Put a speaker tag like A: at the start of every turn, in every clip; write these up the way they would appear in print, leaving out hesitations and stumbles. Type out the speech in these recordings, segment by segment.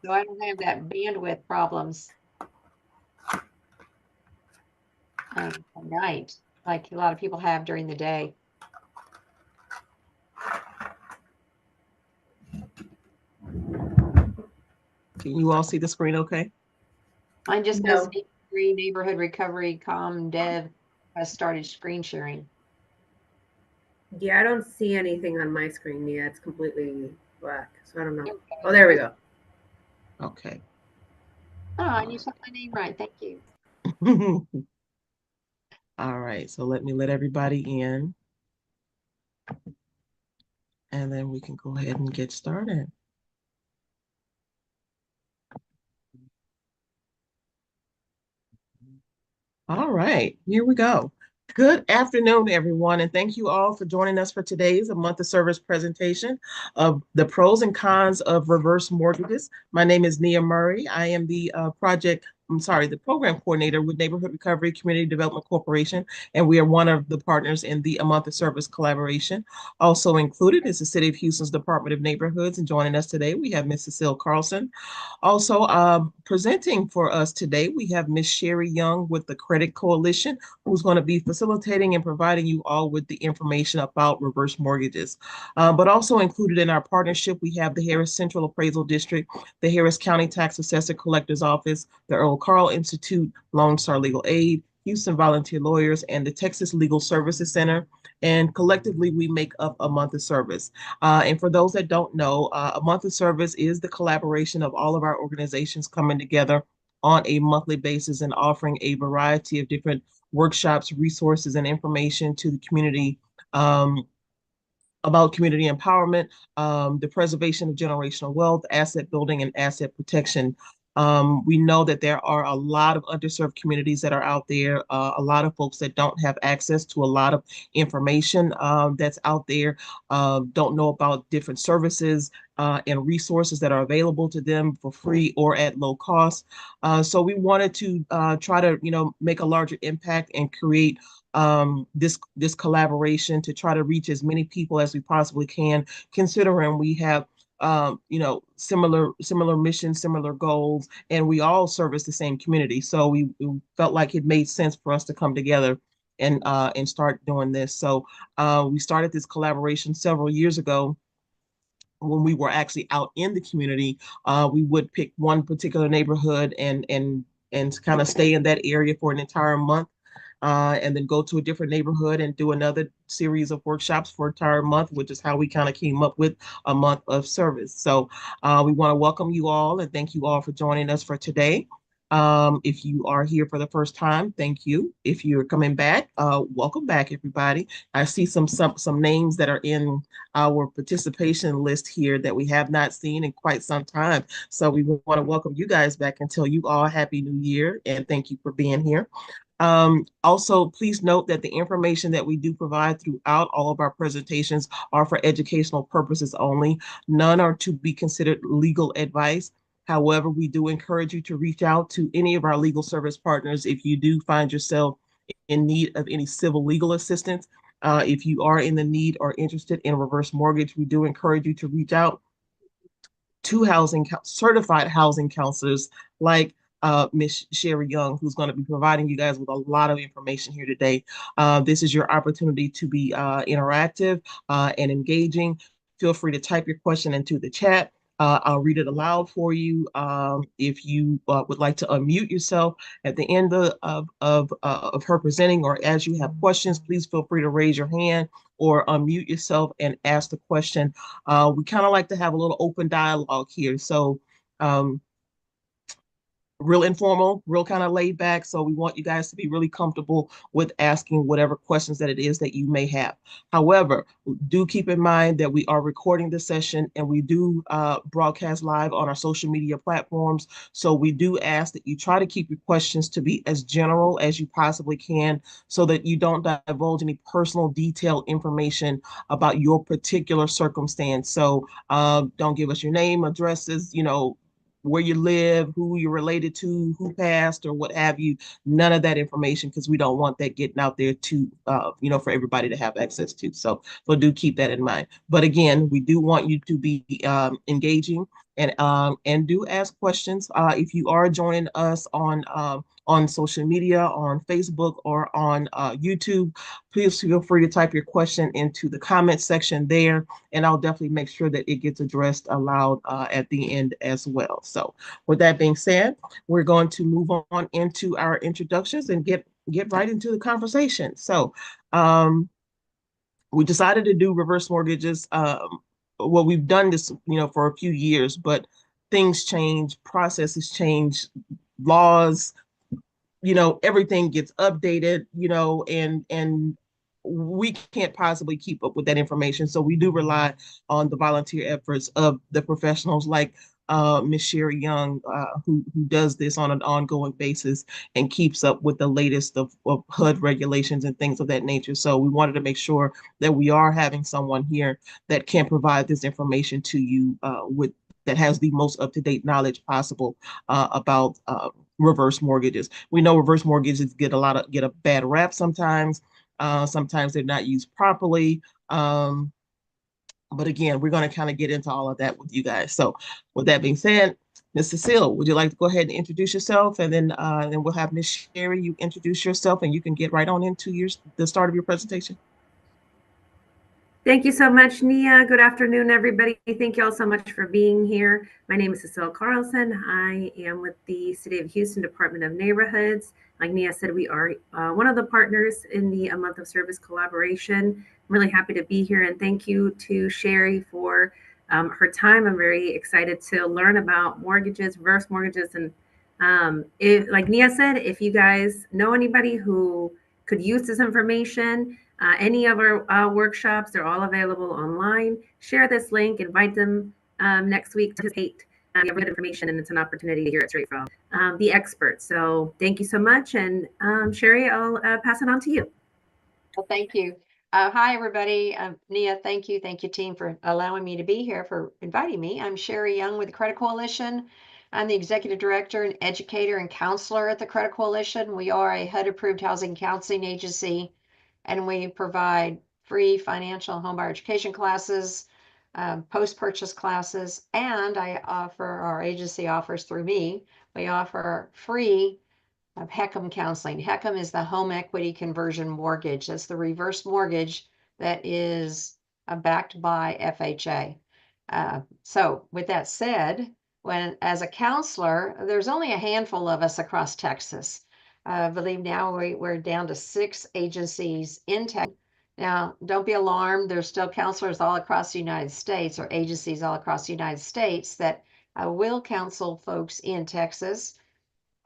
A: so I don't have that bandwidth problems at night, like a lot of people have during the day.
B: Can you all see the screen okay?
A: Mine just says
C: No.
A: neighborhood recovery, dev has started screen sharing.
C: Yeah, I don't see anything on my screen yet. It's completely black, so I don't know. Oh, there we go.
B: Okay.
A: Oh, and you said my name right. Thank you.
B: All right, so let me let everybody in, and then we can go ahead and get started. All right, here we go. Good afternoon, everyone, and thank you all for joining us for today's A Month of Service presentation of the pros and cons of reverse mortgages. My name is Nia Murray. I am the program coordinator with Neighborhood Recovery Community Development Corporation, and we are one of the partners in the A Month of Service collaboration. Also included is the City of Houston's Department of Neighborhoods, and joining us today, we have Ms. Cecile Carlson. Also, presenting for us today, we have Ms. Sherry Young with the Credit Coalition, who's going to be facilitating and providing you all with the information about reverse mortgages. But also included in our partnership, we have the Harris Central Appraisal District, the Harris County Tax Assessor Collector's Office, the Earl Carl Institute, Lone Star Legal Aid, Houston Volunteer Lawyers, and the Texas Legal Services Center. And collectively, we make up A Month of Service. And for those that don't know, A Month of Service is the collaboration of all of our organizations coming together on a monthly basis and offering a variety of different workshops, resources, and information to the community about community empowerment, the preservation of generational wealth, asset building, and asset protection. We know that there are a lot of underserved communities that are out there, a lot of folks that don't have access to a lot of information that's out there, don't know about different services and resources that are available to them for free or at low cost. So we wanted to try to, make a larger impact and create this collaboration to try to reach as many people as we possibly can, considering we have similar missions, similar goals, and we all service the same community. So we felt like it made sense for us to come together and start doing this. So we started this collaboration several years ago when we were actually out in the community. We would pick one particular neighborhood and kind of stay in that area for an entire month, and then go to a different neighborhood and do another series of workshops for an entire month, which is how we kind of came up with A Month of Service. So we want to welcome you all and thank you all for joining us for today. If you are here for the first time, thank you. If you're coming back, welcome back, everybody. I see some names that are in our participation list here that we have not seen in quite some time. So we want to welcome you guys back and tell you all Happy New Year and thank you for being here. Also, please note that the information that we do provide throughout all of our presentations are for educational purposes only. None are to be considered legal advice. However, we do encourage you to reach out to any of our legal service partners if you do find yourself in need of any civil legal assistance. If you are in the need or interested in reverse mortgage, we do encourage you to reach out to certified housing counselors like Ms. Sherry Young, who's going to be providing you guys with a lot of information here today. This is your opportunity to be interactive and engaging. Feel free to type your question into the chat. I'll read it aloud for you. If you would like to unmute yourself at the end of her presenting, or as you have questions, please feel free to raise your hand or unmute yourself and ask the question. We kind of like to have a little open dialogue here. So um, real informal, real kind of laid back. So we want you guys to be really comfortable with asking whatever questions that it is that you may have. However, do keep in mind that we are recording this session and we do broadcast live on our social media platforms. So we do ask that you try to keep your questions to be as general as you possibly can so that you don't divulge any personal detailed information about your particular circumstance. So don't give us your name, addresses, where you live, who you're related to, who passed, or what have you. None of that information, because we don't want that getting out there to, for everybody to have access to. So do keep that in mind. But again, we do want you to be engaging. and do ask questions. If you are joining us on social media, on Facebook or on YouTube, please feel free to type your question into the comment section there, and I'll definitely make sure that it gets addressed aloud at the end as well. So with that being said, we're going to move on into our introductions and get right into the conversation. So we decided to do reverse mortgages. Well, we've done this, for a few years, but things change, processes change, laws, everything gets updated, and we can't possibly keep up with that information. So we do rely on the volunteer efforts of the professionals like Ms. Sherry Young, who does this on an ongoing basis and keeps up with the latest of HUD regulations and things of that nature. So we wanted to make sure that we are having someone here that can provide this information to you that has the most up-to-date knowledge possible about reverse mortgages. We know reverse mortgages get a bad rap sometimes. Sometimes they're not used properly. But again, we're going to kind of get into all of that with you guys. So with that being said, Ms. Cecile, would you like to go ahead and introduce yourself? And then we'll have Ms. Sherry, you introduce yourself and you can get right on into the start of your presentation.
C: Thank you so much, Nia. Good afternoon, everybody. Thank you all so much for being here. My name is Cecile Carlson. I am with the City of Houston Department of Neighborhoods. Like Nia said, we are one of the partners in the A Month of Service collaboration. I'm really happy to be here, and thank you to Sherry for her time. I'm very excited to learn about mortgages, reverse mortgages, and like Nia said, if you guys know anybody who could use this information, any of our workshops, they're all available online. Share this link, invite them next week to participate. You have good information, and it's an opportunity to hear it straight from the experts. So thank you so much. And Sherry, I'll pass it on to you.
A: Well, thank you. Hi, everybody. Nia, thank you. Thank you, team, for allowing me to be here, for inviting me. I'm Sherry Young with the Credit Coalition. I'm the executive director and educator and counselor at the Credit Coalition. We are a HUD-approved housing counseling agency, and we provide free financial homebuyer education classes, post-purchase classes, and our agency offers through me, we offer free of HECM counseling. HECM is the home equity conversion mortgage. That's the reverse mortgage that is backed by FHA. So with that said, as a counselor, there's only a handful of us across Texas. I believe now we're down to 6 agencies in Texas. Now, don't be alarmed. There's still counselors all across the United States, or agencies all across the United States that will counsel folks in Texas.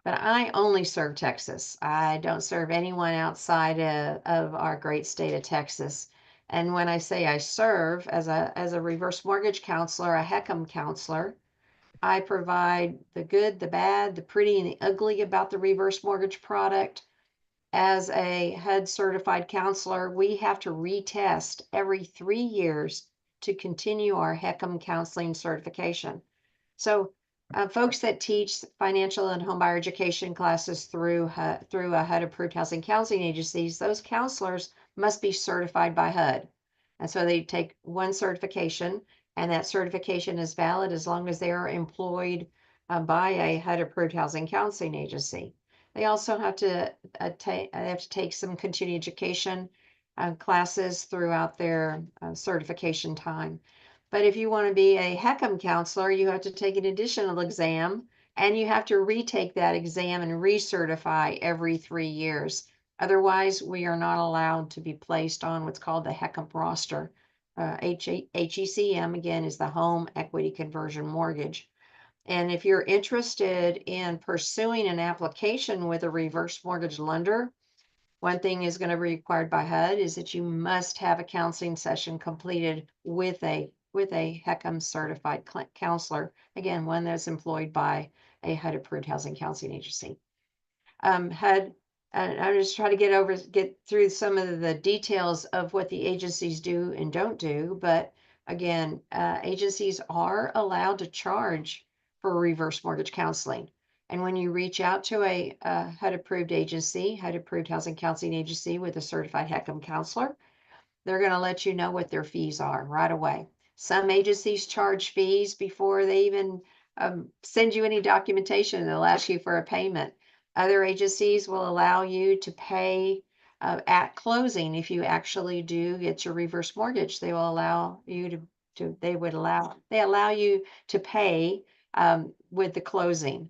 A: But I only serve Texas. I don't serve anyone outside of our great state of Texas. And when I say I serve as a reverse mortgage counselor, a HECM counselor, I provide the good, the bad, the pretty, and the ugly about the reverse mortgage product. As a HUD certified counselor, we have to retest every 3 years to continue our HECM counseling certification. So folks that teach financial and homebuyer education classes through a HUD-approved housing counseling agencies, those counselors must be certified by HUD. And so they take one certification, and that certification is valid as long as they are employed by a HUD-approved housing counseling agency. They also have to take some continuing education classes throughout their certification time. But if you want to be a HECM counselor, you have to take an additional exam, and you have to retake that exam and recertify every 3 years. Otherwise, we are not allowed to be placed on what's called the HECM roster. HECM, again, is the home equity conversion mortgage. And if you're interested in pursuing an application with a reverse mortgage lender, one thing is going to be required by HUD is that you must have a counseling session completed with a HECM certified counselor, again, one that's employed by a HUD-approved housing counseling agency. HUD, I'll just try to get through some of the details of what the agencies do and don't do. But again, agencies are allowed to charge for reverse mortgage counseling. And when you reach out to a HUD-approved agency, HUD-approved housing counseling agency with a certified HECM counselor, they're going to let you know what their fees are right away. Some agencies charge fees before they even send you any documentation. They'll ask you for a payment. Other agencies will allow you to pay at closing. If you actually do get your reverse mortgage, they will allow you they allow you to pay with the closing.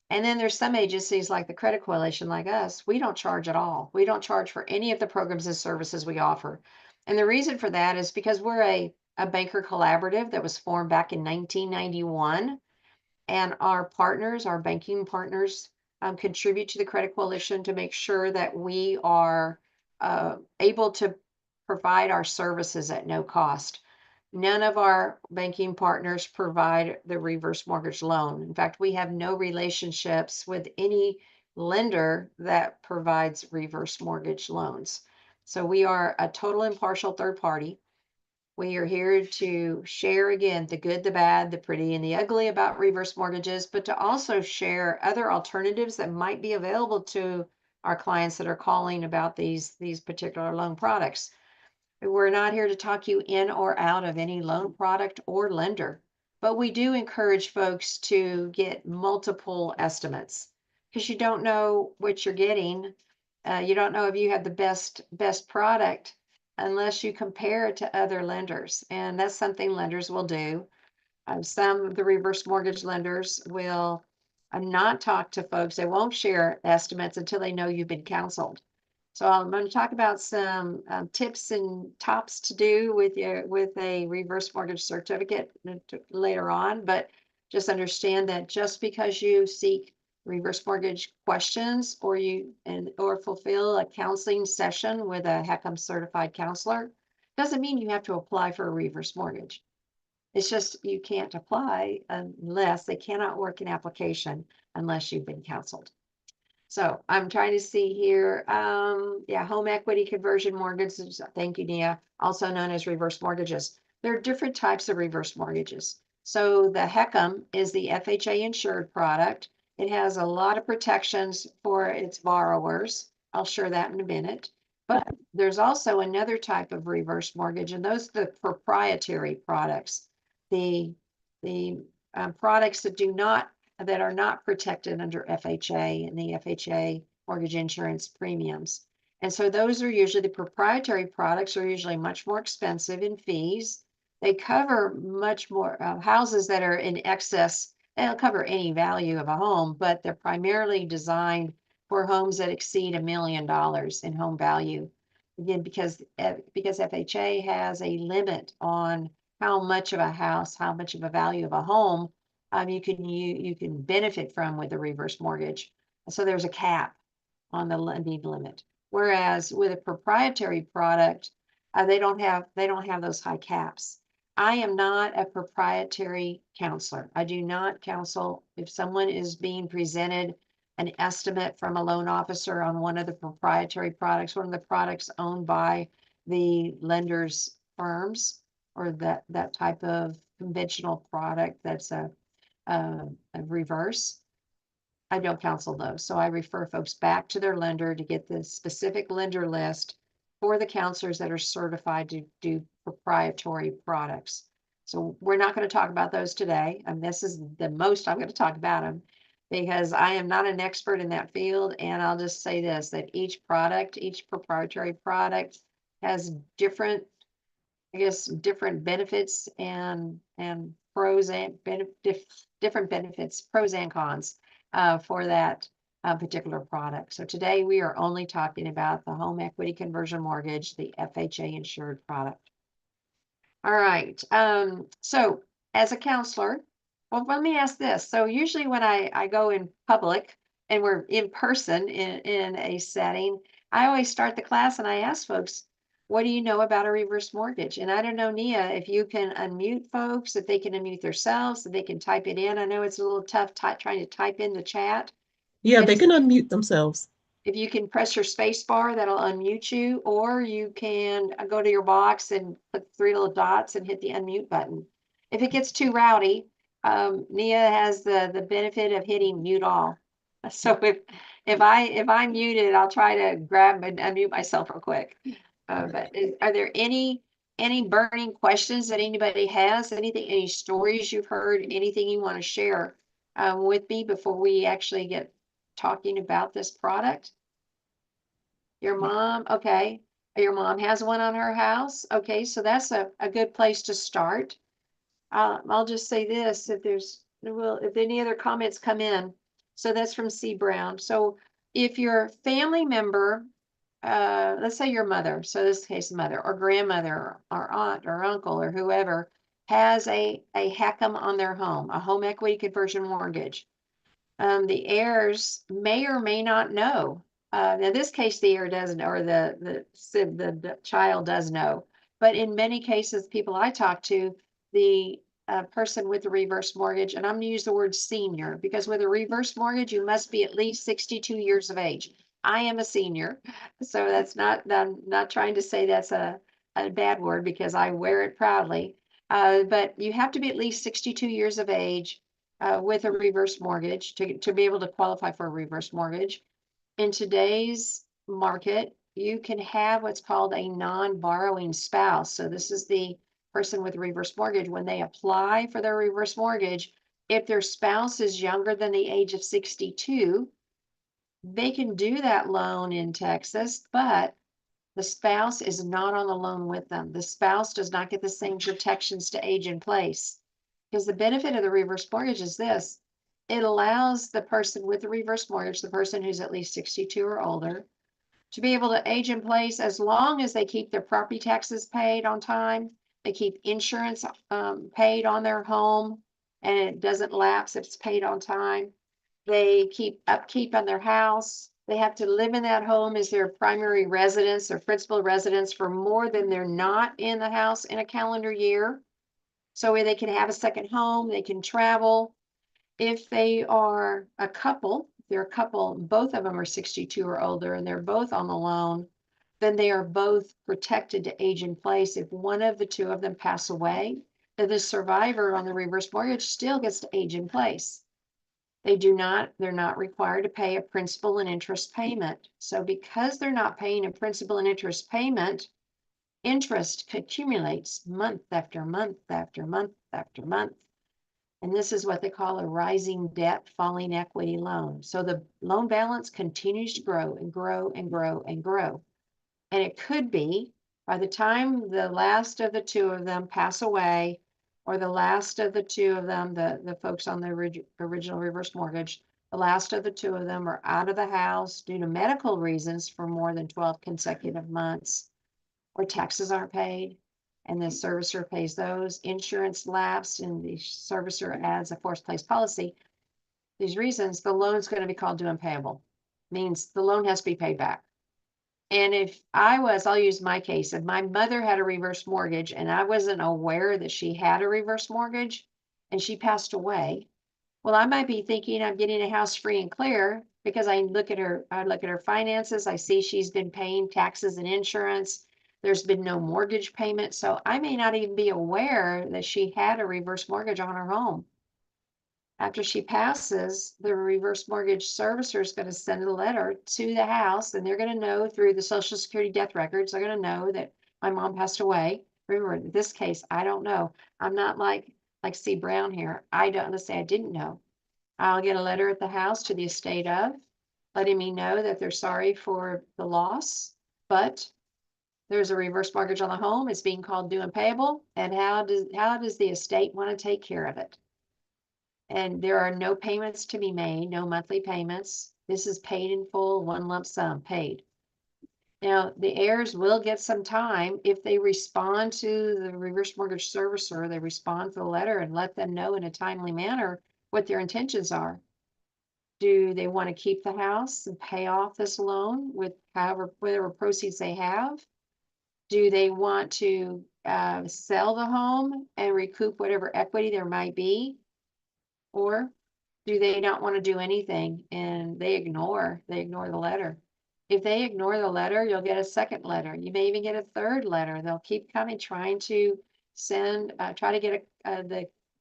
A: And then there's some agencies like the Credit Coalition, like us, we don't charge at all. We don't charge for any of the programs and services we offer. And the reason for that is because we're a banker collaborative that was formed back in 1991. And our partners, our banking partners, contribute to the Credit Coalition to make sure that we are able to provide our services at no cost. None of our banking partners provide the reverse mortgage loan. In fact, we have no relationships with any lender that provides reverse mortgage loans. So we are a total impartial third party. We are here to share again the good, the bad, the pretty, and the ugly about reverse mortgages, but to also share other alternatives that might be available to our clients that are calling about these particular loan products. We're not here to talk you in or out of any loan product or lender, but we do encourage folks to get multiple estimates because you don't know what you're getting. You don't know if you have the best product unless you compare it to other lenders, and that's something lenders will do. Some of the reverse mortgage lenders will not talk to folks. They won't share estimates until they know you've been counseled. So I'm going to talk about some tips and tops to do with a reverse mortgage certificate later on. But just understand that just because you seek reverse mortgage questions or fulfill a counseling session with a HECM certified counselor doesn't mean you have to apply for a reverse mortgage. It's just you can't apply unless they cannot work an application unless you've been counseled. So I'm trying to see here. Yeah, home equity conversion mortgages. Thank you, Nia. Also known as reverse mortgages. There are different types of reverse mortgages. So the HECM is the FHA insured product. It has a lot of protections for its borrowers. I'll share that in a minute. But there's also another type of reverse mortgage, and those are the proprietary products. The products that are not protected under FHA and the FHA mortgage insurance premiums. And so those are usually the proprietary products are usually much more expensive in fees. They cover much more houses that are in excess. They don't cover any value of a home, but they're primarily designed for homes that exceed $1 million in home value. Again, because FHA has a limit on how much of a house, how much of a value of a home you can benefit from with a reverse mortgage. So there's a cap on the lending limit. Whereas with a proprietary product, they don't have those high caps. I am not a proprietary counselor. I do not counsel if someone is being presented an estimate from a loan officer on one of the proprietary products, one of the products owned by the lender's firms, or that type of conventional product that's a reverse. I don't counsel those. So I refer folks back to their lender to get the specific lender list for the counselors that are certified to do proprietary products. So we're not going to talk about those today. And this is the most I'm going to talk about them because I am not an expert in that field. And I'll just say this, that each proprietary product has different benefits and pros and different benefits, pros and cons for that particular product. So today we are only talking about the home equity conversion mortgage, the FHA insured product. All right. So as a counselor, well, let me ask this. So usually when I go in public and we're in person in a setting, I always start the class and I ask folks, what do you know about a reverse mortgage? And I don't know, Nia, if you can unmute folks, if they can unmute themselves, if they can type it in. I know it's a little tough trying to type in the chat.
B: Yeah, they can unmute themselves.
A: If you can press your space bar, that'll unmute you, or you can go to your box and put 3 little dots and hit the unmute button. If it gets too rowdy, Nia has the benefit of hitting mute all. So if I'm muted, I'll try to grab and unmute myself real quick. But are there any any burning questions that anybody has, anything, any stories you've heard, anything you want to share with me before we actually get talking about this product? Your mom, okay. Your mom has one on her house. Okay, so that's a good place to start. I'll just say this, if any other comments come in. So that's from C. Brown. So if your family member, let's say your mother, so this case mother or grandmother or aunt or uncle or whoever has a HECM on their home, a home equity conversion mortgage, the heirs may or may not know. Now, this case, the heir doesn't, or the child does know. But in many cases, people I talk to, the person with the reverse mortgage, and I'm going to use the word senior because with a reverse mortgage, you must be at least 62 years of age. I am a senior, so that's not. I'm not trying to say that's a bad word because I wear it proudly. But you have to be at least 62 years of age with a reverse mortgage to be able to qualify for a reverse mortgage. In today's market, you can have what's called a non-borrowing spouse. So this is the person with a reverse mortgage. When they apply for their reverse mortgage, if their spouse is younger than the age of 62, they can do that loan in Texas, but the spouse is not on the loan with them. The spouse does not get the same protections to age in place. Because the benefit of the reverse mortgage is this, it allows the person with the reverse mortgage, the person who's at least 62 or older, to be able to age in place as long as they keep their property taxes paid on time, they keep insurance paid on their home, and it doesn't lapse if it's paid on time. They keep upkeep on their house. They have to live in that home as their primary residence or principal residence for more than they're not in the house in a calendar year. So they can have a second home, they can travel. If they are a couple, they're a couple, both of them are 62 or older and they're both on the loan, then they are both protected to age in place. If one of the two of them pass away, then the survivor on the reverse mortgage still gets to age in place. They're not required to pay a principal and interest payment. So because they're not paying a principal and interest payment, interest accumulates month after month after month after month. And this is what they call a rising debt, falling equity loan. So the loan balance continues to grow and grow and grow and grow. And it could be by the time the last of the two of them pass away, or the last of the two of them, the folks on the original reverse mortgage, the last of the two of them are out of the house due to medical reasons for more than 12 consecutive months, or taxes aren't paid, and the servicer pays those, insurance lapsed, and the servicer adds a forced place policy. These reasons, the loan's going to be called due and payable. Means the loan has to be paid back. And if I'll use my case, if my mother had a reverse mortgage and I wasn't aware that she had a reverse mortgage and she passed away, well, I might be thinking I'm getting a house free and clear because I look at her finances. I see she's been paying taxes and insurance. There's been no mortgage payment. So I may not even be aware that she had a reverse mortgage on her home. After she passes, the reverse mortgage servicer is going to send a letter to the house, and they're going to know through the Social Security death records, they're going to know that my mom passed away. Remember, in this case, I don't know. I'm not like C. Brown here. I don't, let's say I didn't know. I'll get a letter at the house to the estate of, letting me know that they're sorry for the loss, but there's a reverse mortgage on the home. It's being called due and payable. And how does the estate want to take care of it? And there are no payments to be made, no monthly payments. This is paid in full, one lump sum paid. Now, the heirs will get some time if they respond to the reverse mortgage servicer, they respond to the letter and let them know in a timely manner what their intentions are. Do they want to keep the house and pay off this loan with whatever proceeds they have? Do they want to sell the home and recoup whatever equity there might be? Or do they not want to do anything and they ignore the letter? If they ignore the letter, you'll get a second letter. You may even get a third letter. They'll keep coming, trying to try to get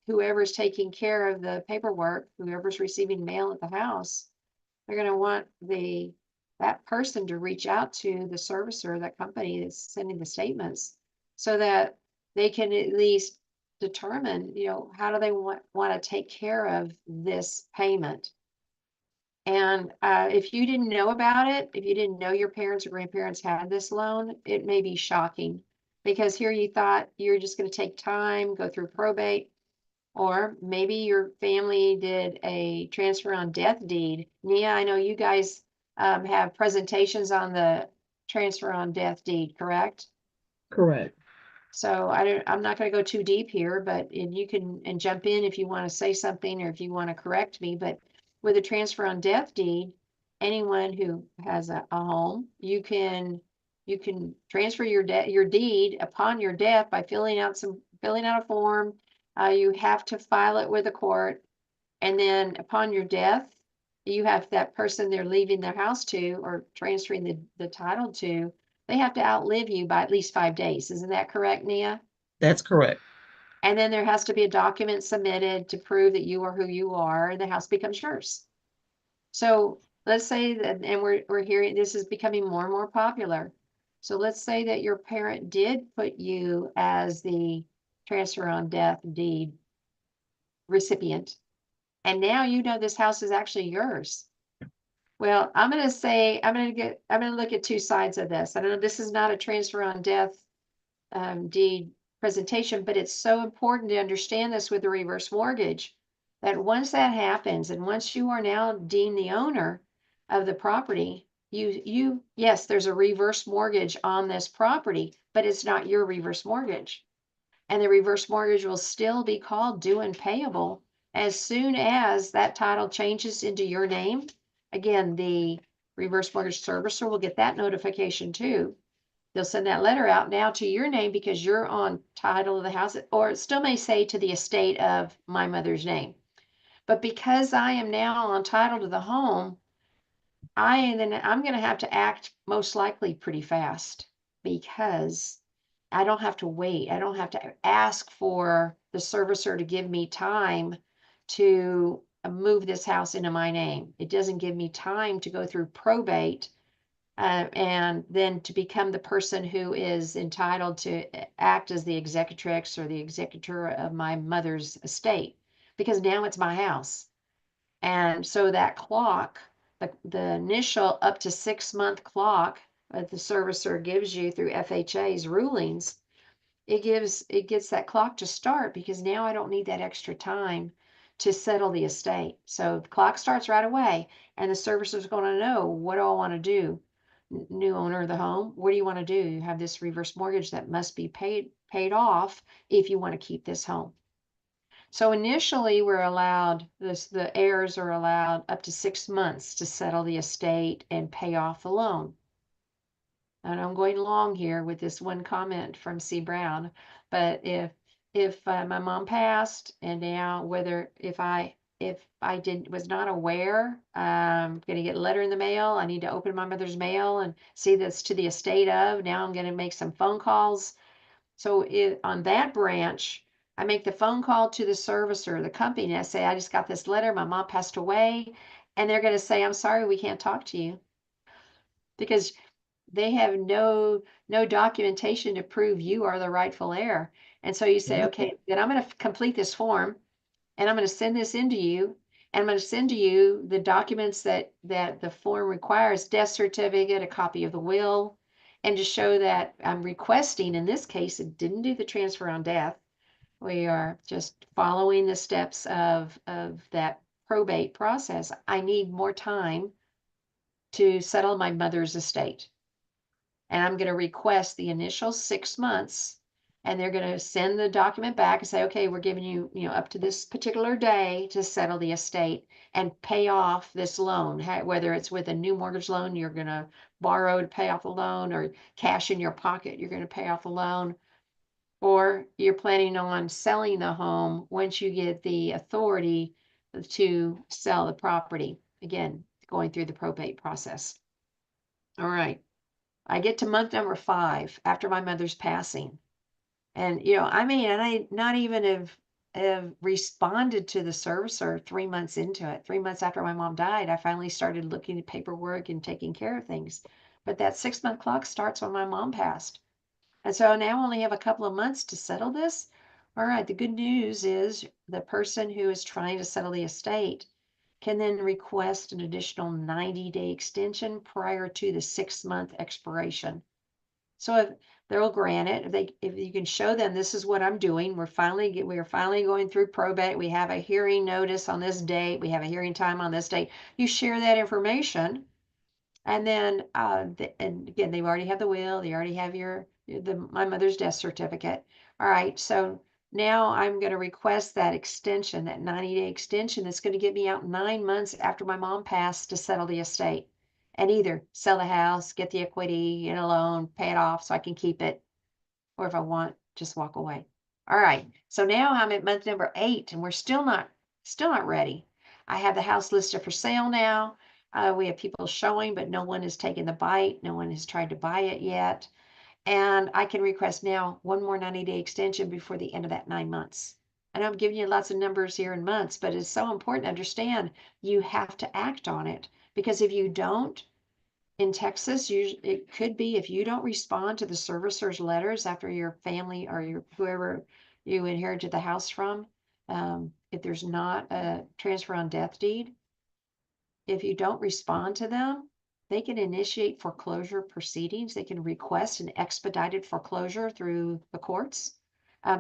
A: whoever's taking care of the paperwork, whoever's receiving mail at the house. They're going to want that person to reach out to the servicer, that company that's sending the statements, so that they can at least determine, how do they want to take care of this payment. And if you didn't know about it, if you didn't know your parents or grandparents had this loan, it may be shocking, because here you thought you're just going to take time, go through probate, or maybe your family did a transfer on death deed. Nia, I know you guys have presentations on the transfer on death deed, correct?
B: Correct.
A: So I'm not going to go too deep here, but you can jump in if you want to say something or if you want to correct me. But with a transfer on death deed, anyone who has a home, you can transfer your deed upon your death by filling out a form. You have to file it with the court, and then upon your death, you have that person they're leaving their house to or transferring the title to, they have to outlive you by at least 5 days. Isn't that correct, Nia?
B: That's correct.
A: And then there has to be a document submitted to prove that you are who you are, and the house becomes yours. So let's say that, and we're hearing this is becoming more and more popular. So let's say that your parent did put you as the transfer on death deed recipient, and now you know this house is actually yours. Well, I'm going to look at two sides of this. I know this is not a transfer on death deed presentation, but it's so important to understand this with the reverse mortgage, that once that happens and once you are now deemed the owner of the property, yes, there's a reverse mortgage on this property, but it's not your reverse mortgage. And the reverse mortgage will still be called due and payable as soon as that title changes into your name. Again, the reverse mortgage servicer will get that notification too. They'll send that letter out now to your name because you're on title of the house, or it still may say to the estate of my mother's name. But because I am now on title to the home, I'm going to have to act most likely pretty fast, because I don't have to wait. I don't have to ask for the servicer to give me time to move this house into my name. It doesn't give me time to go through probate and then to become the person who is entitled to act as the executrix or the executor of my mother's estate, because now it's my house. And so that clock, the initial up to 6 month clock that the servicer gives you through FHA's rulings, it gets that clock to start, because now I don't need that extra time to settle the estate. So the clock starts right away, and the servicer's going to know, what do I want to do? New owner of the home, what do you want to do? You have this reverse mortgage that must be paid off if you want to keep this home. So initially we're allowed the heirs are allowed up to 6 months to settle the estate and pay off the loan. And I'm going long here with this one comment from C. Brown, but if my mom passed, and now if I was not aware, I'm going to get a letter in the mail, I need to open my mother's mail and see this to the estate of, now I'm going to make some phone calls. So on that branch, I make the phone call to the servicer, the company, and I say, I just got this letter, my mom passed away, and they're going to say, I'm sorry, we can't talk to you, because they have no documentation to prove you are the rightful heir. And so you say, okay, then I'm going to complete this form, and I'm going to send this into you, and I'm going to send to you the documents that the form requires: death certificate, a copy of the will, and to show that I'm requesting, in this case, it didn't do the transfer on death. We are just following the steps of that probate process. I need more time to settle my mother's estate. And I'm going to request the initial 6 months, and they're going to send the document back and say, okay, we're giving you, up to this particular day to settle the estate and pay off this loan. Whether it's with a new mortgage loan, you're going to borrow to pay off the loan, or cash in your pocket, you're going to pay off the loan, or you're planning on selling the home once you get the authority to sell the property. Again, going through the probate process. All right. I get to month number 5 after my mother's passing. And, I not even have responded to the servicer 3 months into it. 3 months after my mom died, I finally started looking at paperwork and taking care of things. But that 6 month clock starts when my mom passed. And so now I only have a couple of months to settle this. All right, the good news is the person who is trying to settle the estate can then request an additional 90-day extension prior to the 6-month expiration. So if they'll grant it, if you can show them this is what I'm doing, we are finally going through probate. We have a hearing notice on this date. We have a hearing time on this date. You share that information, and then and again, they already have the will. They already have my mother's death certificate. All right, so now I'm going to request that extension, that 90-day extension that's going to get me out 9 months after my mom passed to settle the estate and either sell the house, get the equity, get a loan, pay it off so I can keep it, or if I want, just walk away. All right, so now I'm at month number 8 and we're still not ready. I have the house listed for sale now. We have people showing, but no one has taken the bite. No one has tried to buy it yet. And I can request now one more 90-day extension before the end of that 9 months. I know I'm giving you lots of numbers here in months, but it's so important to understand you have to act on it, because if you don't, in Texas, it could be if you don't respond to the servicer's letters after your family or whoever you inherited the house from, if there's not a transfer on death deed, if you don't respond to them, they can initiate foreclosure proceedings. They can request an expedited foreclosure through the courts.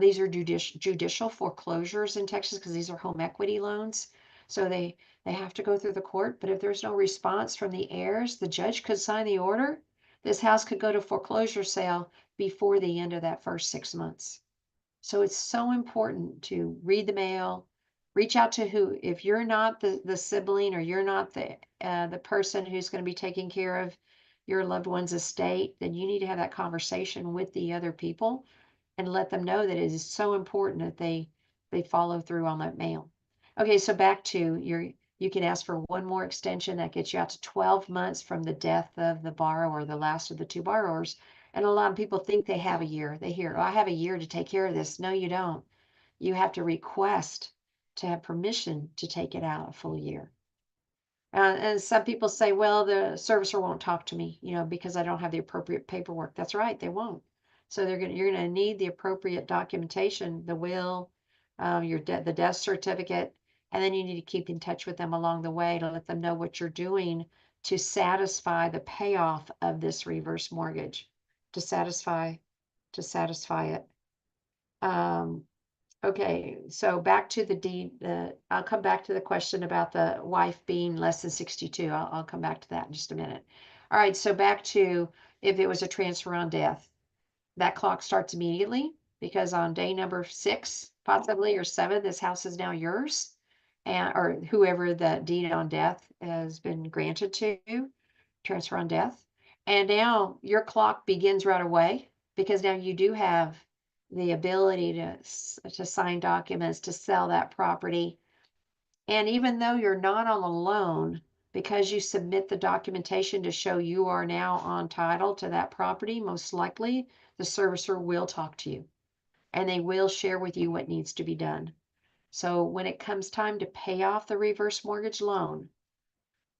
A: These are judicial foreclosures in Texas because these are home equity loans. So they have to go through the court. But if there's no response from the heirs, the judge could sign the order. This house could go to foreclosure sale before the end of that first 6 months. So it's so important to read the mail, reach out to if you're not the sibling or you're not the person who's going to be taking care of your loved one's estate, then you need to have that conversation with the other people and let them know that it is so important that they follow through on that mail. Okay, so back to you can ask for one more extension that gets you out to 12 months from the death of the borrower, the last of the 2 borrowers. And a lot of people think they have a year. They hear, oh, I have a year to take care of this. No, you don't. You have to request to have permission to take it out a full year. And some people say, well, the servicer won't talk to me, because I don't have the appropriate paperwork. That's right, they won't. So you're gonna need the appropriate documentation, the will, the death certificate, and then you need to keep in touch with them along the way to let them know what you're doing to satisfy the payoff of this reverse mortgage, to satisfy it. Okay, so back to the deed. I'll come back to the question about the wife being less than 62. I'll come back to that in just a minute. All right, so back to if it was a transfer on death, that clock starts immediately because on day number 6, possibly, or 7, this house is now yours, or whoever the deed on death has been granted to, transfer on death. And now your clock begins right away because now you do have the ability to sign documents to sell that property. And even though you're not on the loan, because you submit the documentation to show you are now on title to that property, most likely the servicer will talk to you and they will share with you what needs to be done. So when it comes time to pay off the reverse mortgage loan,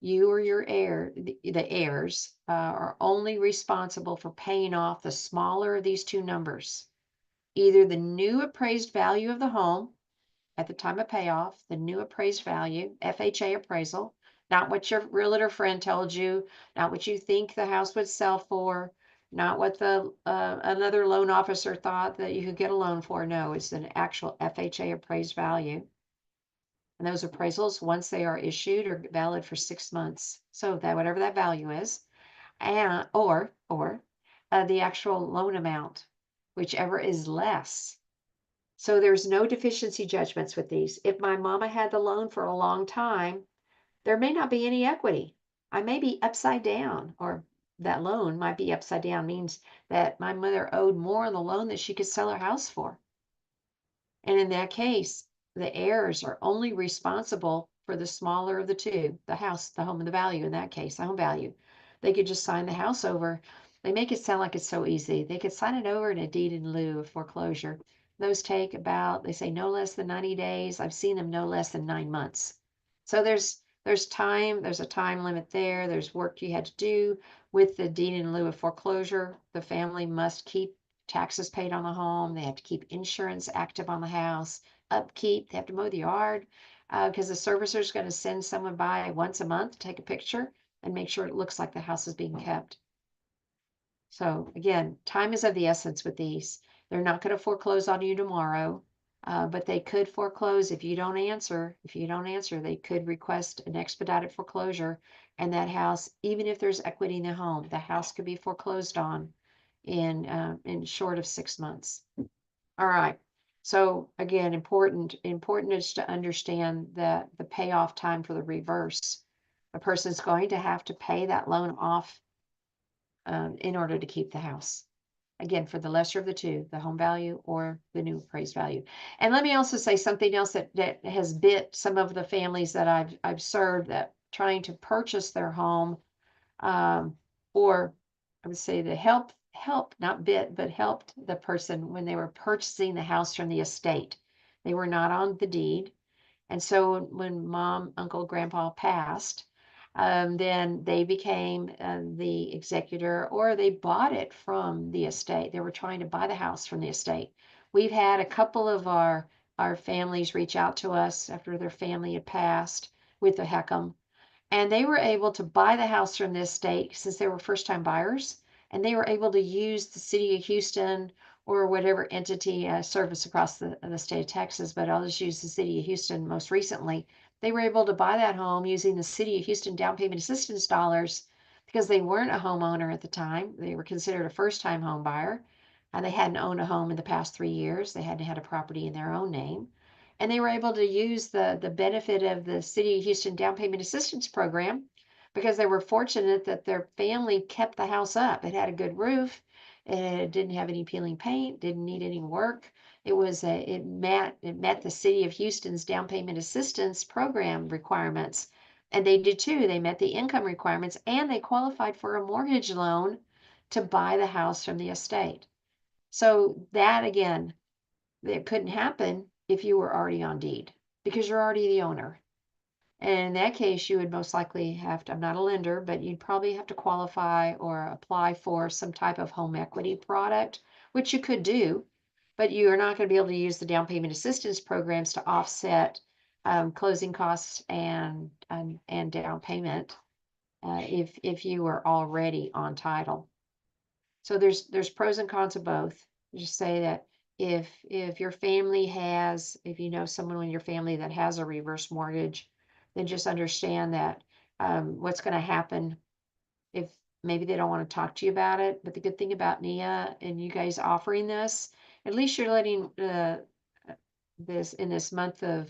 A: you or your the heirs, are only responsible for paying off the smaller of these 2 numbers. Either the new appraised value of the home at the time of payoff, the new appraised value, FHA appraisal, not what your realtor friend told you, not what you think the house would sell for, not what the another loan officer thought that you could get a loan for. No, it's an actual FHA appraised value. And those appraisals, once they are issued, are valid for 6 months. So that whatever that value is, and or the actual loan amount, whichever is less. So there's no deficiency judgments with these. If my mama had the loan for a long time, there may not be any equity. I may be upside down, or that loan might be upside down, means that my mother owed more on the loan that she could sell her house for. And in that case, the heirs are only responsible for the smaller of the 2, the house, the home, and the value. In that case, the home value. They could just sign the house over. They make it sound like it's so easy. They could sign it over in a deed in lieu of foreclosure. Those take about, they say no less than 90 days. I've seen them no less than 9 months. So there's time, there's a time limit there. There's work you had to do with the deed in lieu of foreclosure. The family must keep taxes paid on the home. They have to keep insurance active on the house, upkeep. They have to mow the yard because the servicer is going to send someone by once a month to take a picture and make sure it looks like the house is being kept. So again, time is of the essence with these. They're not going to foreclose on you tomorrow, but they could foreclose if you don't answer. If you don't answer, they could request an expedited foreclosure, and that house, even if there's equity in the home, the house could be foreclosed on in short of 6 months. All right. So again, important is to understand that the payoff time for the reverse. A person's going to have to pay that loan off in order to keep the house. Again, for the lesser of the two, the home value or the new appraised value. And let me also say something else that has bit some of the families that I've served that trying to purchase their home, or I would say to help, not bit, but helped the person when they were purchasing the house from the estate. They were not on the deed. And so when mom, uncle, grandpa passed, then they became the executor, or they bought it from the estate. They were trying to buy the house from the estate. We've had a couple of our families reach out to us after their family had passed with the HECM, and they were able to buy the house from the estate since they were first-time buyers, and they were able to use the city of Houston or whatever entity service across the state of Texas, but I'll just use the city of Houston most recently. They were able to buy that home using the city of Houston down payment assistance dollars because they weren't a homeowner at the time. They were considered a first-time home buyer, and they hadn't owned a home in the past 3 years. They hadn't had a property in their own name. And they were able to use the benefit of the City of Houston Down Payment Assistance Program because they were fortunate that their family kept the house up. It had a good roof. It didn't have any peeling paint, didn't need any work. It met the City of Houston's Down Payment Assistance Program requirements. And they did too. They met the income requirements, and they qualified for a mortgage loan to buy the house from the estate. So that again, that couldn't happen if you were already on deed because you're already the owner. And in that case, you would most likely have to, I'm not a lender, but you'd probably have to qualify or apply for some type of home equity product, which you could do, but you are not going to be able to use the down payment assistance programs to offset closing costs and down payment if you were already on title. So there's pros and cons of both. Just say that if your family has, if you know someone in your family that has a reverse mortgage, then just understand that what's going to happen if maybe they don't want to talk to you about it. But the good thing about NIA and you guys offering this, at least you're letting this in this month of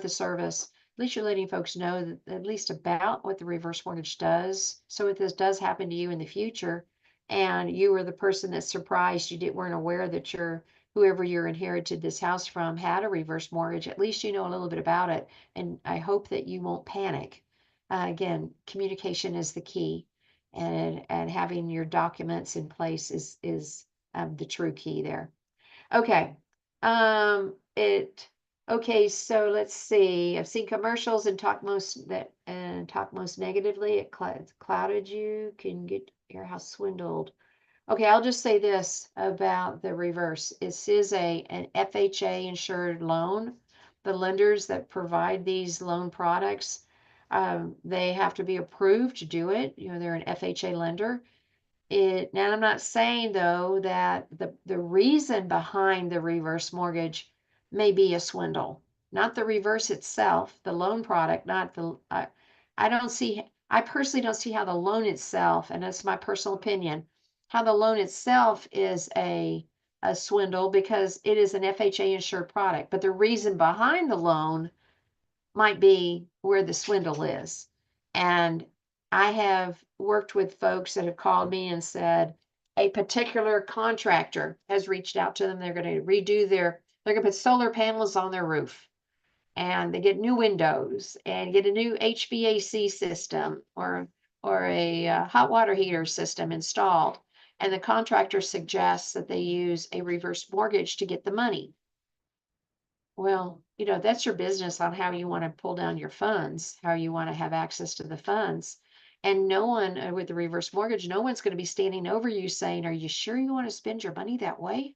A: service, at least you're letting folks know that at least about what the reverse mortgage does. So if this does happen to you in the future, and you were the person that's surprised you weren't aware that whoever you inherited this house from had a reverse mortgage, at least you know a little bit about it. And I hope that you won't panic. Again, communication is the key, and having your documents in place is the true key there. Okay. Okay, so let's see. I've seen commercials and talk most negatively. It clouded you, can get your house swindled. Okay, I'll just say this about the reverse. This is an FHA insured loan. The lenders that provide these loan products, they have to be approved to do it. You know, they're an FHA lender. Now I'm not saying though that the reason behind the reverse mortgage may be a swindle, not the reverse itself, the loan product, not the, I personally don't see how the loan itself, and that's my personal opinion, how the loan itself is a swindle because it is an FHA insured product, but the reason behind the loan might be where the swindle is. And I have worked with folks that have called me and said a particular contractor has reached out to them. They're going to they're going to put solar panels on their roof, and they get new windows and get a new HVAC system or a hot water heater system installed. And the contractor suggests that they use a reverse mortgage to get the money. Well, you know, that's your business on how you want to pull down your funds, how you want to have access to the funds. And no one with the reverse mortgage, no one's going to be standing over you saying, are you sure you want to spend your money that way?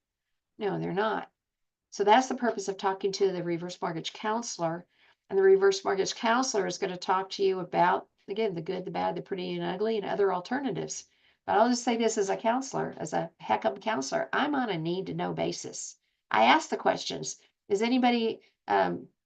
A: No, they're not. So that's the purpose of talking to the reverse mortgage counselor. And the reverse mortgage counselor is going to talk to you about, again, the good, the bad, the pretty and ugly, and other alternatives. But I'll just say this as a counselor, as a HECM counselor, I'm on a need to know basis. I ask the questions. Is anybody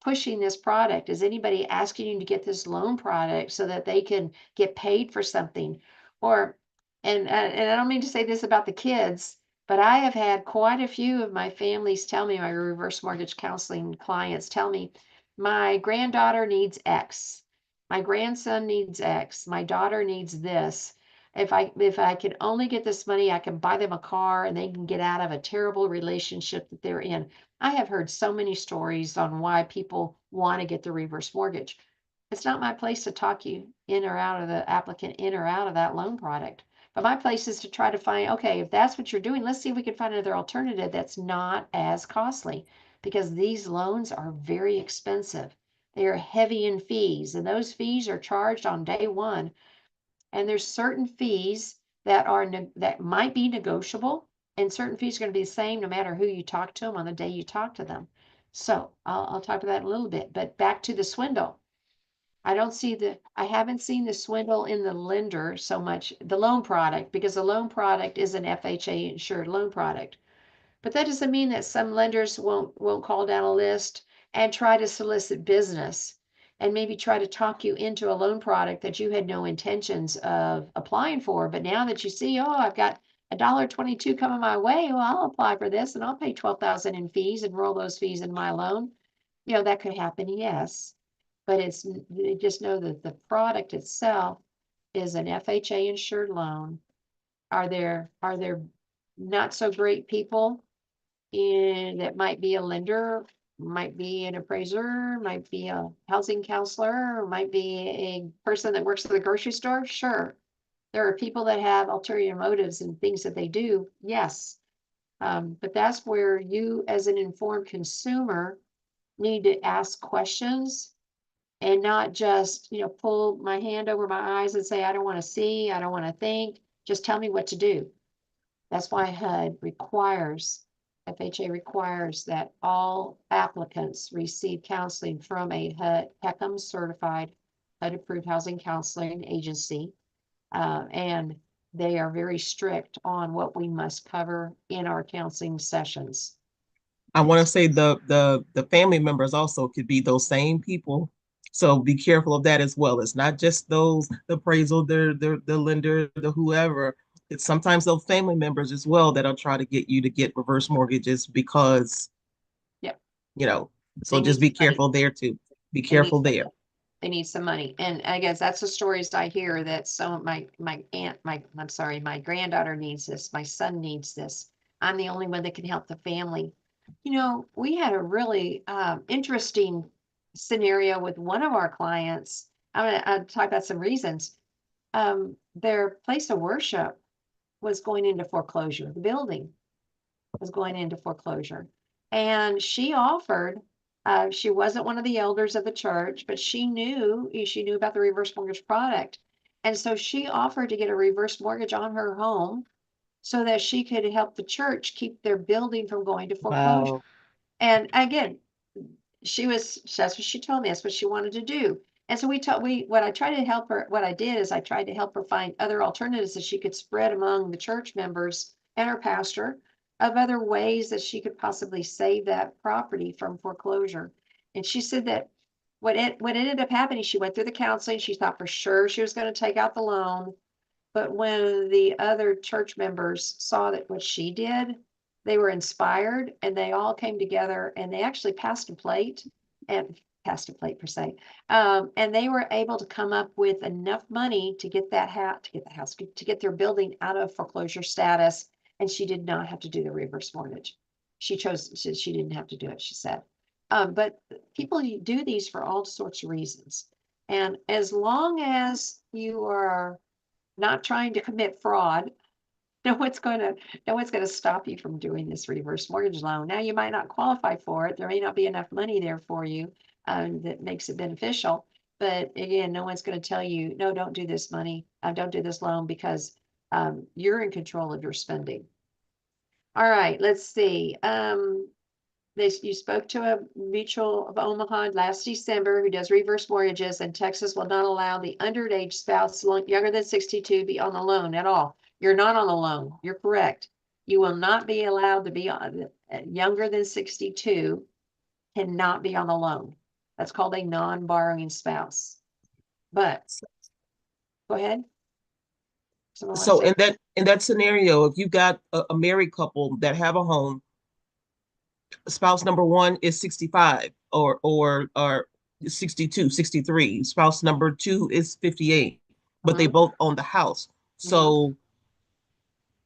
A: pushing this product? Is anybody asking you to get this loan product so that they can get paid for something? Or, and I don't mean to say this about the kids, but I have had quite a few of my families tell me, my reverse mortgage counseling clients tell me, my granddaughter needs X, my grandson needs X, my daughter needs this. If I could only get this money, I can buy them a car and they can get out of a terrible relationship that they're in. I have heard so many stories on why people want to get the reverse mortgage. It's not my place to talk you in or out of the applicant in or out of that loan product. But my place is to try to find, okay, if that's what you're doing, let's see if we can find another alternative that's not as costly, because these loans are very expensive. They are heavy in fees, and those fees are charged on day one. And there's certain fees that that might be negotiable, and certain fees are going to be the same no matter who you talk to them on the day you talk to them. So I'll talk about that in a little bit. But back to the swindle. I haven't seen the swindle in the lender so much, the loan product, because the loan product is an FHA insured loan product. But that doesn't mean that some lenders won't call down a list and try to solicit business and maybe try to talk you into a loan product that you had no intentions of applying for. But now that you see, oh, I've got $1.22 coming my way, well, I'll apply for this and I'll pay 12,000 in fees and roll those fees in my loan. That could happen, yes. But just know that the product itself is an FHA insured loan. Are there not so great people that might be a lender, might be an appraiser, might be a housing counselor, might be a person that works at the grocery store? Sure. There are people that have ulterior motives and things that they do, yes. But that's where you, as an informed consumer, need to ask questions and not just, pull my hand over my eyes and say, I don't want to see, I don't want to think, just tell me what to do. That's why FHA requires that all applicants receive counseling from a HECM certified HUD approved housing counseling agency. And they are very strict on what we must cover in our counseling sessions.
B: I want to say the family members also could be those same people. So be careful of that as well. It's not just those, the appraisal, the lender, the whoever. It's sometimes those family members as well that'll try to get you to get reverse mortgages because,
A: Yep.
B: So
A: They
B: just
A: need
B: be careful there too. Be
A: They need
B: careful there.
A: They need some money. And I guess that's the stories I hear, that my granddaughter needs this, my son needs this. I'm the only one that can help the family. We had a really interesting scenario with one of our clients. I'll talk about some reasons. Their place of worship was going into foreclosure. The building was going into foreclosure. And she offered, she wasn't one of the elders of the church, but she knew about the reverse mortgage product. And so she offered to get a reverse mortgage on her home so that she could help the church keep their building from going to foreclosure.
B: Wow.
A: And again, that's what she told me, that's what she wanted to do. And so what I tried to help her, what I did is I tried to help her find other alternatives that she could spread among the church members and her pastor, of other ways that she could possibly save that property from foreclosure. And she said that what ended up happening, she went through the counseling, she thought for sure she was going to take out the loan. But when the other church members saw that what she did, they were inspired and they all came together and they actually passed a plate per se. And they were able to come up with enough money to get to get their building out of foreclosure status. And she did not have to do the reverse mortgage. She didn't have to do it, she said. But people do these for all sorts of reasons. And as long as you are not trying to commit fraud, no one's going to stop you from doing this reverse mortgage loan. Now, you might not qualify for it. There may not be enough money there for you that makes it beneficial. But again, no one's going to tell you, no, don't do this money. Don't do this loan because you're in control of your spending. All right, let's see. You spoke to a mutual of Omaha last December who does reverse mortgages, and Texas will not allow the underage spouse younger than 62 be on the loan at all. You're not on the loan. You're correct. You will not be allowed to be on younger than 62 cannot be on the loan. That's called a non-borrowing spouse. But go ahead.
B: So in that scenario, if you've got a married couple that have a home, spouse number one is 65 or 62, 63. Spouse number two is 58, but they both own the house. So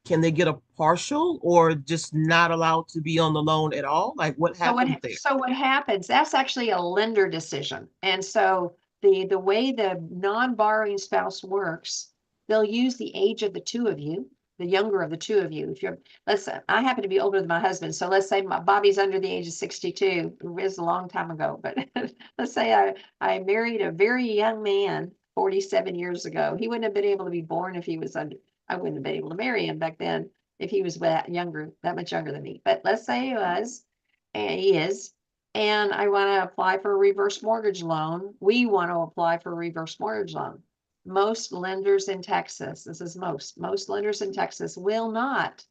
B: can they get a partial or just not allowed to be on the loan at all? Like what happens there?
A: So what happens, that's actually a lender decision. And so the way the non-borrowing spouse works, they'll use the age of the two of you, the younger of the two of you. If you're, let's say, I happen to be older than my husband. So let's say Bobby's under the age of 62. It was a long time ago, but let's say I married a very young man 47 years ago. He wouldn't have been able to be born if he was under, I wouldn't have been able to marry him back then if he was that much younger than me. But let's say he was, and he is, and I want to apply for a reverse mortgage loan. We want to apply for a reverse mortgage loan. Most lenders in Texas, this is most lenders in Texas will not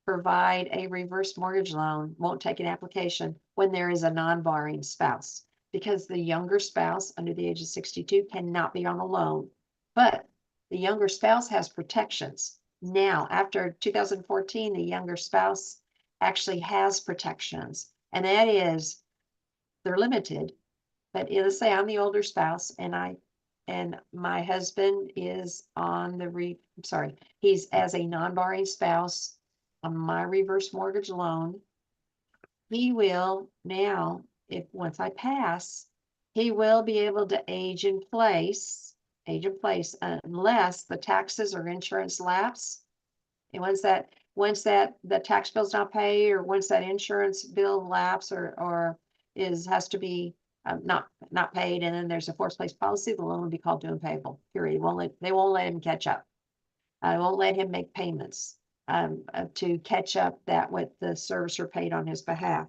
A: provide a reverse mortgage loan, won't take an application when there is a non-borrowing spouse, because the younger spouse under the age of 62 cannot be on a loan, but the younger spouse has protections. Now, after 2014, the younger spouse actually has protections, and that is, they're limited, but let's say I'm the older spouse and my husband is on he's as a non-borrowing spouse on my reverse mortgage loan. He will now, if once I pass, he will be able to age in place unless the taxes or insurance lapse. And once that the tax bill's not paid, or once that insurance bill lapse or has to be not paid, and then there's a forced place policy, the loan will be called due and payable. Period. They won't let him catch up. I won't let him make payments to catch up that what the servicer paid on his behalf.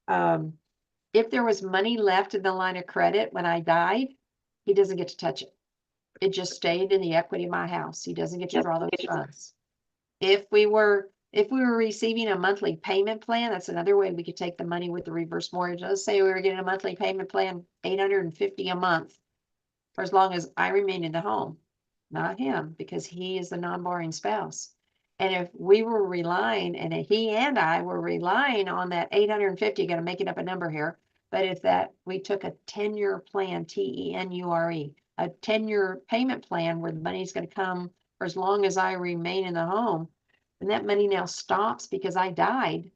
A: If there was money left in the line of credit when I died, he doesn't get to touch it. It just stayed in the equity of my house. He doesn't get to draw those funds. If we were receiving a monthly payment plan, that's another way we could take the money with the reverse mortgage. Let's say we were getting a monthly payment plan, $850 a month, for as long as I remain in the home, not him, because he is the non-borrowing spouse. And if we were relying, and he and I were relying on that 850, got to make it up a number here, but if we took a 10-year plan, TENURE, a 10-year payment plan where the money's going to come for as long as I remain in the home, and that money now stops because I died,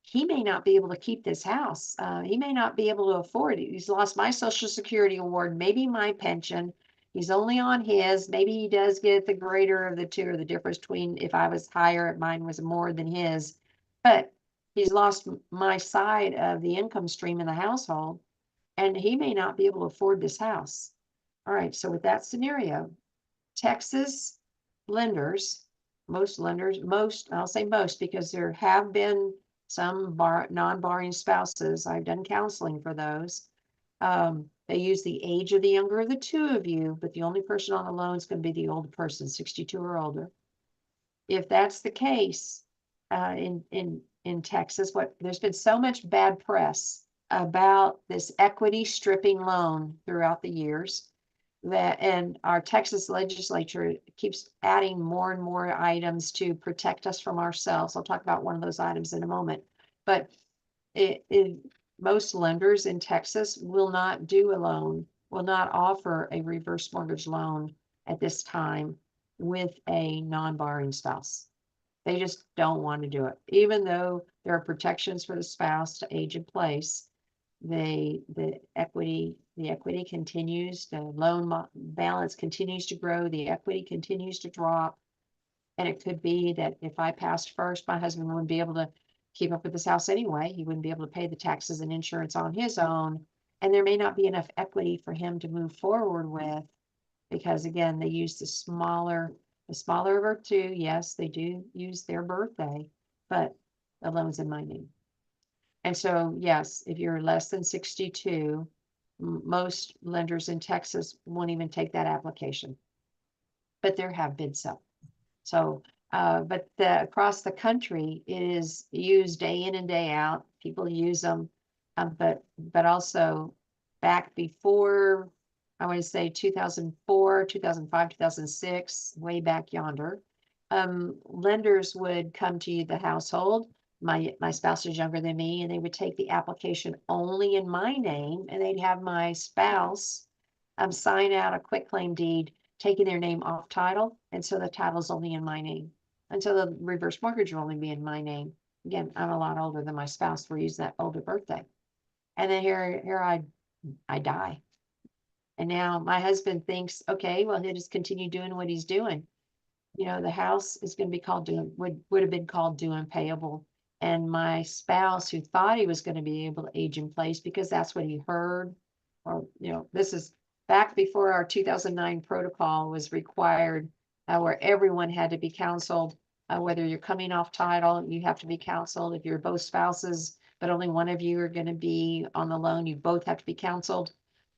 A: he may not be able to keep this house. He may not be able to afford it. He's lost my Social Security award, maybe my pension. He's only on his. Maybe he does get the greater of the two, or the difference between if I was higher, mine was more than his. But he's lost my side of the income stream in the household, and he may not be able to afford this house. All right, so with that scenario, Texas lenders, I'll say most, because there have been some non-borrowing spouses. I've done counseling for those. They use the age of the younger of the two of you, but the only person on the loan is going to be the older person, 62 or older. If that's the case, in Texas, there's been so much bad press about this equity stripping loan throughout the years, and our Texas legislature keeps adding more and more items to protect us from ourselves. I'll talk about one of those items in a moment, but most lenders in Texas will not do a loan, will not offer a reverse mortgage loan at this time with a non-borrowing spouse. They just don't want to do it, even though there are protections for the spouse to age in place. The equity continues, the loan balance continues to grow, the equity continues to drop. And it could be that if I passed first, my husband wouldn't be able to keep up with this house anyway. He wouldn't be able to pay the taxes and insurance on his own. And there may not be enough equity for him to move forward with, because again, they use the smaller of our two. Yes, they do use their birthday, but the loan's in my name. And so, yes, if you're less than 62, most lenders in Texas won't even take that application, but there have been some. So, but across the country, it is used day in and day out. People use them, but also back before, I want to say 2004, 2005, 2006, way back yonder, lenders would come to the household. My spouse is younger than me, and they would take the application only in my name, and they'd have my spouse sign out a quitclaim deed taking their name off title, and so the title's only in my name. And so the reverse mortgage will only be in my name. Again, I'm a lot older than my spouse. We're using that older birthday. And then here I die. And now my husband thinks, okay, well, he'll just continue doing what he's doing. You know, the house is going to be called due, would have been called due and payable. And my spouse, who thought he was going to be able to age in place because that's what he heard, or, you know, this is back before our 2009 protocol was required, where everyone had to be counseled. Whether you're coming off title, you have to be counseled. If you're both spouses, but only one of you are going to be on the loan, you both have to be counseled.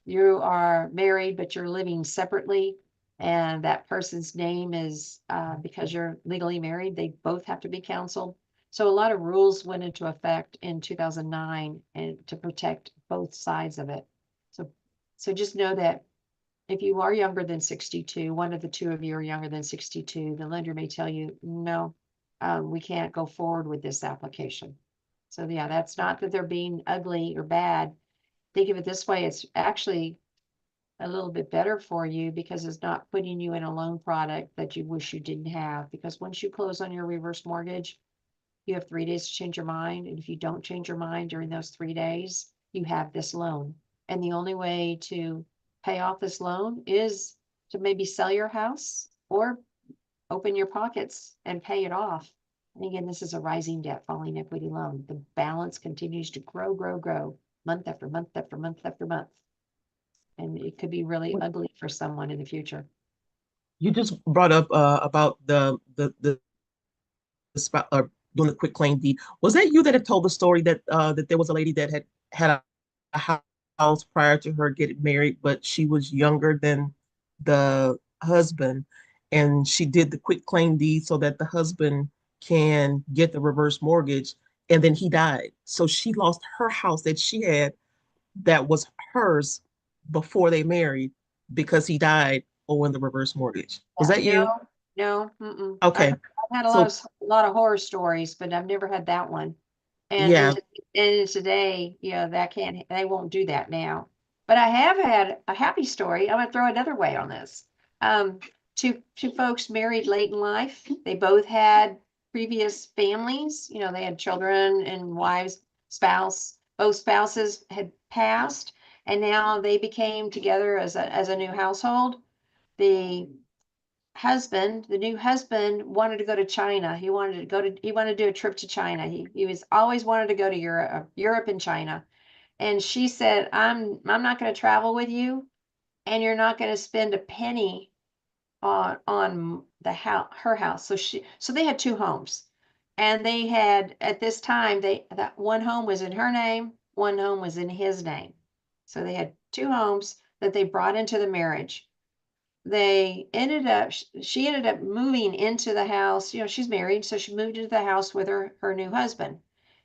A: You are married, but you're living separately, and that person's name is, because you're legally married, they both have to be counseled. So a lot of rules went into effect in 2009 and to protect both sides of it. So just know that if you are younger than 62, one of the two of you are younger than 62, the lender may tell you, no, we can't go forward with this application. So yeah, that's not that they're being ugly or bad. Think of it this way, it's actually a little bit better for you because it's not putting you in a loan product that you wish you didn't have. Because once you close on your reverse mortgage, you have 3 days to change your mind. And if you don't change your mind during those 3 days, you have this loan. And the only way to pay off this loan is to maybe sell your house or open your pockets and pay it off. And again, this is a rising debt, falling equity loan. The balance continues to grow, month after month after month after month. And it could be really ugly for someone in the future.
B: You just brought up about doing the quick claim deed. Was that you that had told the story that that there was a lady that had a house prior to her getting married, but she was younger than the husband, and she did the quick claim deed so that the husband can get the reverse mortgage, and then he died. So she lost her house that she had that was hers before they married because he died owing the reverse mortgage. Was that
A: No,
B: you?
A: no, mm-mm. I've
B: Okay.
A: had
B: So
A: a lot of horror stories, but I've never had that one. And
B: yeah,
A: today, you know, they won't do that now. But I have had a happy story. I'm gonna throw another way on this. Um, two folks married late in life. They both had previous families. You know, they had children and wives, spouse. Both spouses had passed, and now they became together as a new household. The the new husband wanted to go to China. He wanted to do a trip to China. He was always wanted to go to Europe and China. And she said, I'm not going to travel with you, and you're not going to spend a penny on her house. So they had two homes. And they had, at this time, that one home was in her name, one home was in his name. So they had two homes that they brought into the marriage. She ended up moving into the house. You know, she's married, so she moved into the house with her new husband.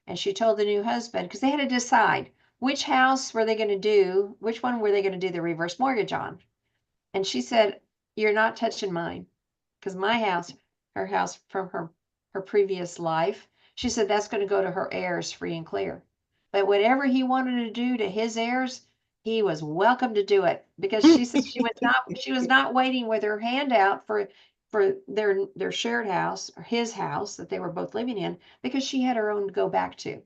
A: And she told the new husband, because they had to decide which one were they going to do the reverse mortgage on. And she said, you're not touching mine, because my house, her house from her previous life, she said that's going to go to her heirs free and clear. But whatever he wanted to do to his heirs, he was welcome to do it, because she said she was not waiting with her hand out for their shared house, or his house that they were both living in, because she had her own to go back to.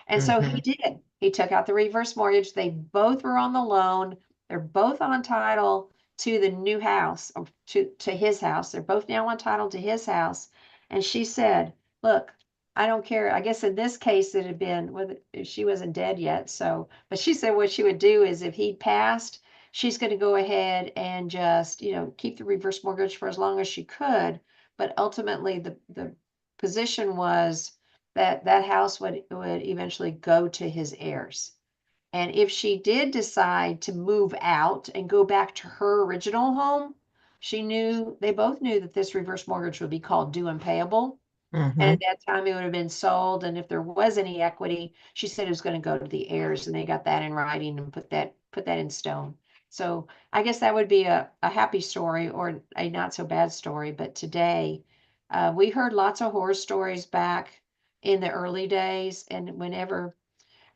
A: And so he did. He took out the reverse mortgage. They both were on the loan. They're both on title to the new house, or to his house. They're both now on title to his house. And she said, look, I don't care. I guess in this case, it had been, well, she wasn't dead yet. So, but she said what she would do is if he passed, she's going to go ahead and just, keep the reverse mortgage for as long as she could. But ultimately, the position was that that house would eventually go to his heirs. And if she did decide to move out and go back to her original home, they both knew that this reverse mortgage would be called due and payable. And
B: Mhm.
A: at that time, it would have been sold. And if there was any equity, she said it was going to go to the heirs, and they got that in writing and put that in stone. So I guess that would be a happy story or a not so bad story. But today, we heard lots of horror stories back in the early days, and whenever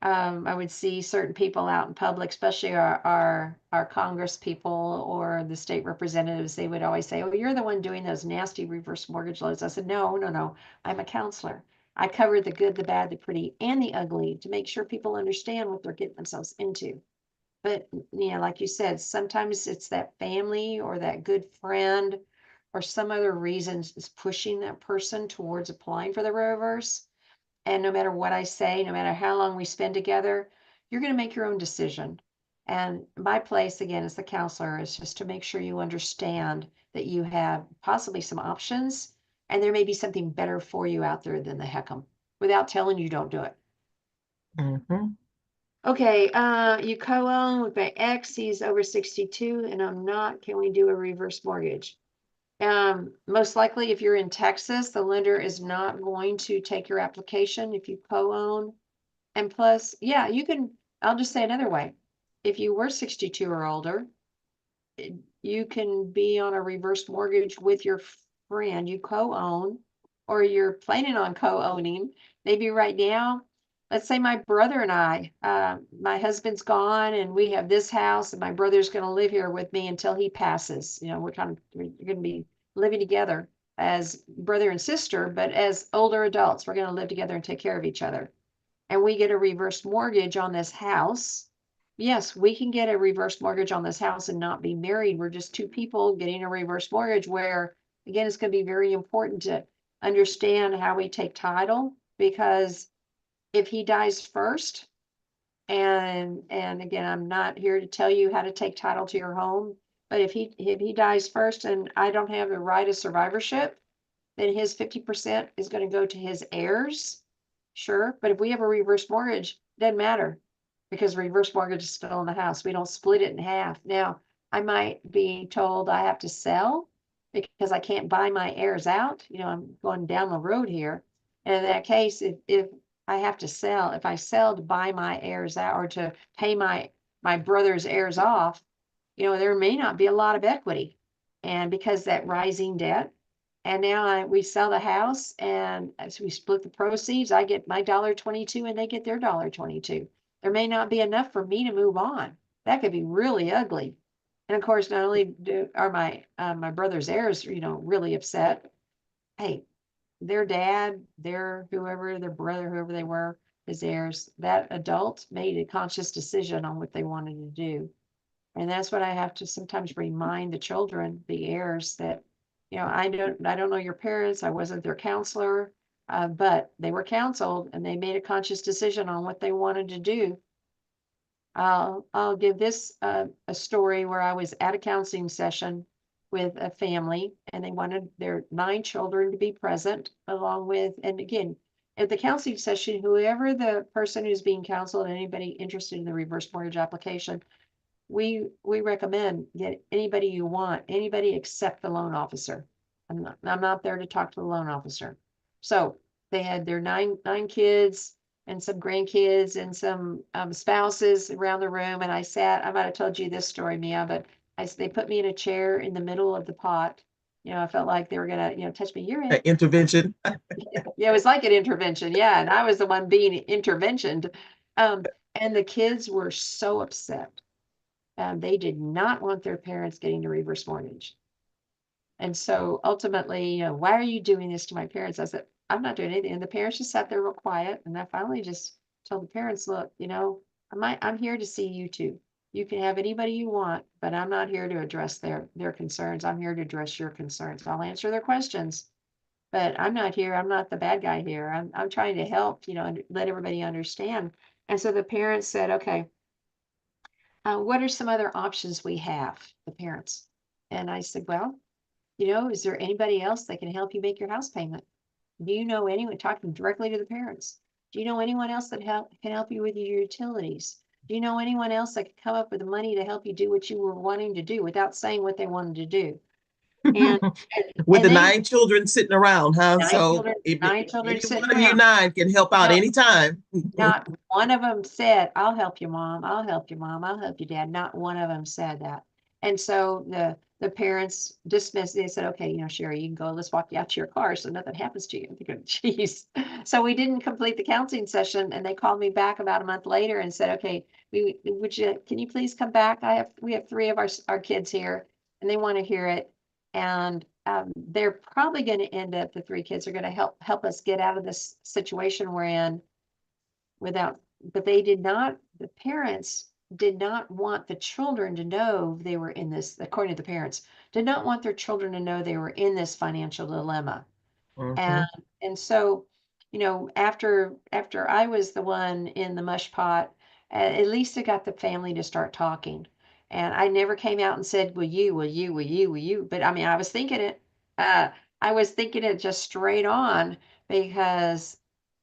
A: I would see certain people out in public, especially our Congress people or the state representatives, they would always say, "Oh, you're the one doing those nasty reverse mortgage loans." I said, "No, no, no. I'm a counselor. I cover the good, the bad, the pretty, and the ugly to make sure people understand what they're getting themselves into." But like you said, sometimes it's that family or that good friend or some other reason is pushing that person towards applying for the reverse. And no matter what I say, no matter how long we spend together, you're going to make your own decision. And my place, again, as the counselor, is just to make sure you understand that you have possibly some options and there may be something better for you out there than the heck 'em without telling you don't do it.
B: Mhm.
A: Okay, you co-own with my ex, he's over 62 and I'm not. Can we do a reverse mortgage? Most likely, if you're in Texas, the lender is not going to take your application if you co-own. And plus, yeah, I'll just say another way. If you were 62 or older, you can be on a reverse mortgage with your friend you co-own, or you're planning on co-owning. Maybe right now, let's say my brother and I, my husband's gone and we have this house and my brother's going to live here with me until he passes. We're going to be living together as brother and sister, but as older adults, we're going to live together and take care of each other. And we get a reverse mortgage on this house. Yes, we can get a reverse mortgage on this house and not be married. We're just two people getting a reverse mortgage where, again, it's going to be very important to understand how we take title, because if he dies first, and again, I'm not here to tell you how to take title to your home, but if he dies first and I don't have the right of survivorship, then his 50% is going to go to his heirs. Sure. But if we have a reverse mortgage, it doesn't matter because reverse mortgage is still in the house. We don't split it in half. Now, I might be told I have to sell because I can't buy my heirs out. I'm going down the road here. And in that case, if I have to sell, if I sell to buy my heirs out or to pay my brother's heirs off, there may not be a lot of equity. And because that rising debt, and now we sell the house and as we split the proceeds, I get my $1.22 and they get their $1.22. There may not be enough for me to move on. That could be really ugly. And of course, not only are my brother's heirs, really upset. Hey, their dad, their brother, whoever they were, his heirs, that adult made a conscious decision on what they wanted to do. And that's what I have to sometimes remind the children, the heirs, that, I don't know your parents. I wasn't their counselor, but they were counseled and they made a conscious decision on what they wanted to do. I'll give this a story where I was at a counseling session with a family and they wanted their 9 children to be present along with, and again, at the counseling session, whoever the person who's being counseled, anybody interested in the reverse mortgage application, we recommend get anybody you want, anybody except the loan officer. I'm not there to talk to the loan officer. So they had their nine kids and some grandkids and some spouses around the room. And I might have told you this story, Mia, but they put me in a chair in the middle of the pot. I felt like they were gonna, touch me. You're in.
B: Intervention.
A: Yeah, it was like an intervention. Yeah. And I was the one being interventioned. And the kids were so upset. They did not want their parents getting a reverse mortgage. And so ultimately, why are you doing this to my parents? I said, I'm not doing anything. And the parents just sat there real quiet. And I finally just told the parents, look, I'm here to see you two. You can have anybody you want, but I'm not here to address their concerns. I'm here to address your concerns. I'll answer their questions, but I'm not here. I'm not the bad guy here. I'm trying to help, and let everybody understand. And so the parents said, okay, what are some other options we have, the parents? And I said, well, is there anybody else that can help you make your house payment? Do you know anyone, talking directly to the parents? Do you know anyone else that can help you with your utilities? Do you know anyone else that can come up with the money to help you do what you were wanting to do without saying what they wanted to do? And and,
B: With
A: and
B: the
A: they
B: 9 children sitting around, huh?
A: nine
B: So
A: children,
B: if
A: nine children
B: any one
A: sitting
B: of you
A: around.
B: 9 can help out
A: No,
B: anytime.
A: not one of them said, "I'll help you, mom. I'll help you, mom. I'll help you, dad." Not one of them said that. And so the parents dismissed. They said, "Okay, Sherry, you can go. Let's walk you out to your car so nothing happens to you." I'm thinking, "Geez." So we didn't complete the counseling session, and they called me back about a month later and said, "Okay, can you please come back? We have 3 of our kids here, and they want to hear it, and they're probably going to end up. The 3 kids are going to help us get out of this situation we're in." Without, but the parents did not want the children to know they were in this, according to the parents, did not want their children to know they were in this financial dilemma. And
B: Mhm.
A: and so, after I was the one in the mush pot, at least it got the family to start talking. And I never came out and said, "Will you, will you, will you, will you?" But I mean, I was thinking it. I was thinking it just straight on because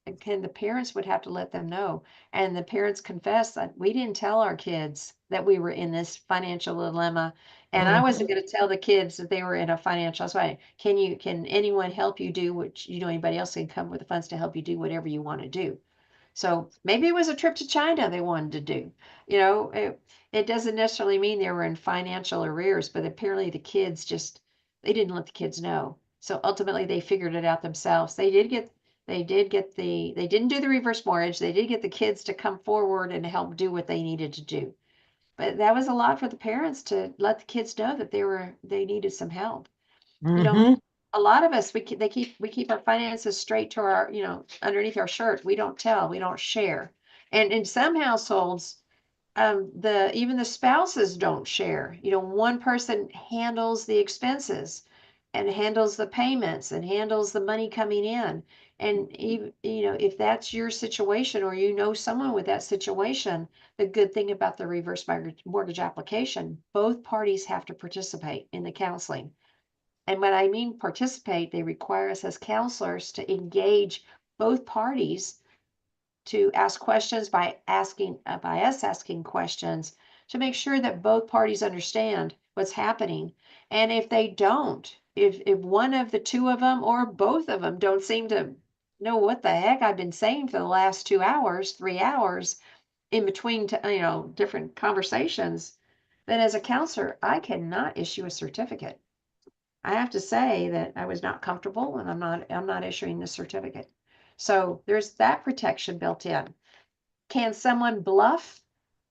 A: again, the parents would have to let them know. And the parents confessed that we didn't tell our kids that we were in this financial dilemma. And I wasn't
B: Mhm.
A: going to tell the kids that they were in a financial, so can anyone help you do what, anybody else can come with the funds to help you do whatever you want to do. So maybe it was a trip to China they wanted to do. It doesn't necessarily mean they were in financial arrears, but apparently they didn't let the kids know. So ultimately they figured it out themselves. They didn't do the reverse mortgage. They did get the kids to come forward and help do what they needed to do. But that was a lot for the parents to let the kids know that they needed some help. You know,
B: Mhm.
A: a lot of us, we keep our finances straight to our, underneath our shirt. We don't tell, we don't share. And in some households, the even the spouses don't share. One person handles the expenses and handles the payments and handles the money coming in. And even, if that's your situation or someone with that situation, the good thing about the reverse mortgage application, both parties have to participate in the counseling. And when I mean participate, they require us as counselors to engage both parties to ask questions by us asking questions to make sure that both parties understand what's happening. And if they don't, if one of the 2 of them or both of them don't seem to know what the heck I've been saying for the last 2 hours, 3 hours in between, different conversations, then as a counselor, I cannot issue a certificate. I have to say that I was not comfortable and I'm not issuing the certificate. So there's that protection built in. Can someone bluff?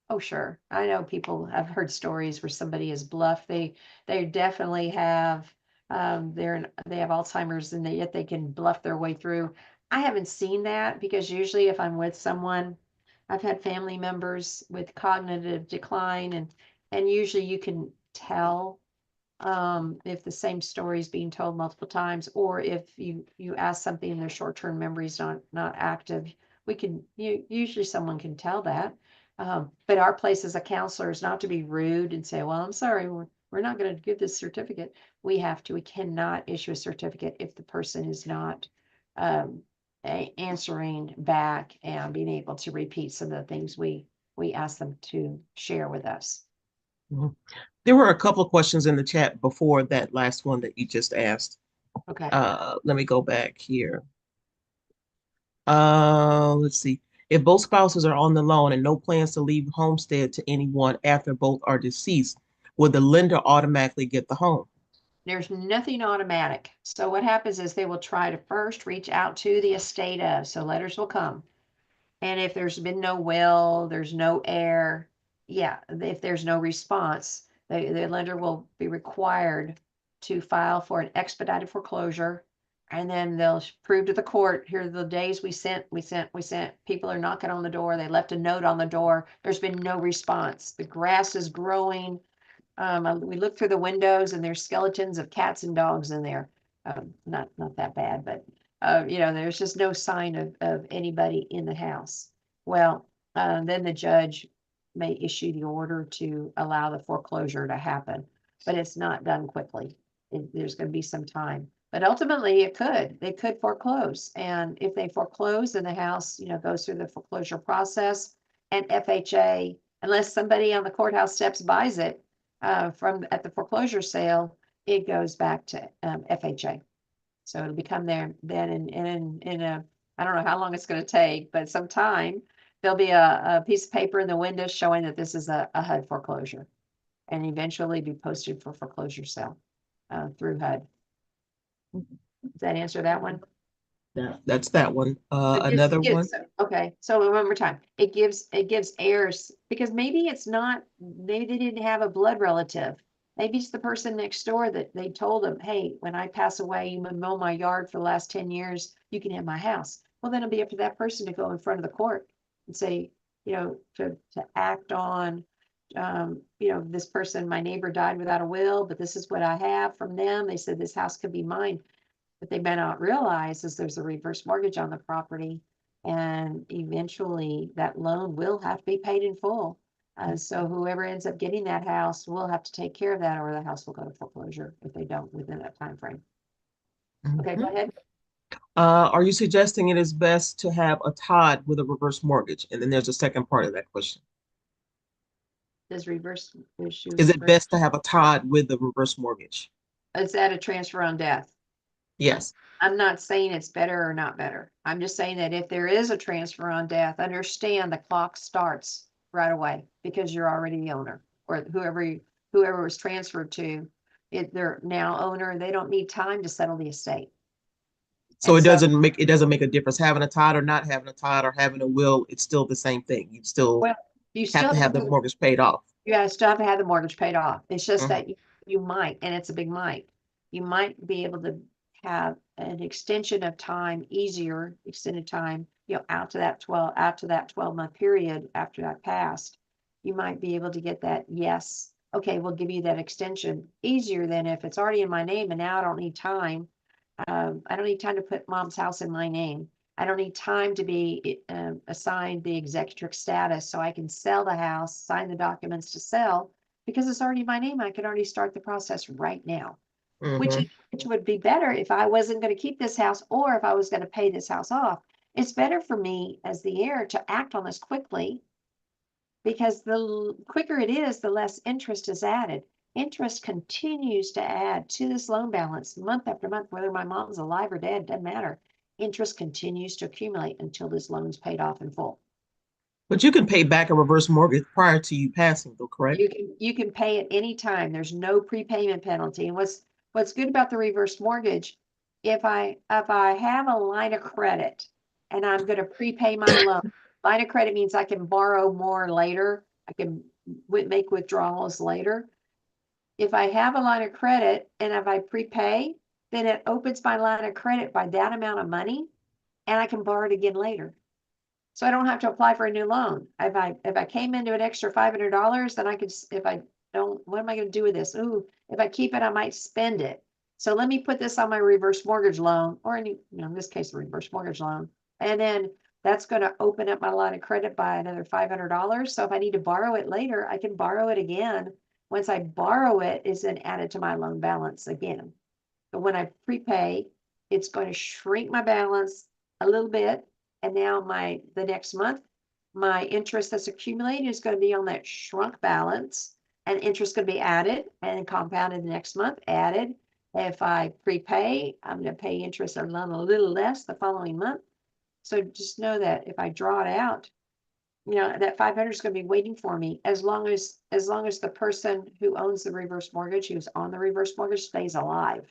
A: Oh, sure. I know people have heard stories where somebody is bluffed. They definitely have they have Alzheimer's and yet they can bluff their way through. I haven't seen that because usually if I'm with someone, I've had family members with cognitive decline and usually you can tell if the same story is being told multiple times, or if you ask something and their short-term memory is not active, usually someone can tell that. But our place as a counselor is not to be rude and say, "Well, I'm sorry, we're not going to give this certificate." We cannot issue a certificate if the person is not um, answering back and being able to repeat some of the things we ask them to share with us.
B: Mhm. There were a couple of questions in the chat before that last one that you just asked.
A: Okay.
B: Let me go back here. Let's see. If both spouses are on the loan and no plans to leave homestead to anyone after both are deceased, will the lender automatically get the home?
A: There's nothing automatic. So what happens is they will try to first reach out to the estate of, so letters will come. And if there's been no will, there's no heir, yeah, if there's no response, the lender will be required to file for an expedited foreclosure. And then they'll prove to the court, here are the days we sent. People are knocking on the door. They left a note on the door. There's been no response. The grass is growing. We look through the windows and there's skeletons of cats and dogs in there. Not that bad, but there's just no sign of anybody in the house. Well, then the judge may issue the order to allow the foreclosure to happen, but it's not done quickly. There's going to be some time, but ultimately they could foreclose. And if they foreclose, then the house, goes through the foreclosure process, and FHA, unless somebody on the courthouse steps buys it at the foreclosure sale, it goes back to FHA. So it'll become there then in a, I don't know how long it's going to take, but sometime there'll be a piece of paper in the window showing that this is a HUD foreclosure, and eventually be posted for foreclosure sale through HUD. Does that answer that one?
B: That's that one.
A: It
B: Another one.
A: Okay, so one more time. It gives heirs, because maybe they didn't have a blood relative. Maybe it's the person next door that they told them, hey, when I pass away, you mow my yard for the last 10 years, you can have my house. Well, then it'll be up to that person to go in front of the court and say, to act on, this person, my neighbor died without a will, but this is what I have from them. They said this house could be mine. What they may not realize is there's a reverse mortgage on the property, and eventually that loan will have to be paid in full. So whoever ends up getting that house will have to take care of that, or the house will go to foreclosure if they don't within that time frame. Okay, go ahead.
B: Are you suggesting it is best to have a TOD with a reverse mortgage? And then there's a second part of that question.
A: Does reverse issue?
B: Is it best to have a TOD with a reverse mortgage?
A: Is that a transfer on death?
B: Yes.
A: I'm not saying it's better or not better. I'm just saying that if there is a transfer on death, understand the clock starts right away, because you're already the owner, or whoever was transferred to, they're now owner. They don't need time to settle the estate.
B: So
A: And
B: it doesn't make a difference having a TOD or not having a TOD or having a will. It's still the same thing. You still have to have the mortgage paid off.
A: Yeah, still have to have the mortgage paid off. It's just
B: Mhm.
A: that you might, and it's a big might, you might be able to have an extension of time, extended time, out to that 12-month period after that passed. You might be able to get that, yes, okay, we'll give you that extension easier than if it's already in my name and now I don't need time. I don't need time to put mom's house in my name. I don't need time to be assigned the executor status so I can sell the house, sign the documents to sell, because it's already my name. I can already start the process right now, which would be better if I wasn't going to keep this house, or if I was going to pay this house off. It's better for me as the heir to act on this quickly, because the quicker it is, the less interest is added. Interest continues to add to this loan balance month after month, whether my mom's alive or dead, doesn't matter. Interest continues to accumulate until this loan's paid off in full.
B: But you can pay back a reverse mortgage prior to you passing, though, correct?
A: You can pay at any time. There's no prepayment penalty. And what's good about the reverse mortgage, if I have a line of credit and I'm going to prepay my loan, line of credit means I can borrow more later. I can make withdrawals later. If I have a line of credit and if I prepay, then it opens my line of credit by that amount of money, and I can borrow it again later. So I don't have to apply for a new loan. If I came into an extra $500, then I could, if I don't, what am I going to do with this? Ooh, if I keep it, I might spend it. So let me put this on my reverse mortgage loan, or in this case, a reverse mortgage loan. And then that's going to open up my line of credit by another $500. So if I need to borrow it later, I can borrow it again. Once I borrow it, it's then added to my loan balance again. But when I prepay, it's going to shrink my balance a little bit. And now the next month, my interest that's accumulated is going to be on that shrunk balance, and interest is going to be added and compounded the next month, added. If I prepay, I'm going to pay interest on a little less the following month. So just know that if I draw it out, that 500 is going to be waiting for me as long as the person who owns the reverse mortgage, who's on the reverse mortgage, stays alive.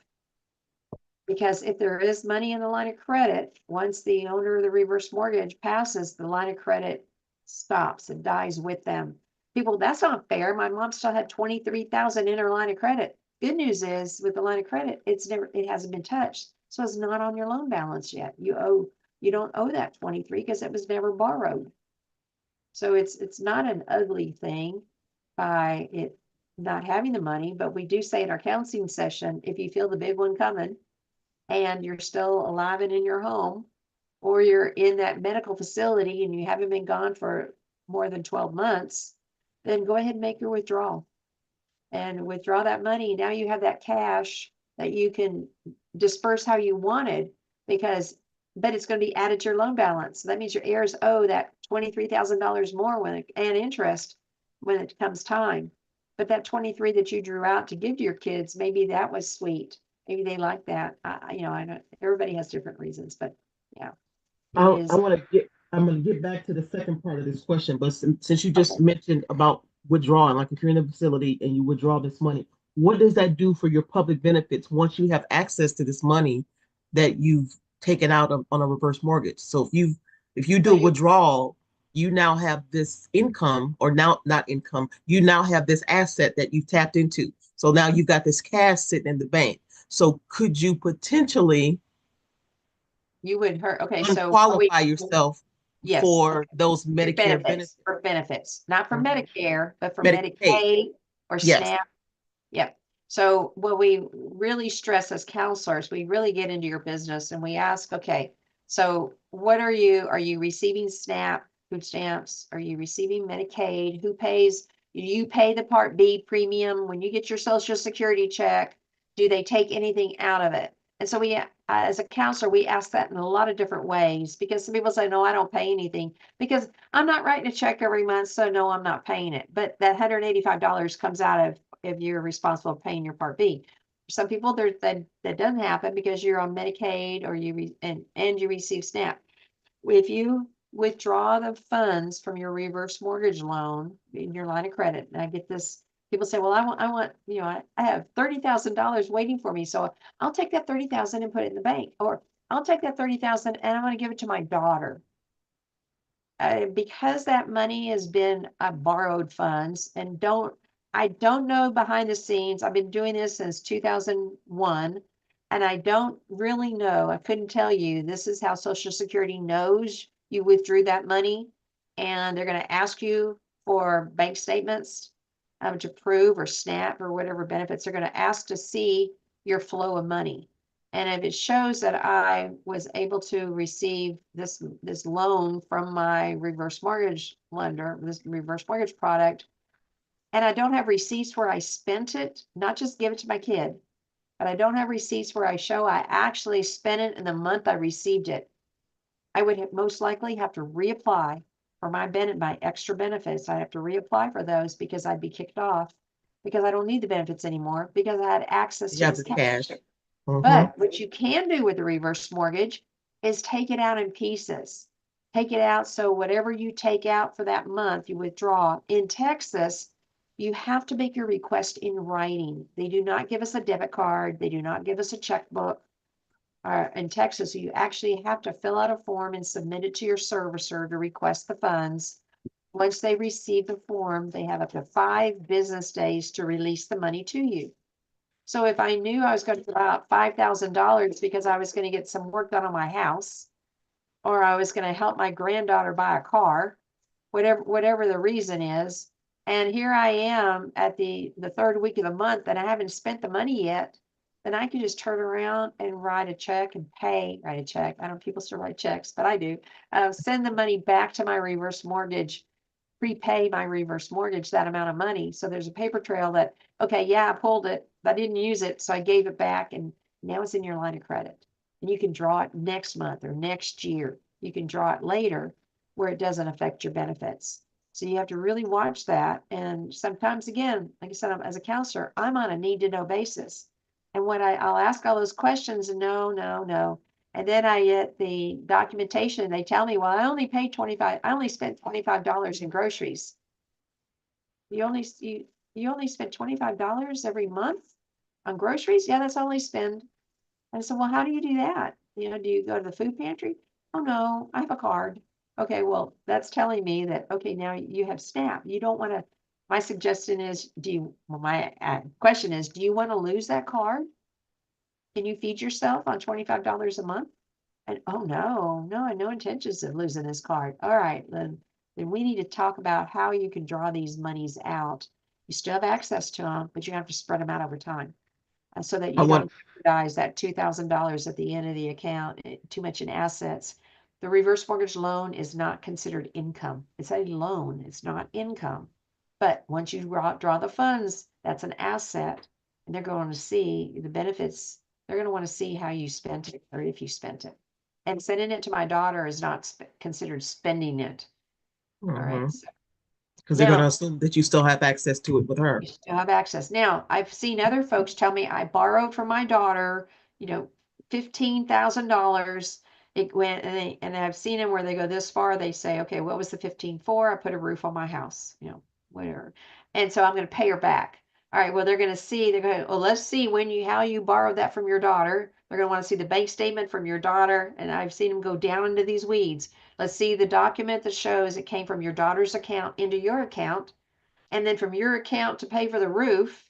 A: Because if there is money in the line of credit, once the owner of the reverse mortgage passes, the line of credit stops and dies with them. People, that's not fair. My mom still had 23,000 in her line of credit. Good news is, with the line of credit, it hasn't been touched. So it's not on your loan balance yet. You don't owe that 23 because it was never borrowed. So it's not an ugly thing by it not having the money, but we do say in our counseling session, if you feel the big one coming, and you're still alive and in your home, or you're in that medical facility and you haven't been gone for more than 12 months, then go ahead and make your withdrawal and withdraw that money. Now you have that cash that you can disperse how you wanted, because, but it's going to be added to your loan balance. So that means your heirs owe that $23,000 more and interest when it comes time. But that 23 that you drew out to give to your kids, maybe that was sweet. Maybe they like that. I know everybody has different reasons, but yeah, it is.
B: I'm going to get back to the second part of this question, but since you just
A: Okay.
B: mentioned about withdrawing, like if you're in a facility and you withdraw this money, what does that do for your public benefits once you have access to this money that you've taken out on a reverse mortgage? So if you
A: So
B: do a
A: you,
B: withdrawal, you now have this income, or now not income, you now have this asset that you've tapped into. So now you've got this cash sitting in the bank. So could you potentially
A: you would hurt. Okay. So
B: unqualify yourself
A: yes.
B: for those Medicare
A: Benefits,
B: benefits?
A: for benefits, not for
B: Mhm.
A: Medicare, but for
B: Medicaid.
A: Medicaid or
B: Yes.
A: SNAP. Yep. So what we really stress as counselors, we really get into your business and we ask, okay, so what are you receiving SNAP, food stamps? Are you receiving Medicaid? Who pays? You pay the Part B premium when you get your Social Security check. Do they take anything out of it? And so we, as a counselor, we ask that in a lot of different ways, because some people say, no, I don't pay anything because I'm not writing a check every month. So no, I'm not paying it. But that $185 comes out of if you're responsible for paying your Part B. Some people that doesn't happen because you're on Medicaid or and you receive SNAP. If you withdraw the funds from your reverse mortgage loan in your line of credit, and I get this, people say, well, I want, I have $30,000 waiting for me. So I'll take that 30,000 and put it in the bank, or I'll take that 30,000 and I'm going to give it to my daughter. Because that money has been borrowed funds, and I don't know behind the scenes. I've been doing this since 2001, and I don't really know. I couldn't tell you. This is how Social Security knows you withdrew that money, and they're going to ask you for bank statements to prove, or SNAP or whatever benefits. They're going to ask to see your flow of money. And if it shows that I was able to receive this loan from my reverse mortgage lender, this reverse mortgage product, and I don't have receipts where I spent it, not just give it to my kid, but I don't have receipts where I show I actually spent it in the month I received it, I would most likely have to reapply for my extra benefits. I have to reapply for those because I'd be kicked off, because I don't need the benefits anymore because I had access
B: You
A: to
B: have
A: this
B: the
A: cash.
B: cash. Hmm.
A: But what you can do with the reverse mortgage is take it out in pieces. Take it out, so whatever you take out for that month, you withdraw. In Texas, you have to make your request in writing. They do not give us a debit card. They do not give us a checkbook. In Texas, you actually have to fill out a form and submit it to your servicer to request the funds. Once they receive the form, they have up to 5 business days to release the money to you. So if I knew I was going to put out $5,000 because I was going to get some work done on my house, or I was going to help my granddaughter buy a car, whatever the reason is, and here I am at the third week of the month and I haven't spent the money yet, then I can just turn around and write a check and write a check. I don't know if people still write checks, but I do. Send the money back to my reverse mortgage, prepay my reverse mortgage that amount of money. So there's a paper trail that, okay, yeah, I pulled it, but I didn't use it. So I gave it back, and now it's in your line of credit. And you can draw it next month or next year. You can draw it later where it doesn't affect your benefits. So you have to really watch that. And sometimes, again, like I said, as a counselor, I'm on a need to know basis. And when I'll ask all those questions, and no, no, no. And then I get the documentation. They tell me, well, I only spent $25 in groceries. You only spent $25 every month on groceries? Yeah, that's all I spend. And I said, well, how do you do that? Do you go to the food pantry? Oh, no, I have a card. Okay, well, that's telling me that, okay, now you have SNAP. You don't want to, my suggestion is, my question is, do you want to lose that card? Can you feed yourself on $25 a month? And oh, no, no, I had no intentions of losing this card. All right, then we need to talk about how you can draw these monies out. You still have access to them, but you have to spread them out over time. so that
B: I
A: you
B: want,
A: don't jeopardize that $2,000 at the end of the account, too much in assets. The reverse mortgage loan is not considered income. It's a loan. It's not income. But once you draw the funds, that's an asset, and they're going to see the benefits. They're going to want to see how you spent it or if you spent it. And sending it to my daughter is not considered spending it. All right. So
B: because they're going to
A: now
B: assume that you still have access to it with her.
A: you still have access. Now, I've seen other folks tell me I borrowed from my daughter, $15,000. It went, and I've seen them where they go this far. They say, okay, what was the 15 for? I put a roof on my house, whatever. And so I'm going to pay her back. All right. Well, they're going to see, they're going to, well, let's see how you borrowed that from your daughter. They're going to want to see the bank statement from your daughter. And I've seen them go down into these weeds. Let's see the document that shows it came from your daughter's account into your account, and then from your account to pay for the roof.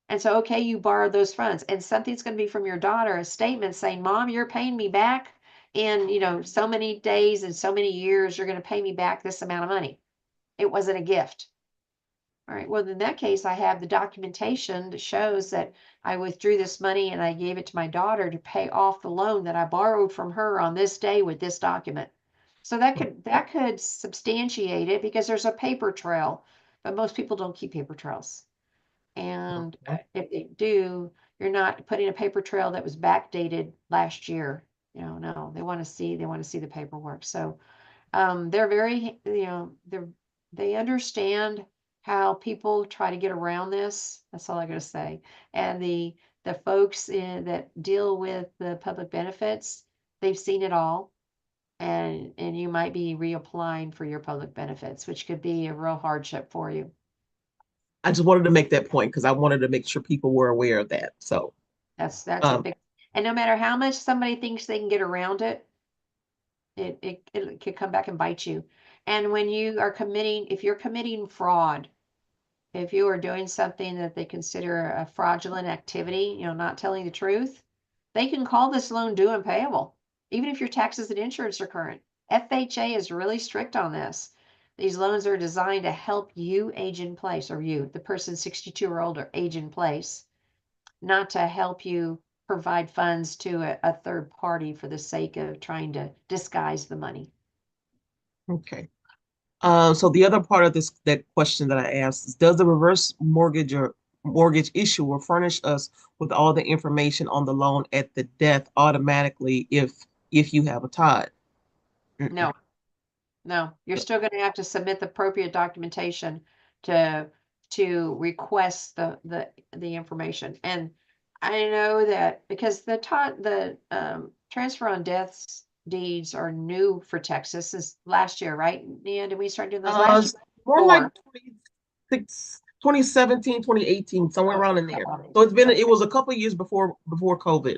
A: And so, okay, you borrowed those funds, and something's going to be from your daughter, a statement saying, Mom, you're paying me back in, so many days and so many years, you're going to pay me back this amount of money. It wasn't a gift. All right. Well, in that case, I have the documentation that shows that I withdrew this money and I gave it to my daughter to pay off the loan that I borrowed from her on this day with this document. So that could substantiate it because there's a paper trail, but most people don't keep paper trails. And if they do, you're not putting a paper trail that was backdated last year. No, they want to see the paperwork. So they're very, they understand how people try to get around this. That's all I gotta say. And the folks that deal with the public benefits, they've seen it all. And you might be reapplying for your public benefits, which could be a real hardship for you.
B: I just wanted to make that point because I wanted to make sure people were aware of that. So,
A: That's a
B: um,
A: big, and no matter how much somebody thinks they can get around it, it could come back and bite you. And when you are if you're committing fraud, if you are doing something that they consider a fraudulent activity, not telling the truth, they can call this loan due and payable, even if your taxes and insurance are current. FHA is really strict on this. These loans are designed to help you age in place, or the person 62 or older, age in place, not to help you provide funds to a third party for the sake of trying to disguise the money.
B: okay. So the other part of that question that I asked is, does the reverse mortgage or mortgage issuer furnish us with all the information on the loan at the death automatically if you have a tithe? Mm-mm.
A: No. No, you're still going to have to submit the appropriate documentation to request the information. And I know that because the transfer on deaths deeds are new for Texas since last year, right? Nia, did we start doing those last year?
B: It's more like
A: Or
B: 2017, 2018, somewhere
A: oh,
B: around in there. So it was a couple of years before COVID.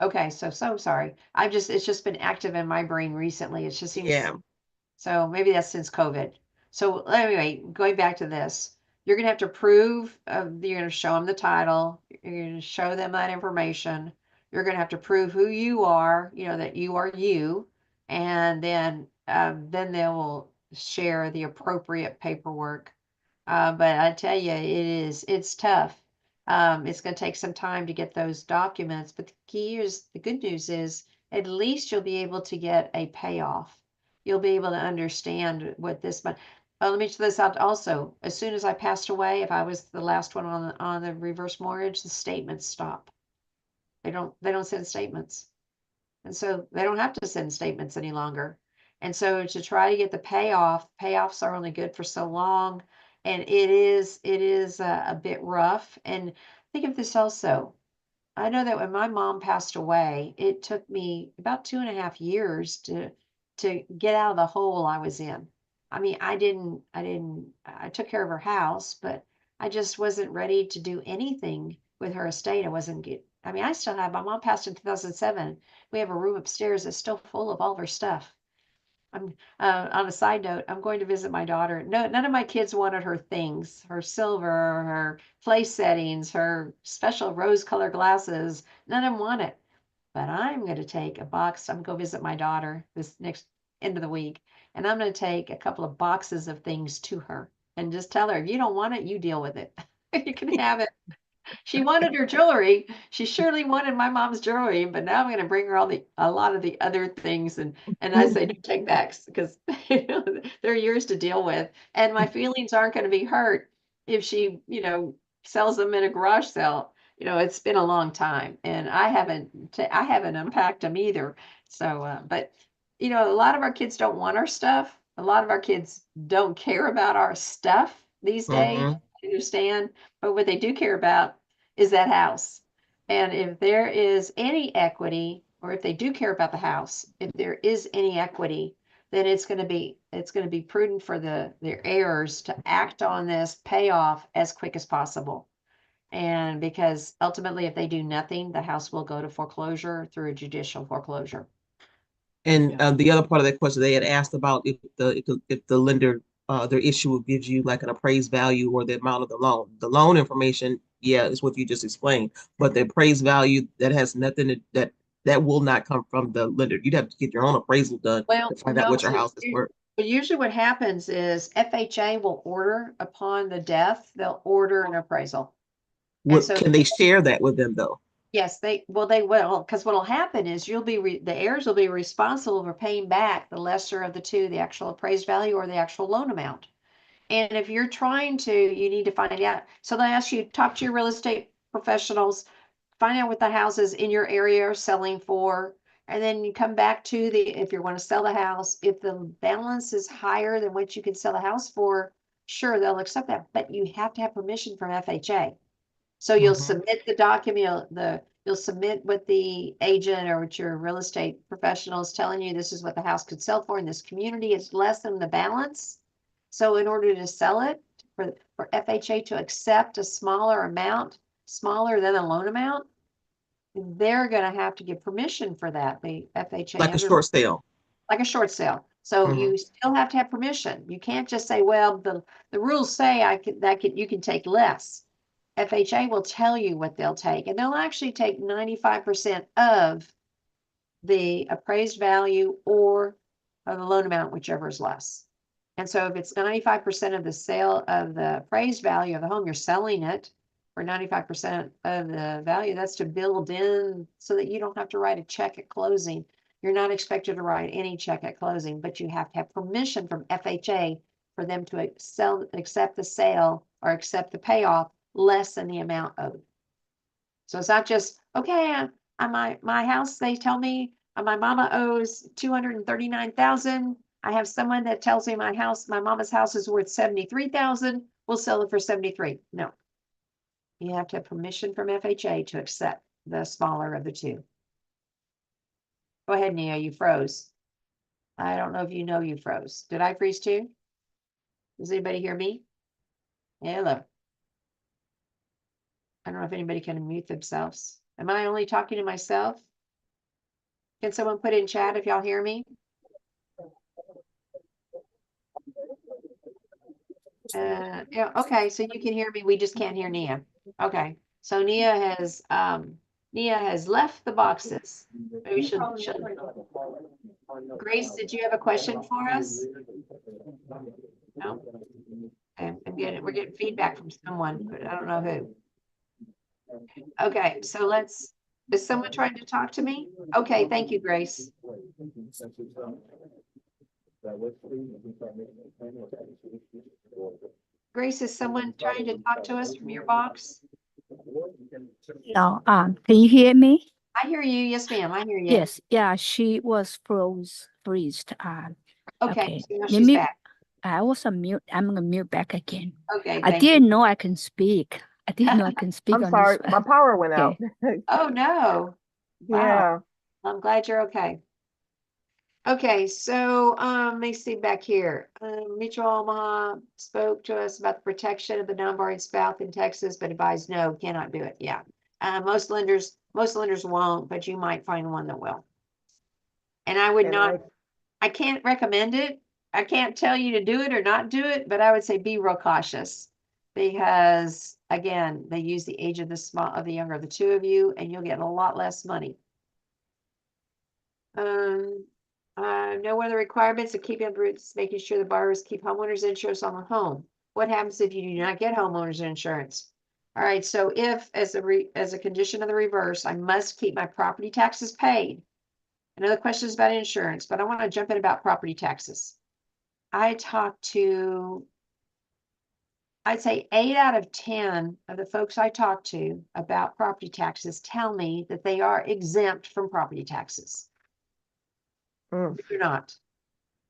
A: okay, so sorry. It's just been active in my brain recently. It just seems
B: Yeah.
A: so maybe that's since COVID. So anyway, going back to this, you're going to have to prove, you're going to show them the title. You're going to show them that information. You're going to have to prove who you are, that you are you. And then they will share the appropriate paperwork. But I tell you, it's tough. It's going to take some time to get those documents. But the good news is at least you'll be able to get a payoff. You'll be able to understand what this money. Let me throw this out also. As soon as I passed away, if I was the last one on the reverse mortgage, the statements stop. They don't send statements. And so they don't have to send statements any longer. And so to try to get the payoffs are only good for so long. And it is a bit rough. And think of this also. I know that when my mom passed away, it took me about 2.5 years to get out of the hole I was in. I mean, I took care of her house, but I just wasn't ready to do anything with her estate. I wasn't get, I mean, I still have, my mom passed in 2007. We have a room upstairs that's still full of all of her stuff. I'm on a side note, I'm going to visit my daughter. No, none of my kids wanted her things, her silver, her place settings, her special rose colored glasses. None of them want it. But I'm going to take a box. I'm going to go visit my daughter this next end of the week. And I'm going to take a couple of boxes of things to her and just tell her, if you don't want it, you deal with it. You can have it. She wanted her jewelry. She surely wanted my mom's jewelry, but now I'm going to bring her a lot of the other things, and I say don't take backs because they're yours to deal with, and my feelings aren't going to be hurt if she, sells them in a garage sale. It's been a long time, and I haven't unpacked them either. So, but a lot of our kids don't want our stuff. A lot of our kids don't care about our stuff these days.
B: Mhm.
A: I understand, but what they do care about is that house. And if there is any equity, or if they do care about the house, if there is any equity, then it's going to be prudent for their heirs to act on this payoff as quick as possible. And because ultimately, if they do nothing, the house will go to foreclosure through a judicial foreclosure.
B: And the other part of that question, they had asked about if the lender, their issue gives you like an appraised value or the amount of the loan. The loan information, yeah, is what you just explained, but the appraised value, that has nothing that will not come from the lender. You'd have to get your own appraisal done
A: Well,
B: to find out
A: no,
B: what your house is worth.
A: but usually what happens is FHA will order upon the death, they'll order an appraisal. And
B: What
A: so
B: can they share that with them though?
A: yes, they will, because what'll happen is the heirs will be responsible for paying back the lesser of the two, the actual appraised value or the actual loan amount. And if you're trying to, you need to find out. So they ask you, talk to your real estate professionals, find out what the houses in your area are selling for. And then you come back to if you want to sell the house, if the balance is higher than what you can sell the house for, sure, they'll accept that, but you have to have permission from FHA. So you'll
B: Mhm.
A: submit the document, you'll submit what the agent or what your real estate professional is telling you, this is what the house could sell for in this community. It's less than the balance. So in order to sell it, for FHA to accept a smaller amount, smaller than a loan amount, they're gonna have to give permission for that, the FHA
B: Like a
A: under,
B: short sale.
A: like a short sale. So
B: Mhm.
A: you still have to have permission. You can't just say, well, the rules say you can take less. FHA will tell you what they'll take, and they'll actually take 95% of the appraised value or of the loan amount, whichever is less. And so if it's 95% of the sale of the appraised value of the home, you're selling it for 95% of the value. That's to build in so that you don't have to write a check at closing. You're not expected to write any check at closing, but you have to have permission from FHA for them to accept the sale or accept the payoff less than the amount owed. So it's not just, okay, my house, they tell me my mama owes 239,000. I have someone that tells me my mama's house is worth 73,000. We'll sell it for 73. No, you have to have permission from FHA to accept the smaller of the two. Go ahead, Nia, you froze. I don't know if you froze. Did I freeze too? Does anybody hear me? Hello. I don't know if anybody can unmute themselves. Am I only talking to myself? Can someone put in chat if y'all hear me? Yeah, okay, so you can hear me, we just can't hear Nia. Okay, so Nia has left the boxes. Maybe she'll. Grace, did you have a question for us? No? Okay, we're getting feedback from someone, but I don't know who. Okay, so is someone trying to talk to me? Okay, thank you, Grace. Grace, is someone trying to talk to us from your box?
D: No, can you hear me?
A: I hear you. Yes, ma'am. I hear you.
D: Yes, yeah, she was freezed.
A: Okay,
D: Okay,
A: so now
D: let
A: she's
D: me.
A: back.
D: I was on mute. I'm gonna mute back again.
A: Okay,
D: I
A: thank you.
D: didn't know I can speak. I didn't know I can speak
E: I'm
D: on
E: sorry,
D: this.
E: my power went out.
D: Okay.
A: Oh, no. Wow.
E: Yeah.
A: I'm glad you're okay. Okay, so let me see back here. Mutual Omaha spoke to us about the protection of the non-borrowing spouse in Texas, but advised no, cannot do it. Yeah. Most lenders won't, but you might find one that will. And I would
E: And
A: not, I can't recommend it. I can't tell you to do it or not do it, but I would say be real cautious because again, they use the age of the younger of the two of you, and you'll get a lot less money. No one of the requirements of keeping up roots, making sure the borrowers keep homeowners insurance on the home. What happens if you do not get homeowners insurance? All right, so if as a condition of the reverse, I must keep my property taxes paid. Another question is about insurance, but I want to jump in about property taxes. I talked to, I'd say 8 out of 10 of the folks I talk to about property taxes tell me that they are exempt from property taxes. They're not.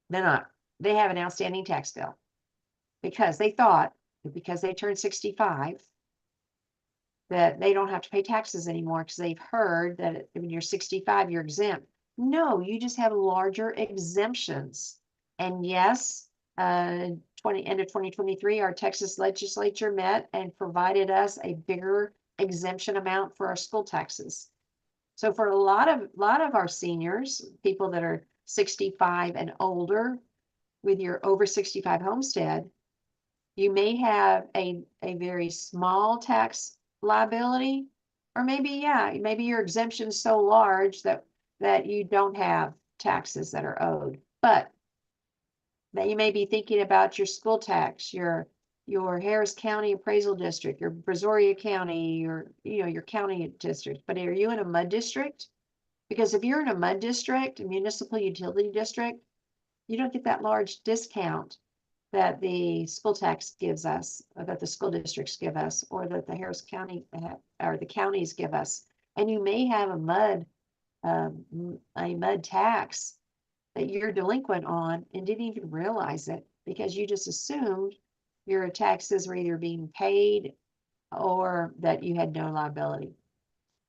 A: They're not. They have an outstanding tax bill because they thought that because they turned 65, that they don't have to pay taxes anymore because they've heard that when you're 65, you're exempt. No, you just have larger exemptions. And yes, end of 2023, our Texas legislature met and provided us a bigger exemption amount for our school taxes. So for a lot of our seniors, people that are 65 and older with your over 65 homestead, you may have a very small tax liability, or maybe your exemption is so large that you don't have taxes that are owed. But that you may be thinking about your school tax, your Harris County appraisal district, your Brazoria County, your county district. But are you in a MUD district? Because if you're in a MUD district, a municipal utility district, you don't get that large discount that the school tax gives us, or that the school districts give us, or that the Harris County or the counties give us. And you may have a MUD tax that you're delinquent on and didn't even realize it because you just assumed your taxes were either being paid or that you had no liability.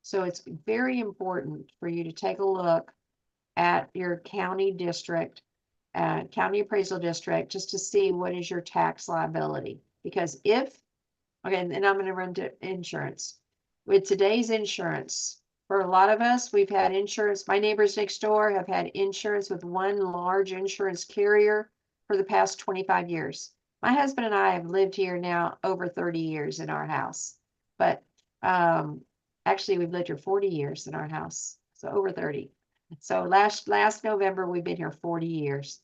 A: So it's very important for you to take a look at your county district, county appraisal district, just to see what is your tax liability. Because okay, and I'm going to run to insurance. With today's insurance, for a lot of us, we've had insurance. My neighbors next door have had insurance with one large insurance carrier for the past 25 years. My husband and I have lived here now over 30 years in our house, but actually we've lived here 40 years in our house, so over 30. So last November, we've been here 40 years.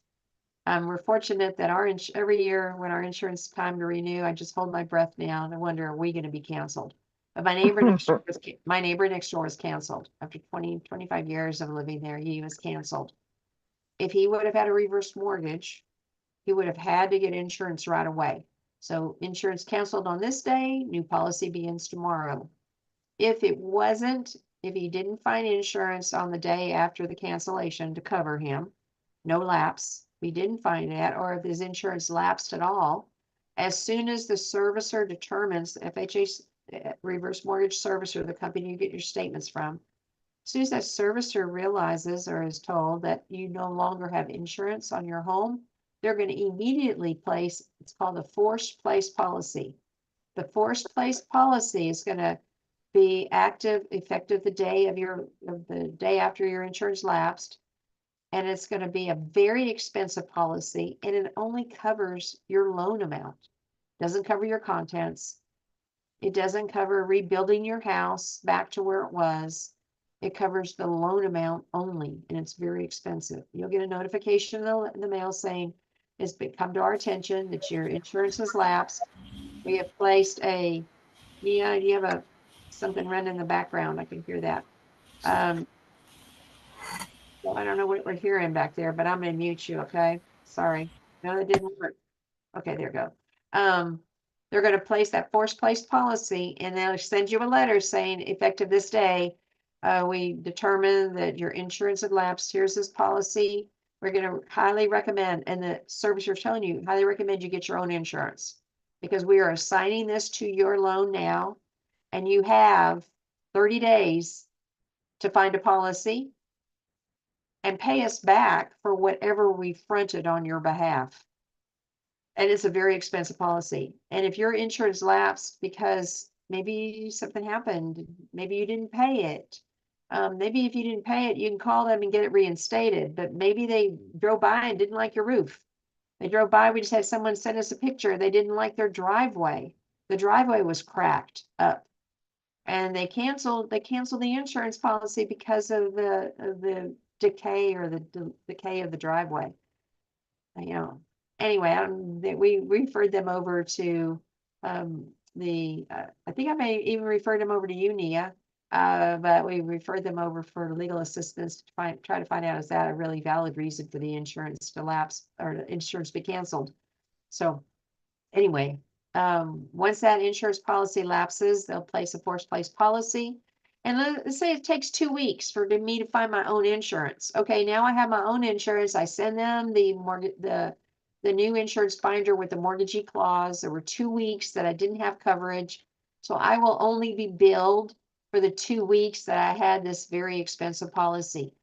A: We're fortunate that every year when our insurance time to renew, I just hold my breath now and I wonder, are we going to be canceled? But my neighbor next door was canceled after 25 years of living there. He was canceled. If he would have had a reverse mortgage, he would have had to get insurance right away. So insurance canceled on this day, new policy begins tomorrow. If he didn't find insurance on the day after the cancellation to cover him, no lapse, we didn't find that, or if his insurance lapsed at all, as soon as the servicer determines, FHA reverse mortgage servicer, the company you get your statements from, as soon as that servicer realizes or is told that you no longer have insurance on your home, they're going to immediately place, it's called a forced place policy. The forced place policy is going to be active, effective the day after your insurance lapsed. And it's going to be a very expensive policy, and it only covers your loan amount. Doesn't cover your contents. It doesn't cover rebuilding your house back to where it was. It covers the loan amount only, and it's very expensive. You'll get a notification in the mail saying it's come to our attention that your insurance has lapsed. We have placed you have something running in the background. I can hear that. Well, I don't know what we're hearing back there, but I'm gonna mute you, okay? Sorry. No, that didn't work. Okay, there you go. They're gonna place that forced place policy and they'll send you a letter saying effective this day, we determined that your insurance had lapsed. Here's this policy. We're gonna highly recommend, and the servicer is telling you, highly recommend you get your own insurance because we are assigning this to your loan now, and you have 30 days to find a policy and pay us back for whatever we fronted on your behalf. And it's a very expensive policy. And if your insurance lapsed because maybe something happened, maybe you didn't pay it. Maybe if you didn't pay it, you can call them and get it reinstated, but maybe they drove by and didn't like your roof. They drove by, we just had someone send us a picture. They didn't like their driveway. The driveway was cracked up. And they canceled the insurance policy because of the decay or the decay of the driveway. Anyway, we referred them over to I think I may even refer them over to you, Nia. But we referred them over for legal assistance to try to find out, is that a really valid reason for the insurance to lapse or the insurance be canceled? So anyway, once that insurance policy lapses, they'll place a forced place policy. And let's say it takes 2 weeks for me to find my own insurance. Okay, now I have my own insurance. I send them the new insurance binder with the mortgagee clause. There were 2 weeks that I didn't have coverage. So I will only be billed for the 2 weeks that I had this very expensive policy.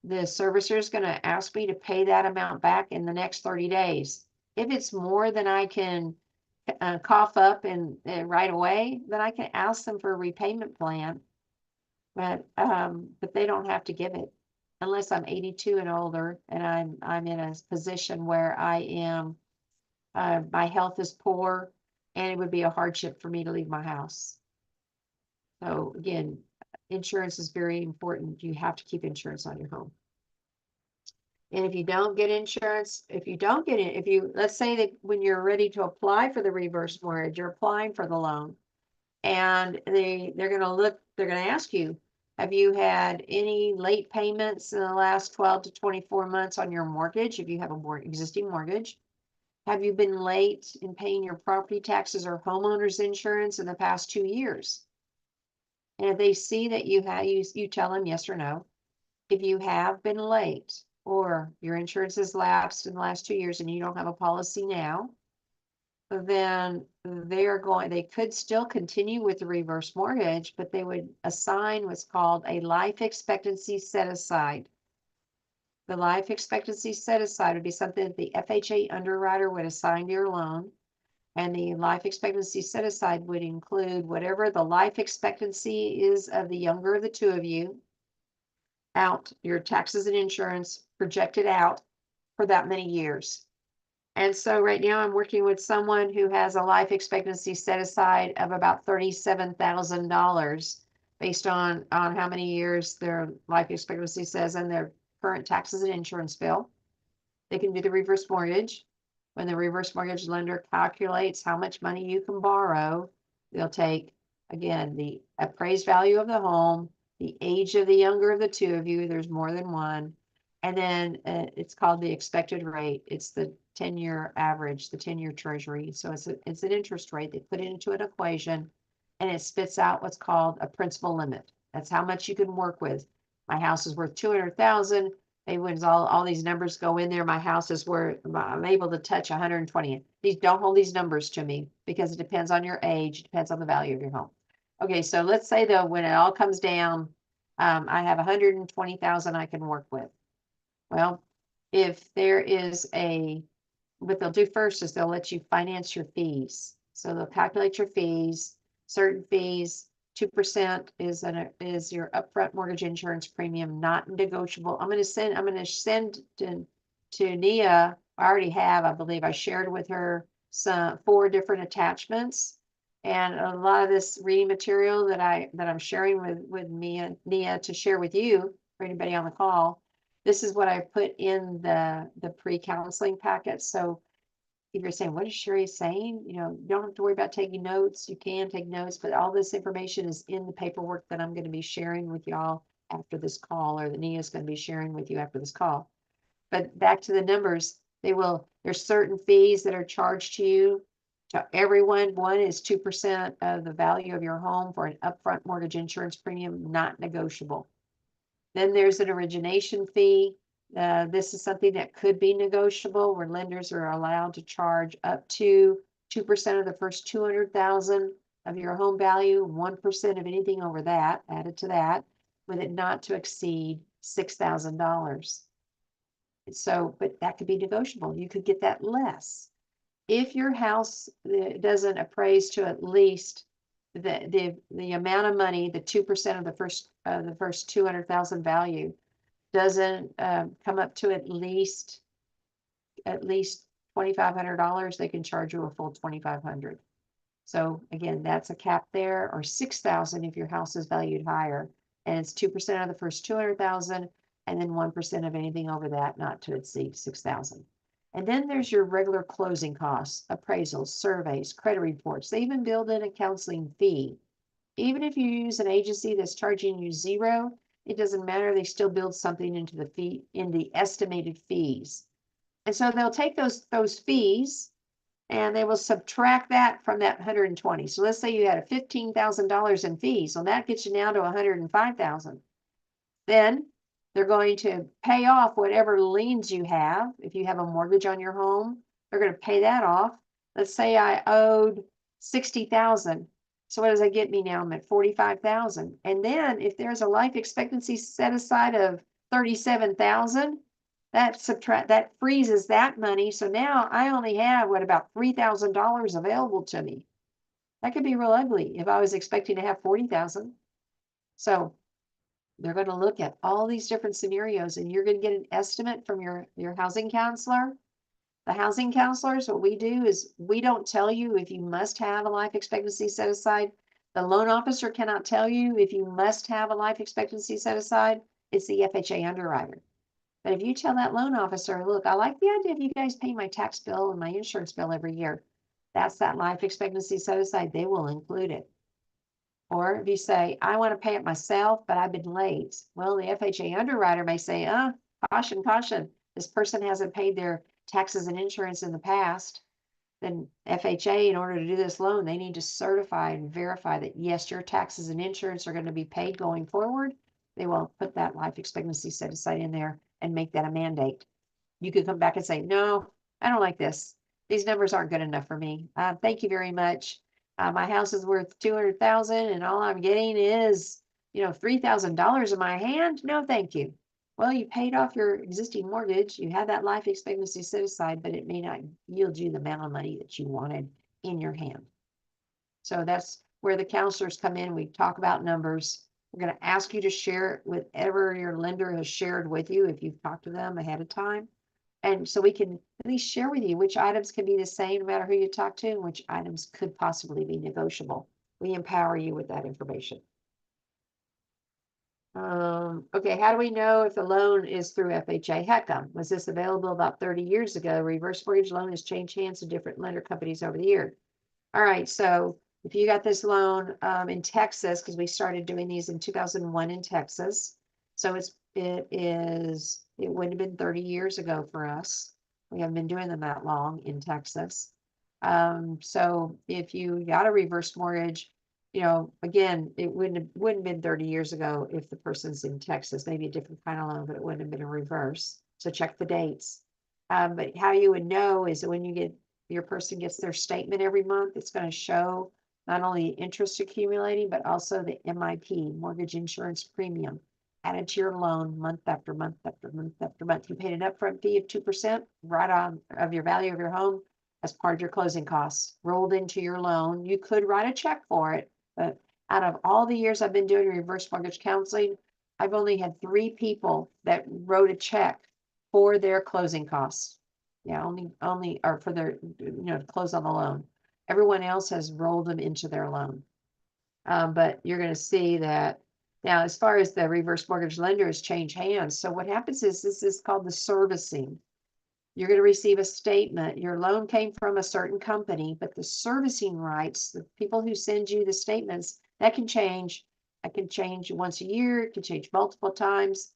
A: The servicer is going to ask me to pay that amount back in the next 30 days. If it's more than I can cough up and right away, then I can ask them for a repayment plan. But they don't have to give it unless I'm 82 and older, and I'm in a position where I am my health is poor, and it would be a hardship for me to leave my house. So again, insurance is very important. You have to keep insurance on your home. And if you don't get insurance, let's say that when you're ready to apply for the reverse mortgage, you're applying for the loan, and they're going to ask you, have you had any late payments in the last 12 to 24 months on your mortgage? If you have a existing mortgage, have you been late in paying your property taxes or homeowner's insurance in the past 2 years? And if they see that you have, you tell them yes or no. If you have been late or your insurance has lapsed in the last 2 years and you don't have a policy now, then they could still continue with the reverse mortgage, but they would assign what's called a life expectancy set aside. The life expectancy set aside would be something that the FHA underwriter would assign to your loan. And the life expectancy set aside would include whatever the life expectancy is of the younger of the two of you, out your taxes and insurance projected out for that many years. And so right now I'm working with someone who has a life expectancy set aside of about $37,000 based on how many years their life expectancy says and their current taxes and insurance bill. They can do the reverse mortgage. When the reverse mortgage lender calculates how much money you can borrow, they'll take, again, the appraised value of the home, the age of the younger of the two of you, there's more than one, and then it's called the expected rate. It's the 10-year average, the 10-year treasury. So it's an interest rate. They put it into an equation, and it spits out what's called a principal limit. That's how much you can work with. My house is worth $200,000. When all these numbers go in there, my house is where I'm able to touch 120. These don't hold these numbers to me because it depends on your age, depends on the value of your home. Okay, so let's say though, when it all comes down, I have 120,000 I can work with. Well, if there is what they'll do first is they'll let you finance your fees. So they'll calculate your fees, certain fees. 2% is your upfront mortgage insurance premium, not negotiable. I'm going to send to Nia. I already have, I believe I shared with her 4 different attachments, and a lot of this reading material that I'm sharing with Nia to share with you for anybody on the call. This is what I put in the pre-counseling packet. So if you're saying, what is Sherry saying? You don't have to worry about taking notes. You can take notes, but all this information is in the paperwork that I'm going to be sharing with y'all after this call, or that Nia's going to be sharing with you after this call. But back to the numbers, there's certain fees that are charged to you, to everyone. One is 2% of the value of your home for an upfront mortgage insurance premium, not negotiable. Then there's an origination fee. This is something that could be negotiable, where lenders are allowed to charge up to 2% of the first 200,000 of your home value, 1% of anything over that, added to that, with it not to exceed $6,000. So, but that could be negotiable. You could get that less. If your house doesn't appraise to at least the amount of money, the 2% of the first 200,000 value, doesn't come up to at least $2,500, they can charge you a full $2,500. So again, that's a cap there, or $6,000 if your house is valued higher, and it's 2% of the first 200,000, and then 1% of anything over that, not to exceed $6,000. And then there's your regular closing costs, appraisals, surveys, credit reports. They even build in a counseling fee. Even if you use an agency that's charging you zero, it doesn't matter. They still build something into the fee, in the estimated fees. And so they'll take those fees and they will subtract that from that 120. So let's say you had a $15,000 in fees. Well, that gets you now to 105,000. Then they're going to pay off whatever liens you have. If you have a mortgage on your home, they're going to pay that off. Let's say I owed 60,000. So what does that get me now? I'm at 45,000. And then if there's a life expectancy set aside of 37,000, that freezes that money. So now I only have about $3,000 available to me. That could be real ugly if I was expecting to have 40,000. So they're going to look at all these different scenarios, and you're going to get an estimate from your housing counselor. The housing counselors, what we do is we don't tell you if you must have a life expectancy set aside. The loan officer cannot tell you if you must have a life expectancy set aside. It's the FHA underwriter. But if you tell that loan officer, look, I like the idea of you guys paying my tax bill and my insurance bill every year. That's that life expectancy set aside. They will include it. Or if you say, I want to pay it myself, but I've been late. Well, the FHA underwriter may say, caution, caution. This person hasn't paid their taxes and insurance in the past. Then FHA, in order to do this loan, they need to certify and verify that, yes, your taxes and insurance are going to be paid going forward. They won't put that life expectancy set aside in there and make that a mandate. You could come back and say, no, I don't like this. These numbers aren't good enough for me. Thank you very much. My house is worth 200,000 and all I'm getting is, $3,000 in my hand. No, thank you. Well, you paid off your existing mortgage. You had that life expectancy set aside, but it may not yield you the amount of money that you wanted in your hand. So that's where the counselors come in. We talk about numbers. We're going to ask you to share it with whatever your lender has shared with you if you've talked to them ahead of time. And so we can at least share with you which items can be the same no matter who you talk to and which items could possibly be negotiable. We empower you with that information. Okay, how do we know if the loan is through FHA? HECM. Was this available about 30 years ago? Reverse mortgage loan has changed hands to different lender companies over the year. All right, so if you got this loan in Texas, because we started doing these in 2001 in Texas, so it wouldn't have been 30 years ago for us. We haven't been doing them that long in Texas. So if you got a reverse mortgage, again, it wouldn't have been 30 years ago if the person's in Texas, maybe a different kind of loan, but it wouldn't have been a reverse. So check the dates. But how you would know is when your person gets their statement every month, it's going to show not only interest accumulating, but also the MIP, mortgage insurance premium, added to your loan month after month after month after month. You paid an upfront fee of 2% right on of your value of your home as part of your closing costs, rolled into your loan. You could write a check for it, but out of all the years I've been doing reverse mortgage counseling, I've only had 3 people that wrote a check for their closing costs. Yeah, only or for their, to close on the loan. Everyone else has rolled them into their loan. But you're going to see that now, as far as the reverse mortgage lenders change hands. So what happens is this is called the servicing. You're going to receive a statement. Your loan came from a certain company, but the servicing rights, the people who send you the statements, that can change. It can change once a year. It can change multiple times.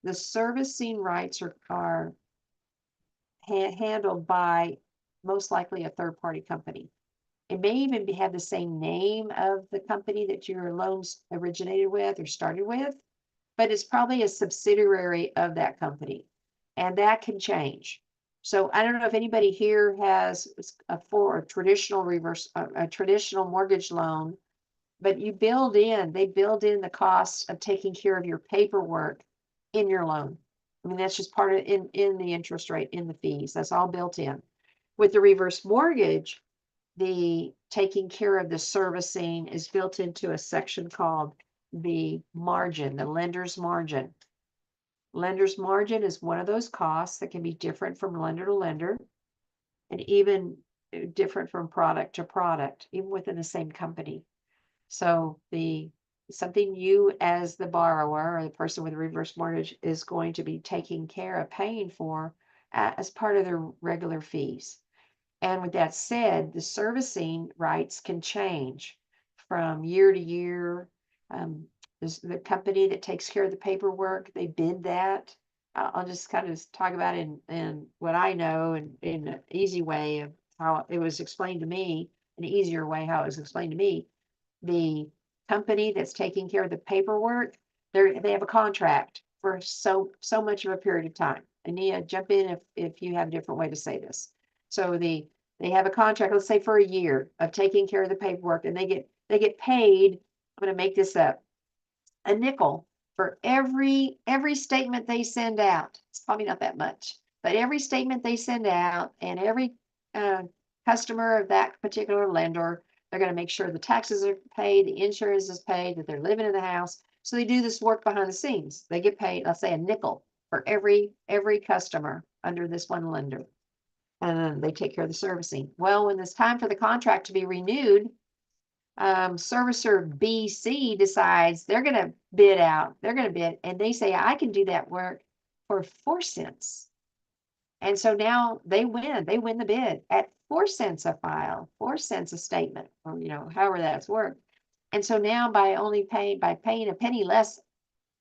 A: The servicing rights are handled by most likely a third-party company. It may even have the same name of the company that your loans originated with or started with, but it's probably a subsidiary of that company, and that can change. So I don't know if anybody here has a traditional mortgage loan, but they build in the cost of taking care of your paperwork in your loan. I mean, that's just part of in the interest rate, in the fees. That's all built in. With the reverse mortgage, the taking care of the servicing is built into a section called the margin, the lender's margin. Lender's margin is one of those costs that can be different from lender to lender and even different from product to product, even within the same company. So something you as the borrower or the person with a reverse mortgage is going to be taking care of paying for as part of their regular fees. And with that said, the servicing rights can change from year to year. The company that takes care of the paperwork, they bid that. I'll just kind of talk about it in what I know and in an easy way of how it was explained to me, an easier way how it was explained to me. The company that's taking care of the paperwork, they have a contract for so much of a period of time. Ania, jump in if you have a different way to say this. So they have a contract, let's say for a year of taking care of the paperwork, and they get paid, I'm going to make this up, a nickel for every statement they send out. It's probably not that much, but every statement they send out and every customer of that particular lender, they're going to make sure the taxes are paid, the insurance is paid, that they're living in the house. So they do this work behind the scenes. They get paid, let's say, a nickel for every customer under this one lender. And then they take care of the servicing. Well, when it's time for the contract to be renewed, servicer BC decides they're going to bid out. They're going to bid, and they say, I can do that work for 4 cents. And so now they win. They win the bid at 4 cents a file, 4 cents a statement, or however that's worked. And so now by paying a penny less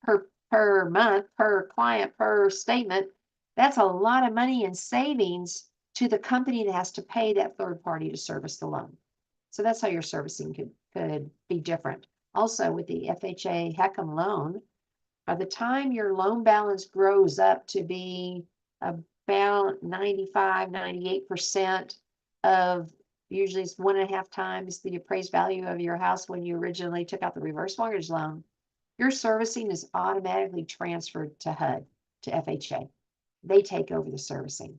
A: per month, per client, per statement, that's a lot of money in savings to the company that has to pay that third party to service the loan. So that's how your servicing could be different. Also, with the FHA HECM loan, by the time your loan balance grows up to be about 95, 98% of, usually it's 1.5 times the appraised value of your house when you originally took out the reverse mortgage loan, your servicing is automatically transferred to HUD, to FHA. They take over the servicing.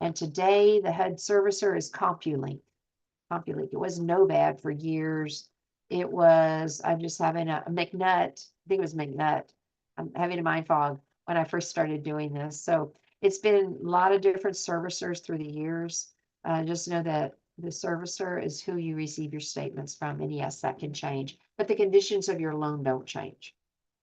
A: And today, the HUD servicer is CompuLink. It was NoBad for years. It was, I'm just having a McNutt, I think it was McNutt. I'm having a mind fog when I first started doing this. So it's been a lot of different servicers through the years. Just know that the servicer is who you receive your statements from. And yes, that can change, but the conditions of your loan don't change.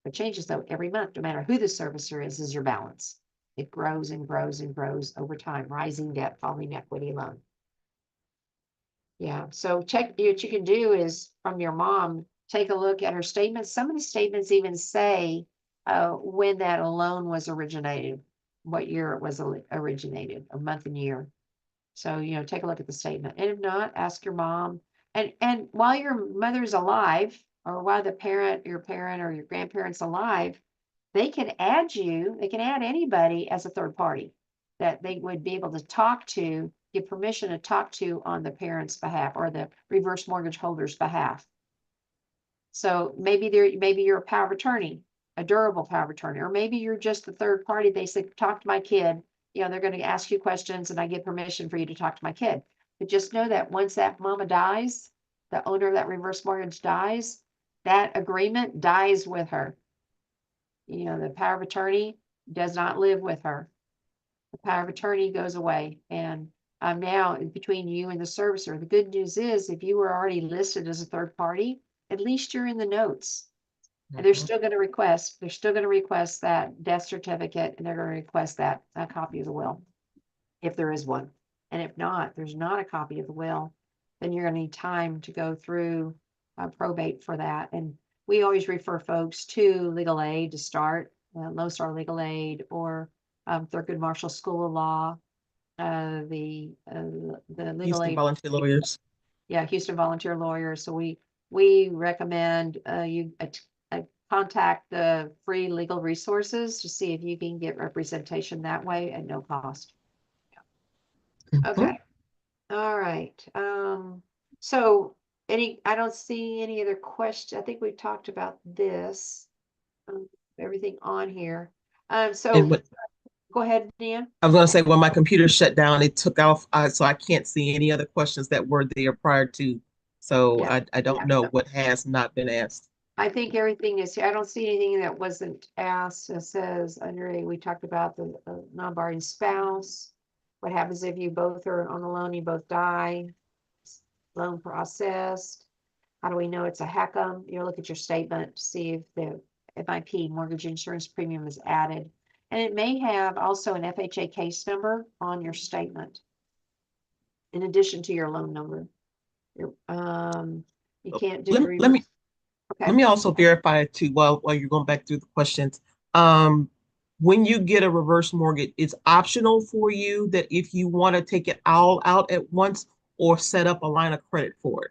A: What changes though every month, no matter who the servicer is your balance. It grows and grows and grows over time, rising debt, falling equity loan. Yeah, so check what you can do is from your mom, take a look at her statements. Some of the statements even say when that loan was originated, what year it was originated, a month and year. So, take a look at the statement. And if not, ask your mom. And while your mother's alive, or while your parent or your grandparent's alive, they can add anybody as a third party that they would be able to talk to, give permission to talk to on the parent's behalf or the reverse mortgage holder's behalf. So maybe you're a power of attorney, a durable power of attorney, or maybe you're just the third party. They say, talk to my kid. They're going to ask you questions and I give permission for you to talk to my kid. But just know that once that mama dies, the owner of that reverse mortgage dies, that agreement dies with her. The power of attorney does not live with her. The power of attorney goes away. And now between you and the servicer, the good news is if you were already listed as a third party, at least you're in the notes. And they're still going to request that death certificate, and they're going to request that a copy of the will, if there is one. And if not, there's not a copy of the will, then you're going to need time to go through probate for that. And we always refer folks to legal aid to start, Lone Star Legal Aid or Thurgood Marshall School of Law, the legal
B: Houston
A: aid
B: volunteer lawyers.
A: Yeah, Houston volunteer lawyers. So we recommend you contact the free legal resources to see if you can get representation that way at no cost. Okay. All right. So I don't see any other questions. I think we talked about this, everything on here. So go ahead, Dan.
B: I was going to say, when my computer shut down, it took off, so I can't see any other questions that were there prior to. So
A: Yeah.
B: I don't know what has not been asked.
A: I think everything is here. I don't see anything that wasn't asked. It says under A, we talked about the non-barring spouse. What happens if you both are on the loan, you both die? Loan processed. How do we know it's a HECM? Look at your statement to see if the MIP, mortgage insurance premium, is added. And it may have also an FHA case number on your statement, in addition to your loan number. You can't do
B: Let,
A: the
B: me- let me
A: reverse.
B: let
A: Okay.
B: me also verify it too while you're going back through the questions. Um, when you get a reverse mortgage, it's optional for you that if you want to take it all out at once or set up a line of credit for it.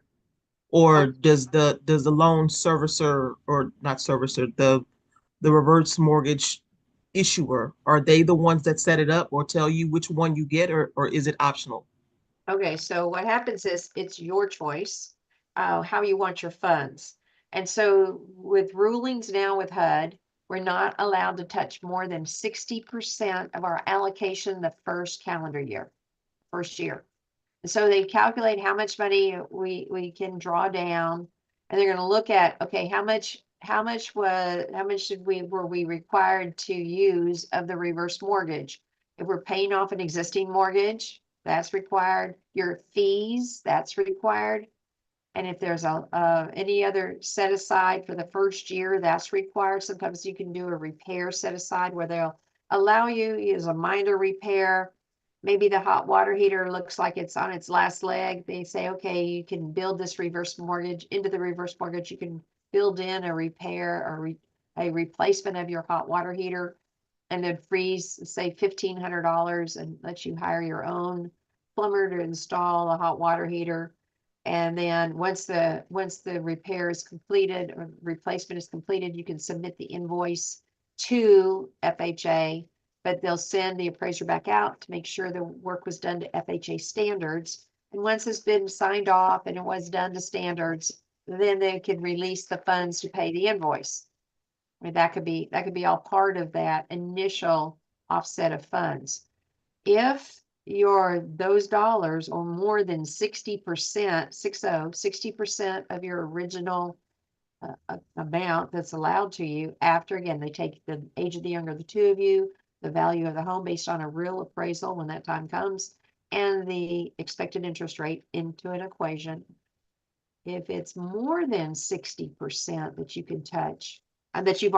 B: Or does the loan servicer, or not servicer, the reverse mortgage issuer, are they the ones that set it up or tell you which one you get, or is it optional?
A: Okay, so what happens is it's your choice, how you want your funds. And so with rulings now with HUD, we're not allowed to touch more than 60% of our allocation the first calendar year, first year. And so they calculate how much money we can draw down, and they're going to look at, okay, how much were we required to use of the reverse mortgage? If we're paying off an existing mortgage, that's required. Your fees, that's required. And if there's any other set aside for the first year, that's required. Sometimes you can do a repair set aside where they'll allow you as a minor repair. Maybe the hot water heater looks like it's on its last leg. They say, okay, you can build this reverse mortgage into the reverse mortgage. You can build in a repair or a replacement of your hot water heater, and then freeze, say $1,500, and let you hire your own plumber to install a hot water heater. And then once the repair is completed or replacement is completed, you can submit the invoice to FHA, but they'll send the appraiser back out to make sure the work was done to FHA standards. And once it's been signed off and it was done to standards, then they can release the funds to pay the invoice. I mean, that could be all part of that initial offset of funds. If those dollars are more than 60%, 60% of your original amount that's allowed to you after, again, they take the age of the younger of the two of you, the value of the home based on a real appraisal when that time comes, and the expected interest rate into an equation. If it's more than 60% that you can touch, and that you've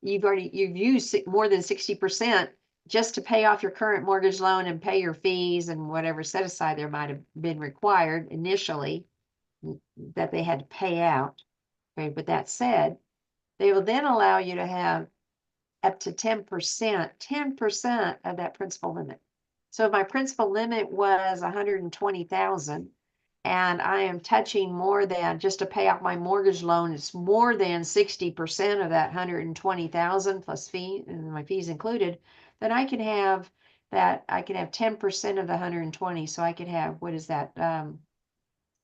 A: used more than 60% just to pay off your current mortgage loan and pay your fees and whatever set aside there might have been required initially that they had to pay out. Okay, but that said, they will then allow you to have up to 10% of that principal limit. So if my principal limit was 120,000, and I am touching more than, just to pay off my mortgage loan, it's more than 60% of that 120,000 plus fee, and my fees included, then I can have 10% of the 120. So I could have, what is that?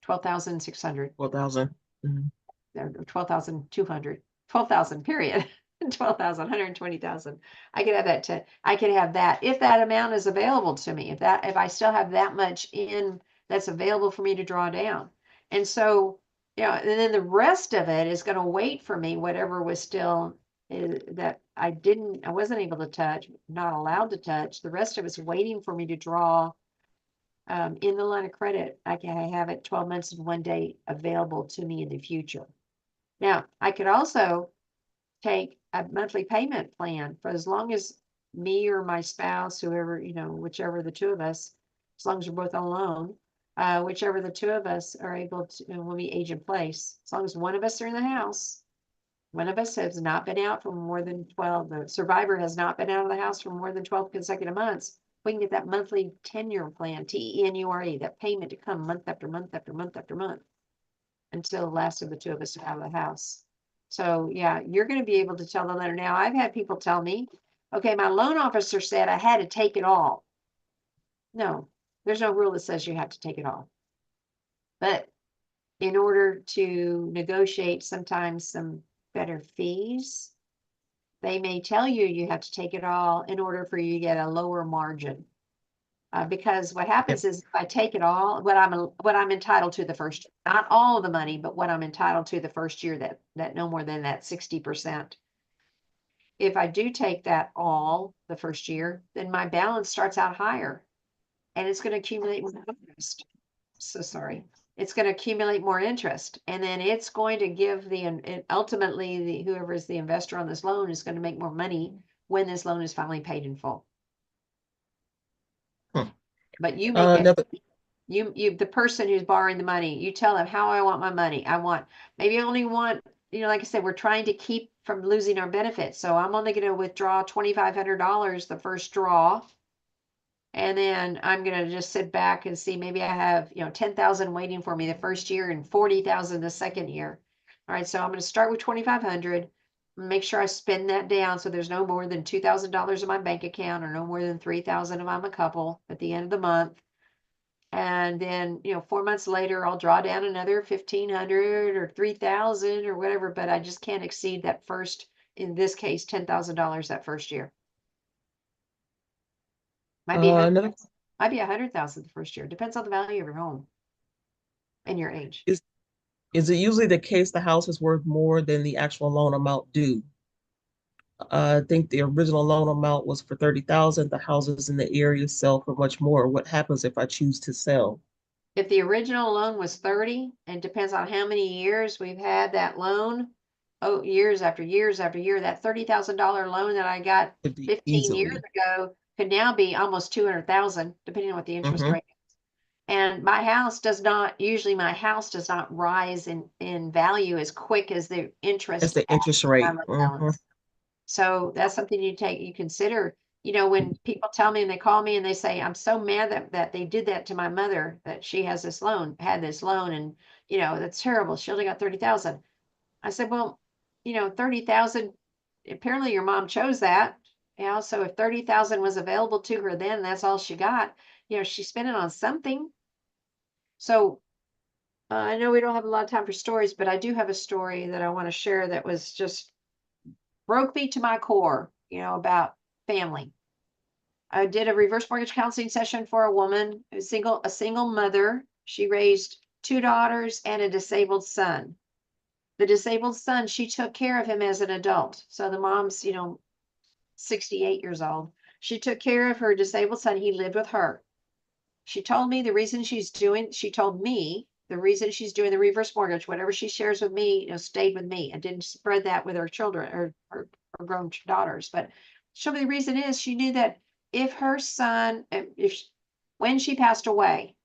A: 12,600.
B: 12,000. Mhm.
A: Or 12,200, 12,000 period. 12,000, 120,000. I could have that I could have that if that amount is available to me, if I still have that much in that's available for me to draw down. And so, and then the rest of it is going to wait for me, whatever was still that I wasn't able to touch, not allowed to touch. The rest of it's waiting for me to draw in the line of credit. I have it 12 months and 1 day available to me in the future. Now, I could also take a monthly payment plan for as long as me or my spouse, whoever, whichever the two of us, as long as we're both on loan, whichever the two of us are able to, when we age in place, as long as one of us are in the house, one of us has not been out for more than 12, the survivor has not been out of the house for more than 12 consecutive months, we can get that monthly tenure plan, TENURE, that payment to come month after month after month after month until the last of the two of us are out of the house. So yeah, you're going to be able to tell the lender. Now, I've had people tell me, okay, my loan officer said I had to take it all. No, there's no rule that says you have to take it all. But in order to negotiate sometimes some better fees, they may tell you you have to take it all in order for you to get a lower margin. Because what happens is if I take it all, what I'm entitled to the first year, not all of the money, but what I'm entitled to the first year, that no more than that 60%. If I do take that all the first year, then my balance starts out higher, and it's going to accumulate more interest. So sorry. It's going to accumulate more interest, and then it's going to give ultimately whoever is the investor on this loan is going to make more money when this loan is finally paid in full.
B: Hmm.
A: But you make it,
B: Another,
A: the person who's borrowing the money, you tell them how I want my money. I want, maybe I only want, like I said, we're trying to keep from losing our benefits. So I'm only going to withdraw $2,500 the first draw. And then I'm going to just sit back and see, maybe I have, 10,000 waiting for me the first year and 40,000 the second year. All right. So I'm going to start with 2,500, make sure I spend that down. So there's no more than $2,000 in my bank account, or no more than 3,000 if I'm a couple at the end of the month. And then, 4 months later, I'll draw down another 1,500 or 3,000 or whatever, but I just can't exceed that first, in this case, $10,000 that first year. Might be
B: another
A: 100,000 the first year. Depends on the value of your home and your age.
B: is it usually the case the house is worth more than the actual loan amount due? I think the original loan amount was for 30,000. The houses in the area sell for much more. What happens if I choose to sell?
A: If the original loan was 30, and depends on how many years we've had that loan, years after years after year, that $30,000 loan that I got
B: Could be
A: 15 years
B: easily.
A: ago could now be almost 200,000, depending on what the interest
B: Hmm.
A: rate. And my house does not rise in value as quick as the
B: That's
A: interest
B: the interest
A: on
B: rate.
A: my
B: Hmm.
A: balance. So that's something you consider. When people tell me and they call me and they say, I'm so mad that they did that to my mother, that she had this loan, and that's terrible. She only got 30,000. I said, well, 30,000, apparently your mom chose that. So if 30,000 was available to her then, that's all she got. She spent it on something. So I know we don't have a lot of time for stories, but I do have a story that I want to share that was just broke me to my core, about family. I did a reverse mortgage counseling session for a woman, a single mother. She raised two daughters and a disabled son. The disabled son, she took care of him as an adult. So the mom's, 68 years old. She took care of her disabled son. He lived with her. She told me the reason she's doing the reverse mortgage, whatever she shares with me, stayed with me. I didn't spread that with her children or grown daughters. But show me the reason is she knew that if her son, when she passed away,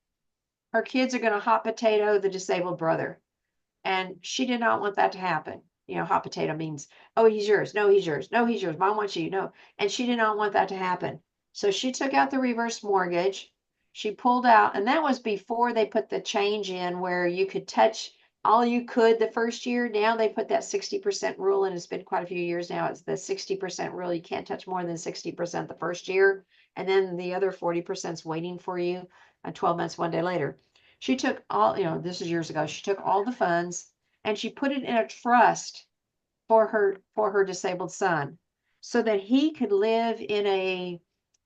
A: her kids are going to hot potato the disabled brother. And she did not want that to happen. Hot potato means, oh, he's yours. No, he's yours. No, he's yours. Mom wants you. No. And she did not want that to happen. So she took out the reverse mortgage. She pulled out, and that was before they put the change in where you could touch all you could the first year. Now they put that 60% rule, and it's been quite a few years now. It's the 60% rule. You can't touch more than 60% the first year. And then the other 40% is waiting for you 12 months, one day later. She took all, this is years ago. She took all the funds and she put it in a trust for her disabled son so that he could live in a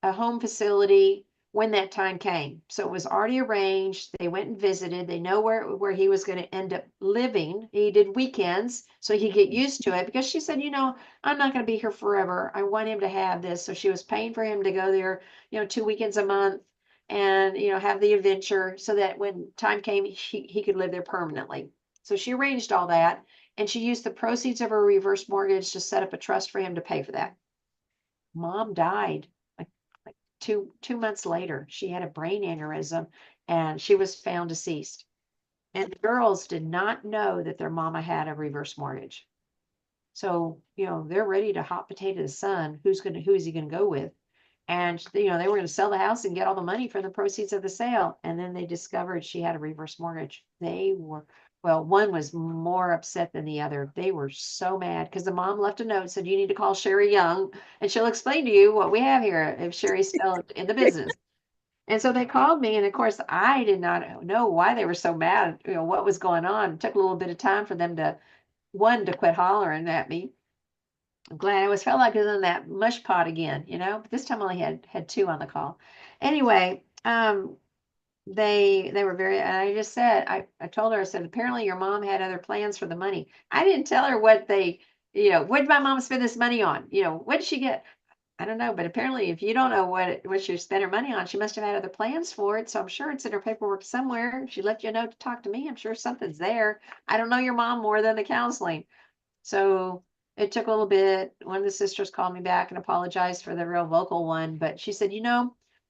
A: home facility when that time came. So it was already arranged. They went and visited. They know where he was going to end up living. He did weekends so he could get used to it, because she said, I'm not going to be here forever. I want him to have this. So she was paying for him to go there, 2 weekends a month, and have the adventure so that when time came, he could live there permanently. So she arranged all that, and she used the proceeds of her reverse mortgage to set up a trust for him to pay for that. Mom died like two months later. She had a brain aneurysm and she was found deceased. And the girls did not know that their mama had a reverse mortgage. So, they're ready to hot potato the son. Who is he gonna go with? And they were going to sell the house and get all the money from the proceeds of the sale. And then they discovered she had a reverse mortgage. One was more upset than the other. They were so mad because the mom left a note, said, you need to call Sherry Young and she'll explain to you what we have here if Sherry's still in the business. And so they called me, and of course I did not know why they were so mad, what was going on. It took a little bit of time for them to quit hollering at me. I'm glad I always felt like I was in that mush pot again, but this time I only had two on the call. Anyway, they were very, and I just said, I told her, I said, apparently your mom had other plans for the money. I didn't tell her what what did my mom spend this money on? What did she get? I don't know, but apparently if you don't know what she spent her money on, she must have had other plans for it. So I'm sure it's in her paperwork somewhere. She left you a note to talk to me. I'm sure something's there. I don't know your mom more than the counseling. So it took a little bit. One of the sisters called me back and apologized for the real vocal one, but she said,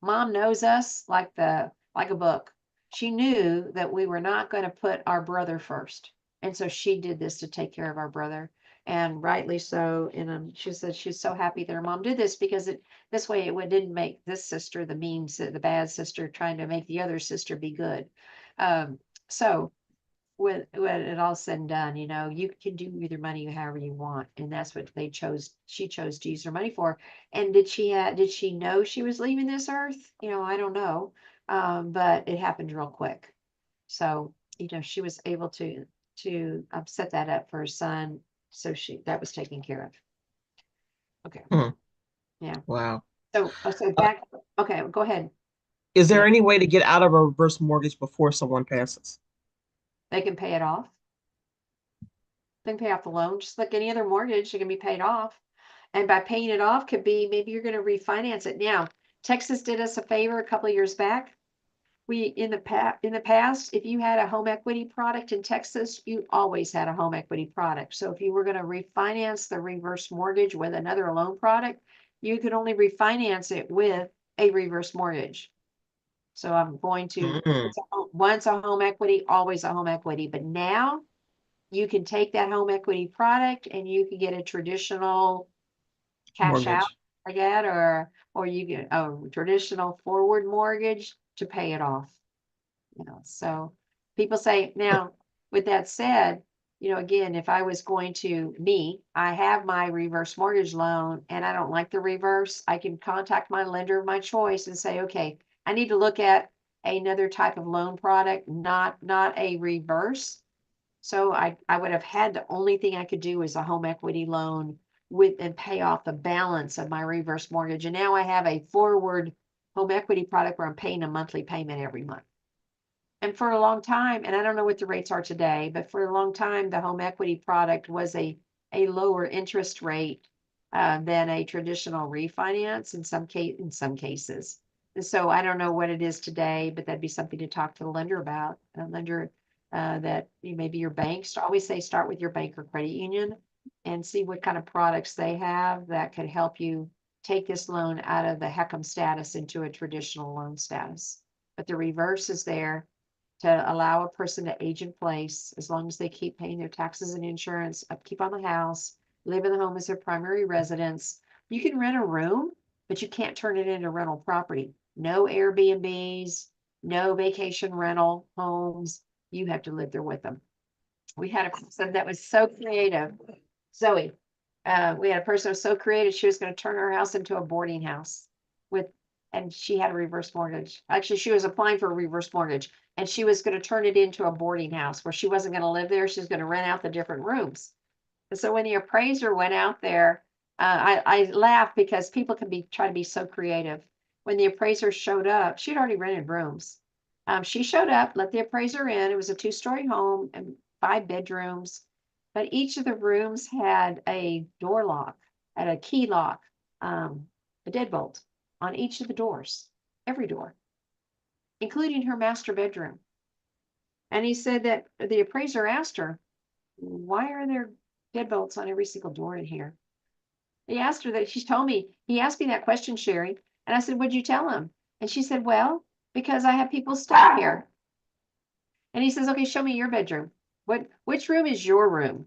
A: mom knows us like a book. She knew that we were not going to put our brother first. And so she did this to take care of our brother. And rightly so. And she said she's so happy that her mom did this because this way it didn't make this sister the bad sister trying to make the other sister be good. So when it all said and done, you can do with your money however you want, and that's what she chose to use her money for. And did she know she was leaving this earth? I don't know. But it happened real quick. So, she was able to set that up for her son. So that was taken care of. Okay.
B: Hmm.
A: Yeah.
B: Wow.
A: So
B: Uh,
A: back, okay, go ahead.
B: is there
A: Yeah.
B: any way to get out of a reverse mortgage before someone passes?
A: They can pay it off. They can pay off the loan, just like any other mortgage, it can be paid off. And by paying it off could be, maybe you're gonna refinance it. Now, Texas did us a favor a couple of years back. In the past, if you had a home equity product in Texas, you always had a home equity product. So if you were gonna refinance the reverse mortgage with another loan product, you could only refinance it with a reverse mortgage. So I'm going to,
B: Mm,
A: once a home equity, always a home equity. But now you can take that home equity product and you can get a traditional cash out
B: mortgage.
A: like that, or you get a traditional forward mortgage to pay it off. So people say, now, with that said, again, if I was going to I have my reverse mortgage loan and I don't like the reverse, I can contact my lender of my choice and say, okay, I need to look at another type of loan product, not a reverse. So I would have had, the only thing I could do is a home equity loan and pay off the balance of my reverse mortgage. And now I have a forward home equity product where I'm paying a monthly payment every month. And for a long time, and I don't know what the rates are today, but for a long time, the home equity product was a lower interest rate than a traditional refinance in some cases. And so I don't know what it is today, but that'd be something to talk to the lender about. A lender that maybe your banks always say start with your bank or credit union and see what kind of products they have that could help you take this loan out of the HECM status into a traditional loan status. But the reverse is there to allow a person to age in place as long as they keep paying their taxes and insurance, upkeep on the house, live in the home as their primary residence. You can rent a room, but you can't turn it into rental property. No Airbnbs, no vacation rental homes. You have to live there with them. We had a person that was so creative, Zoe. We had a person who was so creative, she was going to turn her house into a boarding house and she had a reverse mortgage. Actually, she was applying for a reverse mortgage and she was going to turn it into a boarding house where she wasn't going to live there. She's going to rent out the different rooms. And so when the appraiser went out there, I laughed because people can try to be so creative. When the appraiser showed up, she'd already rented rooms. She showed up, let the appraiser in. It was a 2-story home and 5 bedrooms, but each of the rooms had a door lock, had a key lock, a deadbolt on each of the doors, every door, including her master bedroom. And he said that the appraiser asked her, why are there deadbolts on every single door in here? He asked her that. She told me, he asked me that question, Sherry. And I said, what'd you tell him? And she said, well, because I have people stay here. And he says, okay, show me your bedroom. Which room is your room?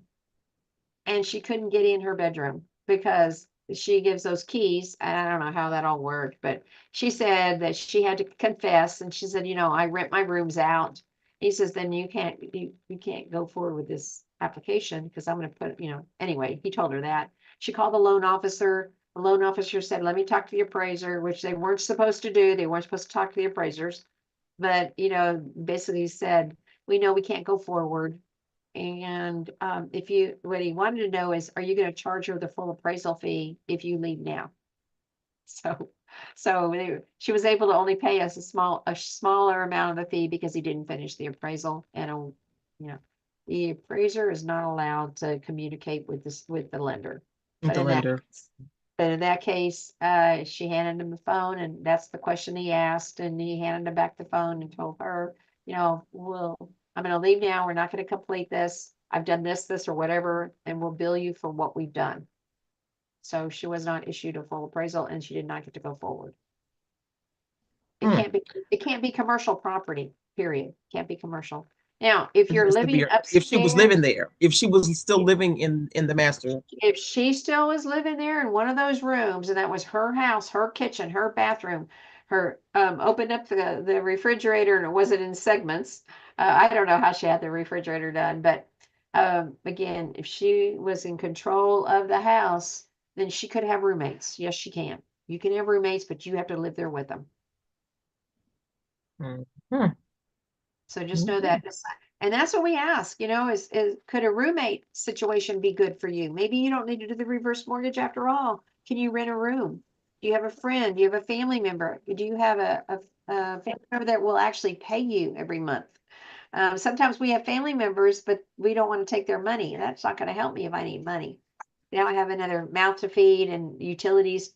A: And she couldn't get in her bedroom because she gives those keys. And I don't know how that all worked, but she said that she had to confess. And she said, I rent my rooms out. He says, then you can't go forward with this application because I'm going to put, anyway, he told her that. She called the loan officer. The loan officer said, let me talk to the appraiser, which they weren't supposed to do. They weren't supposed to talk to the appraisers. But, basically said, we know we can't go forward. And what he wanted to know is, are you going to charge her the full appraisal fee if you leave now? She was able to only pay us a smaller amount of the fee because he didn't finish the appraisal. And, the appraiser is not allowed to communicate with the lender.
B: With the lender.
A: But in that case, she handed him the phone and that's the question he asked. And he handed him back the phone and told her, I'm going to leave now. We're not going to complete this. I've done this, or whatever, and we'll bill you for what we've done. So she was not issued a full appraisal and she did not get to go forward. It
B: Hmm.
A: can't be commercial property, period. Can't be commercial. Now, if
B: It
A: you're
B: has to be
A: living
B: if she was living
A: upstairs,
B: there, if she was still living in the master.
A: if she still was living there in one of those rooms and that was her house, her kitchen, her bathroom, her opened up the refrigerator and it wasn't in segments. I don't know how she had the refrigerator done, but again, if she was in control of the house, then she could have roommates. Yes, she can. You can have roommates, but you have to live there with them.
B: Hmm.
A: So just know that. And that's what we ask, is could a roommate situation be good for you? Maybe you don't need to do the reverse mortgage after all. Can you rent a room? Do you have a friend? Do you have a family member? Do you have a family member that will actually pay you every month? Sometimes we have family members, but we don't want to take their money. That's not going to help me if I need money. Now I have another mouth to feed and utilities,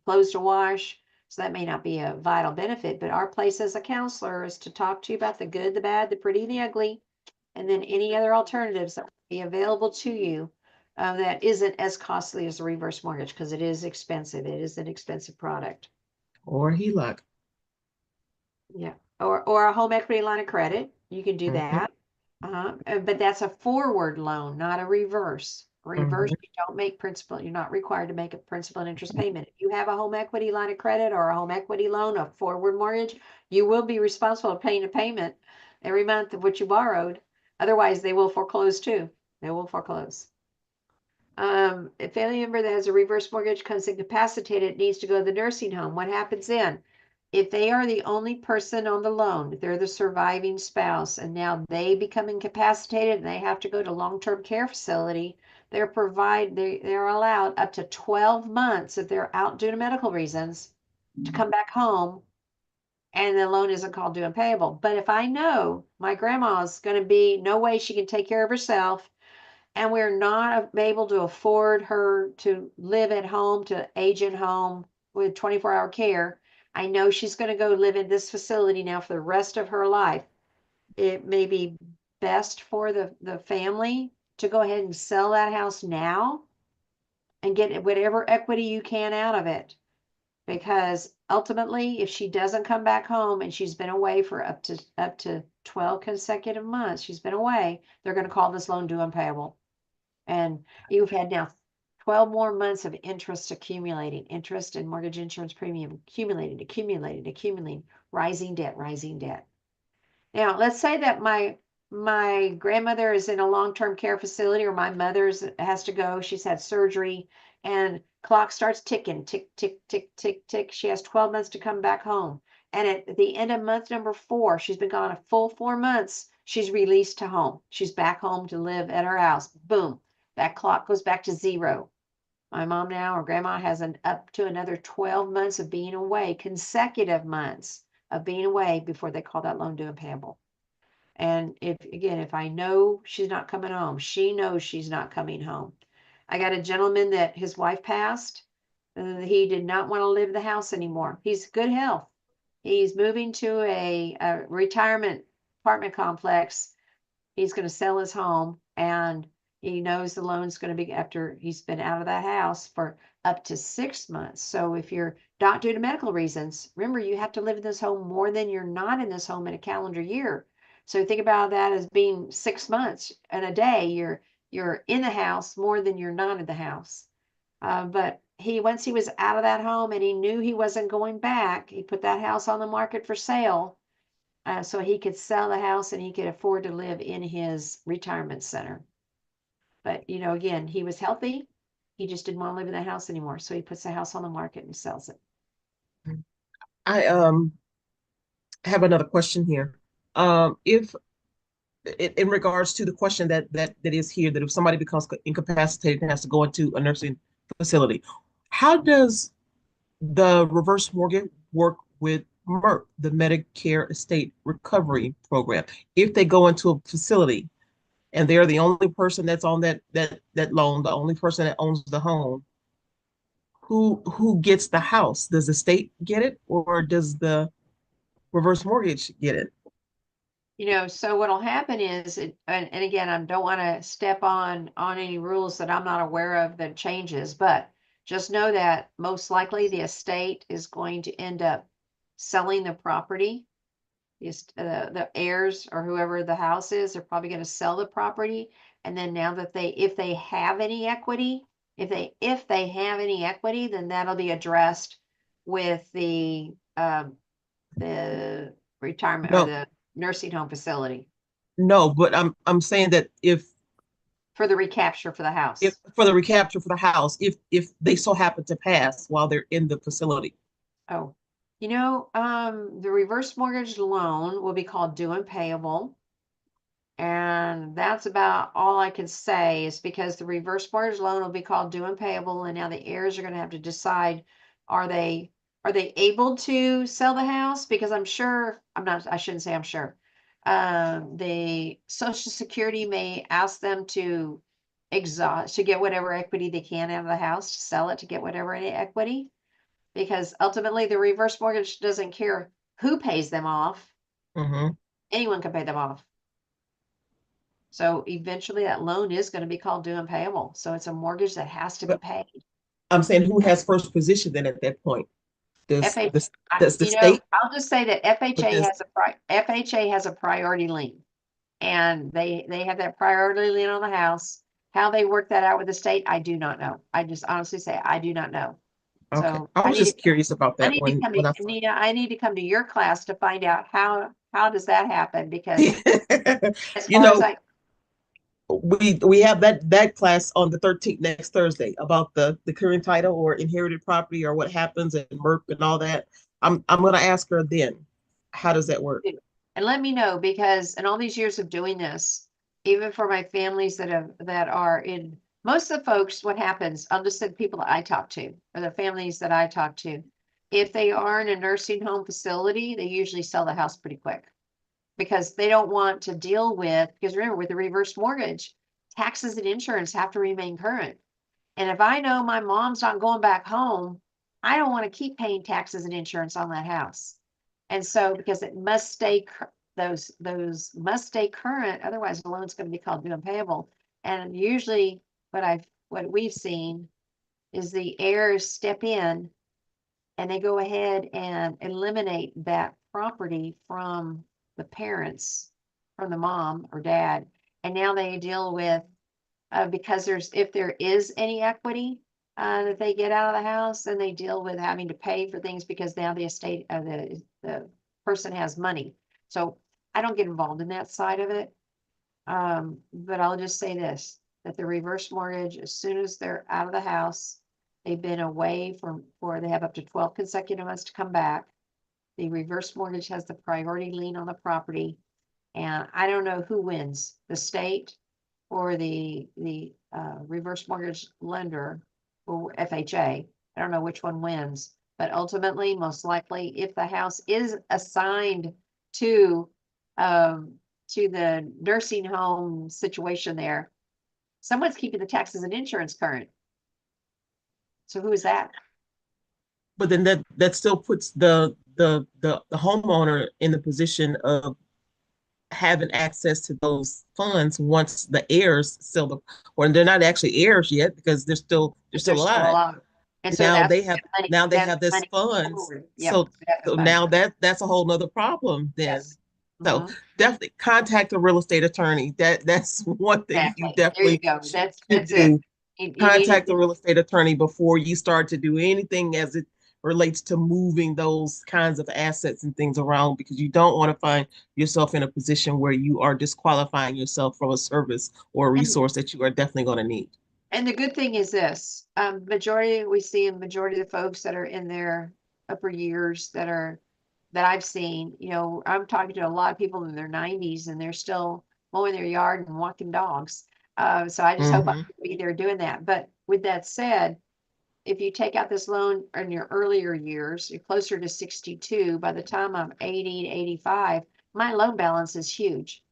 A: clothes to wash. So that may not be a vital benefit, but our place as a counselor is to talk to you about the good, the bad, the pretty, and the ugly, and then any other alternatives that will be available to you that isn't as costly as a reverse mortgage because it is expensive. It is an expensive product.
B: Or HELOC.
A: Yeah. Or a home equity line of credit. You can do that. But that's a forward loan, not a reverse. Reverse, you don't make principal. You're not required to make a principal and interest payment. If you have a home equity line of credit or a home equity loan, a forward mortgage, you will be responsible for paying a payment every month of what you borrowed. Otherwise, they will foreclose too. They will foreclose. A family member that has a reverse mortgage comes incapacitated, needs to go to the nursing home. What happens then? If they are the only person on the loan, they're the surviving spouse, and now they become incapacitated and they have to go to long-term care facility, they're allowed up to 12 months if they're out due to medical reasons to come back home, and the loan isn't called due and payable. But if I know my grandma's going to be no way she can take care of herself, and we're not able to afford her to live at home, to age at home with 24-hour care, I know she's going to go live in this facility now for the rest of her life. It may be best for the family to go ahead and sell that house now and get whatever equity you can out of it. Because ultimately, if she doesn't come back home and she's been away for up to 12 consecutive months, she's been away, they're going to call this loan due and payable. And you've had now 12 more months of interest accumulating, interest and mortgage insurance premium accumulating, rising debt, rising debt. Now, let's say that my grandmother is in a long-term care facility, or my mother's has to go. She's had surgery, and clock starts ticking, tick, tick, tick, tick, tick. She has 12 months to come back home. And at the end of month number 4, she's been gone a full 4 months. She's released to home. She's back home to live at her house. Boom. That clock goes back to 0. My mom now or grandma has up to another 12 months of being away, consecutive months of being away before they call that loan due and payable. And if I know she's not coming home, she knows she's not coming home. I got a gentleman that his wife passed, and he did not want to live in the house anymore. He's good health. He's moving to a retirement apartment complex. He's going to sell his home, and he knows the loan's going to be after he's been out of that house for up to 6 months. So if you're not due to medical reasons, remember you have to live in this home more than you're not in this home in a calendar year. So think about that as being 6 months and a day. You're in the house more than you're not in the house. But once he was out of that home and he knew he wasn't going back, he put that house on the market for sale so he could sell the house and he could afford to live in his retirement center. But, again, he was healthy. He just didn't want to live in the house anymore. So he puts the house on the market and sells it.
B: I have another question here. If in regards to the question that is here, that if somebody becomes incapacitated and has to go into a nursing facility, how does the reverse mortgage work with MERP, the Medicare Estate Recovery Program? If they go into a facility and they're the only person that's on that loan, the only person that owns the home, who gets the house? Does the state get it, or does the reverse mortgage get it?
A: So what'll happen is, and again, I don't want to step on any rules that I'm not aware of that changes, but just know that most likely the estate is going to end up selling the property. The heirs or whoever the house is, they're probably going to sell the property. And then now that if they have any equity, if they have any equity, then that'll be addressed with the retirement or
B: No,
A: the nursing home facility
B: no, but I'm saying that
A: for the recapture for the
B: if
A: house.
B: for the recapture for the house, if they so happen to pass while they're in the facility.
A: Oh, the reverse mortgage loan will be called due and payable. And that's about all I can say, is because the reverse mortgage loan will be called due and payable, and now the heirs are going to have to decide, are they able to sell the house? Because I shouldn't say I'm sure. The Social Security may ask them to get whatever equity they can out of the house, to sell it to get whatever equity, because ultimately the reverse mortgage doesn't care who pays them off.
B: Mm-hmm.
A: Anyone can pay them off. So eventually that loan is going to be called due and payable. So it's a mortgage that has to be
B: But
A: paid.
B: I'm saying, who has first position then at that point? Does
A: FH,
B: the does the state
A: I'll just say that
B: put this?
A: FHA has a priority lien, and they have that priority lien on the house. How they work that out with the state, I do not know. I just honestly say I do not know.
B: Okay,
A: So
B: I was just curious about
A: I
B: that
A: need to come to
B: when I saw.
A: Nina. I need to come to your class to find out how does that happen, because as
B: You
A: far as
B: know, we have that class on the 13th, next Thursday, about the current title or inherited property or what happens at MERP and all that. I'm gonna ask her then, how does that work?
A: and let me know, because in all these years of doing this, even for my families that are in, most of the folks, what happens, I'll just say the people that I talk to, or the families that I talk to, if they are in a nursing home facility, they usually sell the house pretty quick, because they don't want to deal with, because remember, with the reverse mortgage, taxes and insurance have to remain current. And if I know my mom's not going back home, I don't want to keep paying taxes and insurance on that house. And so, because it must stay, those must stay current, otherwise the loan's going to be called due and payable. And usually what we've seen is the heirs step in and they go ahead and eliminate that property from the parents, from the mom or dad. And now they deal with, because if there is any equity that they get out of the house, then they deal with having to pay for things, because now the estate of the person has money. So I don't get involved in that side of it. But I'll just say this, that the reverse mortgage, as soon as they're out of the house, they've been away for they have up to 12 consecutive months to come back. The reverse mortgage has the priority lien on the property. And I don't know who wins, the state or the reverse mortgage lender, or FHA. I don't know which one wins, but ultimately, most likely, if the house is assigned to the nursing home situation there, someone's keeping the taxes and insurance current. So who is that?
B: But then that still puts the homeowner in the position of having access to those funds once the heirs sell the, or they're not actually heirs yet because they're still
A: They're still
B: alive.
A: alive. And so
B: Now
A: that's
B: they have
A: money.
B: now they
A: That's
B: have this
A: money
B: funds.
A: forward. Yep.
B: So
A: That's
B: so
A: money.
B: now that's a whole nother problem then.
A: Yes.
B: So
A: Mhm.
B: definitely contact a real estate attorney. That's one thing you
A: Exactly. There you
B: definitely
A: go.
B: should
A: That's it.
B: do.
A: You need
B: Contact a real estate attorney before you start to do anything as it relates to moving those kinds of assets and things around, because you don't want to find yourself in a position where you are disqualifying yourself from a service or a
A: and
B: resource that you are definitely going to need.
A: And the good thing is this, we see a majority of the folks that are in their upper years that I've seen, I'm talking to a lot of people in their 90s and they're still mowing their yard and walking dogs. So I just hope I
B: Mm-hmm.
A: can be there doing that. But with that said, if you take out this loan in your earlier years, you're closer to 62, by the time I'm 80 to 85, my loan balance is huge.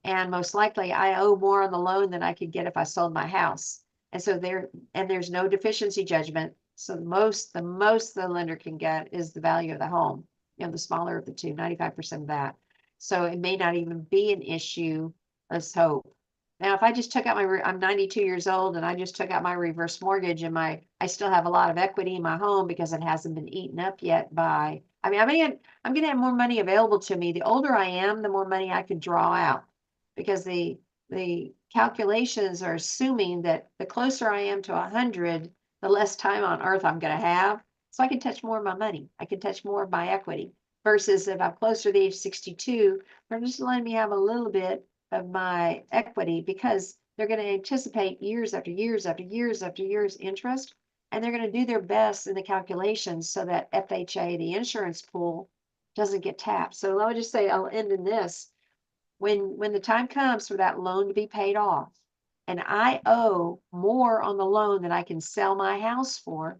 A: And most likely I owe more on the loan than I could get if I sold my house. And so there's no deficiency judgment. So the most the lender can get is the value of the home, the smaller of the two, 95% of that. So it may not even be an issue. Let's hope. Now, if I just took out I'm 92 years old and I just took out my reverse mortgage and I still have a lot of equity in my home because it hasn't been eaten up yet by, I mean, I'm gonna have more money available to me. The older I am, the more money I could draw out because the calculations are assuming that the closer I am to 100, the less time on earth I'm gonna have. So I can touch more of my money. I can touch more of my equity versus if I'm closer to the age 62, they're just letting me have a little bit of my equity because they're going to anticipate years after years after years after years interest, and they're going to do their best in the calculations so that FHA, the insurance pool, doesn't get tapped. So I'll just say I'll end in this. When the time comes for that loan to be paid off, and I owe more on the loan than I can sell my house for,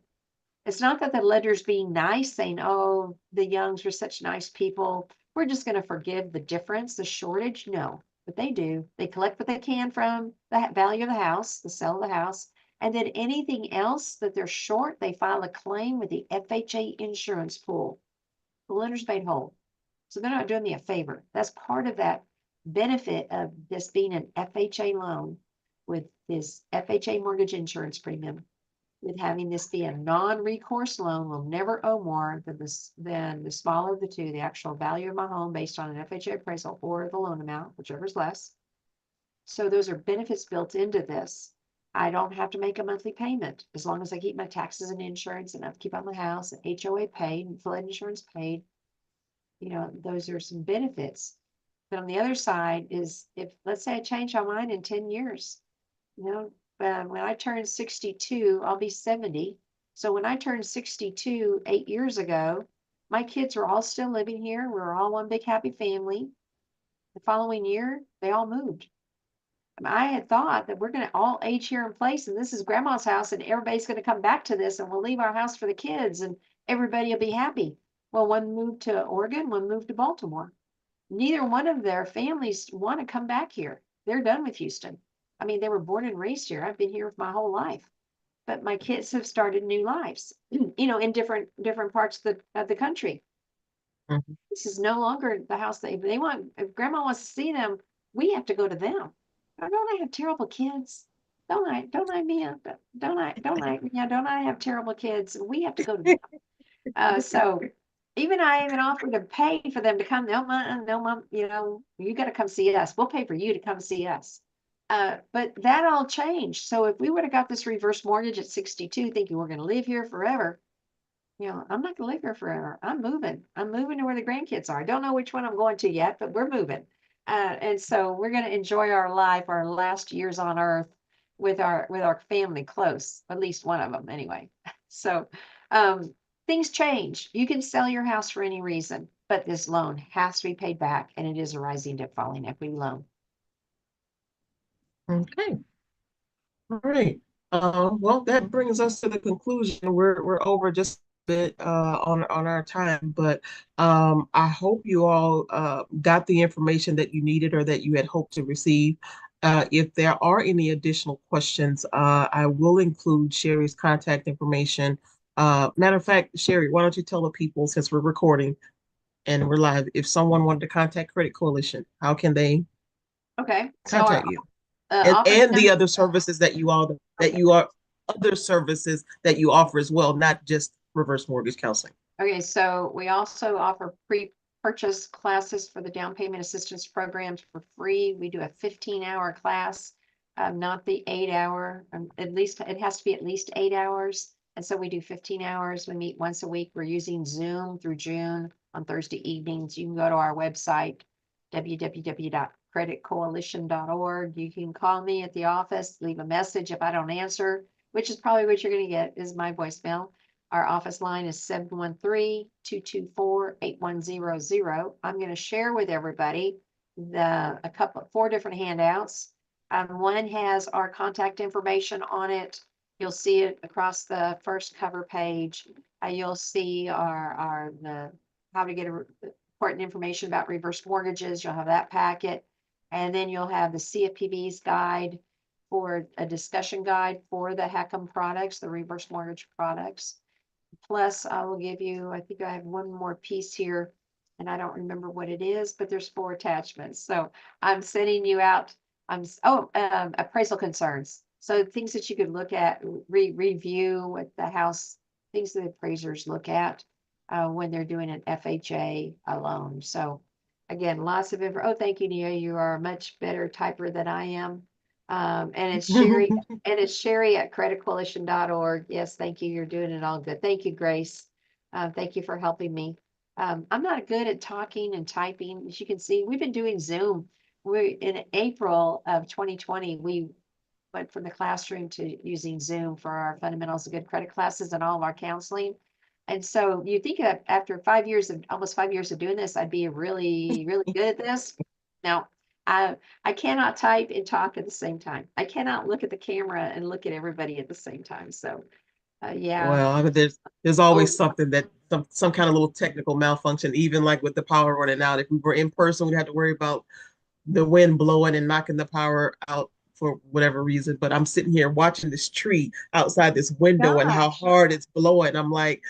A: it's not that the lender's being nice, saying, oh, the Youngs were such nice people. We're just going to forgive the difference, the shortage. No, but they do. They collect what they can from the value of the house, the sale of the house. And then anything else that they're short, they file a claim with the FHA insurance pool. The lender's made whole. So they're not doing me a favor. That's part of that benefit of this being an FHA loan with this FHA mortgage insurance premium. With having this be a non-recourse loan, will never owe more than the smaller of the two, the actual value of my home based on an FHA appraisal or the loan amount, whichever is less. So those are benefits built into this. I don't have to make a monthly payment as long as I keep my taxes and insurance and upkeep on the house and HOA paid and flood insurance paid. You know, those are some benefits. But on the other side is if, let's say I change my mind in 10 years, you know, when I turn 62, I'll be 70. So when I turned 62 8 years ago, my kids were all still living here. We were all one big happy family. The following year, they all moved. I mean, I had thought that we're going to all age here in place, and this is grandma's house, and everybody's going to come back to this, and we'll leave our house for the kids, and everybody will be happy. Well, one moved to Oregon, one moved to Baltimore. Neither one of their families want to come back here. They're done with Houston. I mean, they were born and raised here. I've been here my whole life, but my kids have started new lives, you know, in different parts of the country.
B: Mhm.
A: This is no longer the house they want. If grandma wants to see them, we have to go to them. Don't I have terrible kids? Don't I, Mia? Don't I, Mia? Don't I have terrible kids? We have to go to them. So even I even offered to pay for them to come. No, mom, you know, you got to come see us. We'll pay for you to come see us. But that all changed. So if we would have got this reverse mortgage at 62, thinking we're going to live here forever, you know, I'm not going to live here forever. I'm moving. I'm moving to where the grandkids are. I don't know which one I'm going to yet, but we're moving. And so we're going to enjoy our life, our last years on earth with our family close, at least one of them anyway. So things change. You can sell your house for any reason, but this loan has to be paid back, and it is a rising to falling equity loan.
B: Okay. All right. Well, that brings us to the conclusion. We're over just a bit on our time, but I hope you all got the information that you needed or that you had hoped to receive. If there are any additional questions, I will include Sherry's contact information. Matter of fact, Sherry, why don't you tell the people, since we're recording and we're live, if someone wanted to contact Credit Coalition, how can they
A: Okay, so our
B: contact you?
A: office
B: And the
A: number.
B: other services that you all that you are other services that you offer as well, not just reverse mortgage counseling.
A: Okay, so we also offer pre-purchase classes for the down payment assistance programs for free. We do a 15-hour class, not the 8-hour. At least it has to be at least 8 hours. And so we do 15 hours. We meet once a week. We're using Zoom through June on Thursday evenings. You can go to our website, www.creditcoalition.org. You can call me at the office, leave a message if I don't answer, which is probably what you're going to get is my voicemail. Our office line is 713-224-8100. I'm going to share with everybody four different handouts. One has our contact information on it. You'll see it across the first cover page. You'll see how to get important information about reverse mortgages. You'll have that packet. And then you'll have the CFPB's guide for a discussion guide for the HECM products, the reverse mortgage products. Plus, I will give you, I think I have one more piece here, and I don't remember what it is, but there's 4 attachments. So I'm sending you out, appraisal concerns. So things that you could look at, review what the house, things that appraisers look at when they're doing an FHA loan. So again, lots of info. Oh, thank you, Nia. You are a much better typer than I am. And it's Sherry, and it's Sherry at creditcoalition.org. Yes, thank you. You're doing it all good. Thank you, Grace. Thank you for helping me. I'm not good at talking and typing. As you can see, we've been doing Zoom. We in April of 2020, we went from the classroom to using Zoom for our fundamentals of good credit classes and all of our counseling. And so you think that after 5 years of almost 5 years of doing this, I'd be really, really good at this. Now, I cannot type and talk at the same time. I cannot look at the camera and look at everybody at the same time. So, yeah.
B: Well, I mean, there's
A: Oh,
B: always something that some kind of little technical malfunction, even like with the power running out. If we were in person, we'd have to worry about the wind blowing and knocking the power out for whatever reason. But I'm sitting here watching this tree outside this window and how
A: gosh.
B: hard it's blowing. I'm like,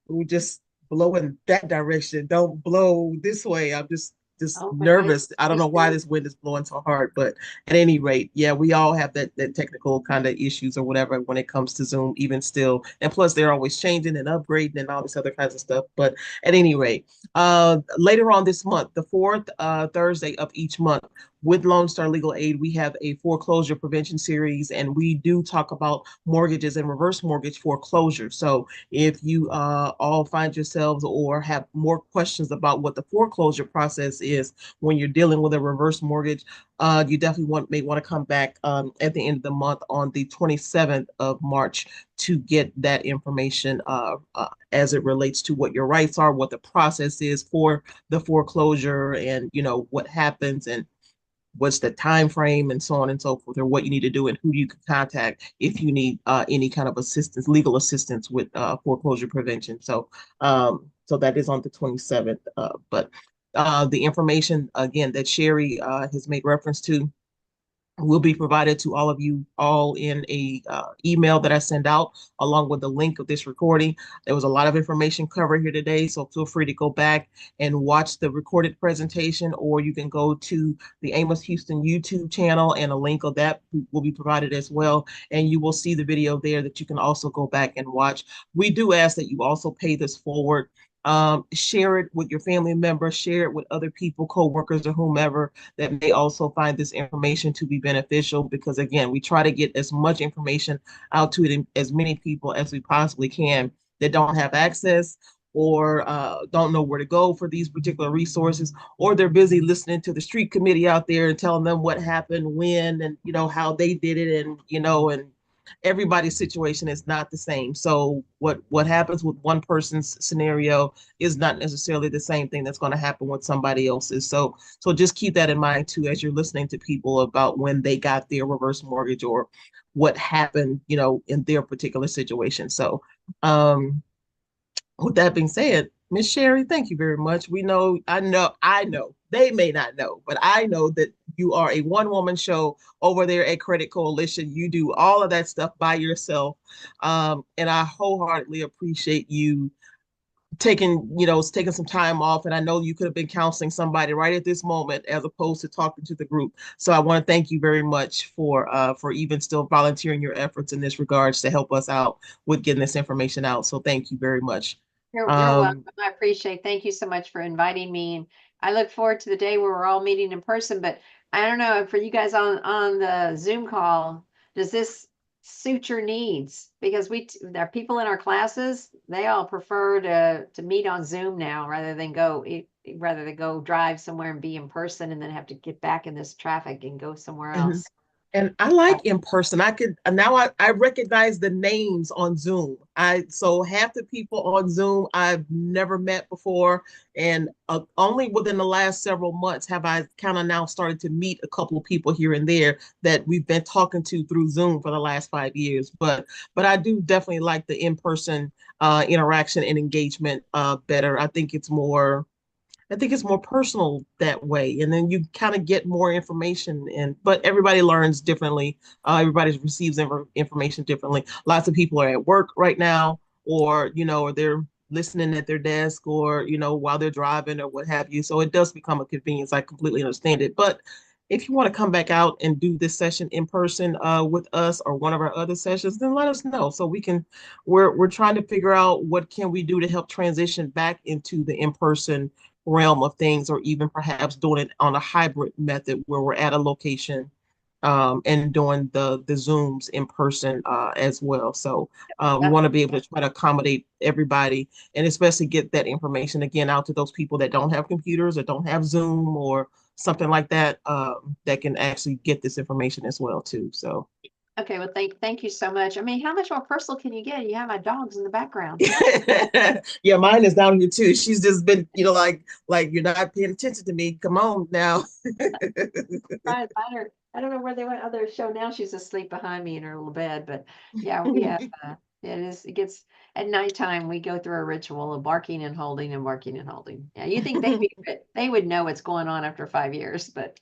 B: we just blow in that direction. Don't blow this way. I'm just
A: Oh my goodness.
B: nervous. I don't
A: You
B: know why
A: see?
B: this wind is blowing so hard, but at any rate, yeah, we all have that technical kind of issues or whatever when it comes to Zoom, even still. And plus, they're always changing and upgrading and all this other kinds of stuff. But at any rate, later on this month, the fourth Thursday of each month, with Lone Star Legal Aid, we have a foreclosure prevention series, and we do talk about mortgages and reverse mortgage foreclosure. So if you all find yourselves or have more questions about what the foreclosure process is when you're dealing with a reverse mortgage, you definitely may want to come back at the end of the month on the 27th of March to get that information as it relates to what your rights are, what the process is for the foreclosure, and what happens and what's the time frame and so on and so forth, or what you need to do and who you can contact if you need any kind of assistance, legal assistance with foreclosure prevention. So that is on the 27th. But the information again that Sherry has made reference to will be provided to all of you all in a email that I send out along with the link of this recording. There was a lot of information covered here today, so feel free to go back and watch the recorded presentation, or you can go to the Amos Houston YouTube channel and a link of that will be provided as well. And you will see the video there that you can also go back and watch. We do ask that you also pay this forward. Share it with your family members, share it with other people, co-workers or whomever that may also find this information to be beneficial, because again, we try to get as much information out to as many people as we possibly can that don't have access or don't know where to go for these particular resources, or they're busy listening to the street committee out there and telling them what happened when and how they did it, and and everybody's situation is not the same. So what happens with one person's scenario is not necessarily the same thing that's going to happen with somebody else's. So just keep that in mind too as you're listening to people about when they got their reverse mortgage or what happened, in their particular situation. So with that being said, Miss Sherry, thank you very much. I know, they may not know, but I know that you are a one-woman show over there at Credit Coalition. You do all of that stuff by yourself. And I wholeheartedly appreciate you taking some time off. And I know you could have been counseling somebody right at this moment as opposed to talking to the group. So I want to thank you very much for even still volunteering your efforts in this regards to help us out with getting this information out. So thank you very much.
A: You're
B: Um,
A: welcome. I appreciate. Thank you so much for inviting me, and I look forward to the day where we're all meeting in person. But I don't know for you guys on the Zoom call, does this suit your needs? Because there are people in our classes, they all prefer to meet on Zoom now rather than go drive somewhere and be in person and then have to get back in this traffic and go somewhere
B: and
A: else.
B: And I like in person. I could now I recognize the names on Zoom. So half the people on Zoom I've never met before, and only within the last several months have I kind of now started to meet a couple of people here and there that we've been talking to through Zoom for the last 5 years. But I do definitely like the in-person interaction and engagement better. I think it's more personal that way, and then you kind of get more information. But everybody learns differently. Everybody receives information differently. Lots of people are at work right now, or they're listening at their desk or, while they're driving or what have you. So it does become a convenience. I completely understand it. But if you want to come back out and do this session in person with us or one of our other sessions, then let us know so we can. We're trying to figure out what can we do to help transition back into the in-person realm of things, or even perhaps doing it on a hybrid method where we're at a location and doing the Zooms in person as well. So we want to be able to try to accommodate everybody and especially get that information again out to those people that don't have computers or don't have Zoom or something like that that can actually get this information as well too. So
A: Okay, well, thank you so much. I mean, how much more personal can you get? You have my dogs in the background.
B: yeah, mine is down here too. She's just been, like you're not paying attention to me. Come on now.
A: Trying to find her. I don't know where they went. Oh, they're show now. She's asleep behind me in her little bed. But yeah, we have. It gets at nighttime. We go through a ritual of barking and holding and barking and holding. Yeah, you think they would know what's going on after 5 years, but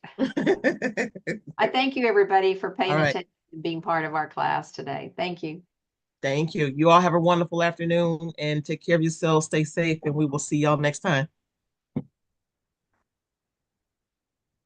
A: I thank you everybody for
B: All
A: paying
B: right.
A: attention and being part of our class today. Thank you.
B: Thank you. You all have a wonderful afternoon and take care of yourselves. Stay safe, and we will see y'all next time.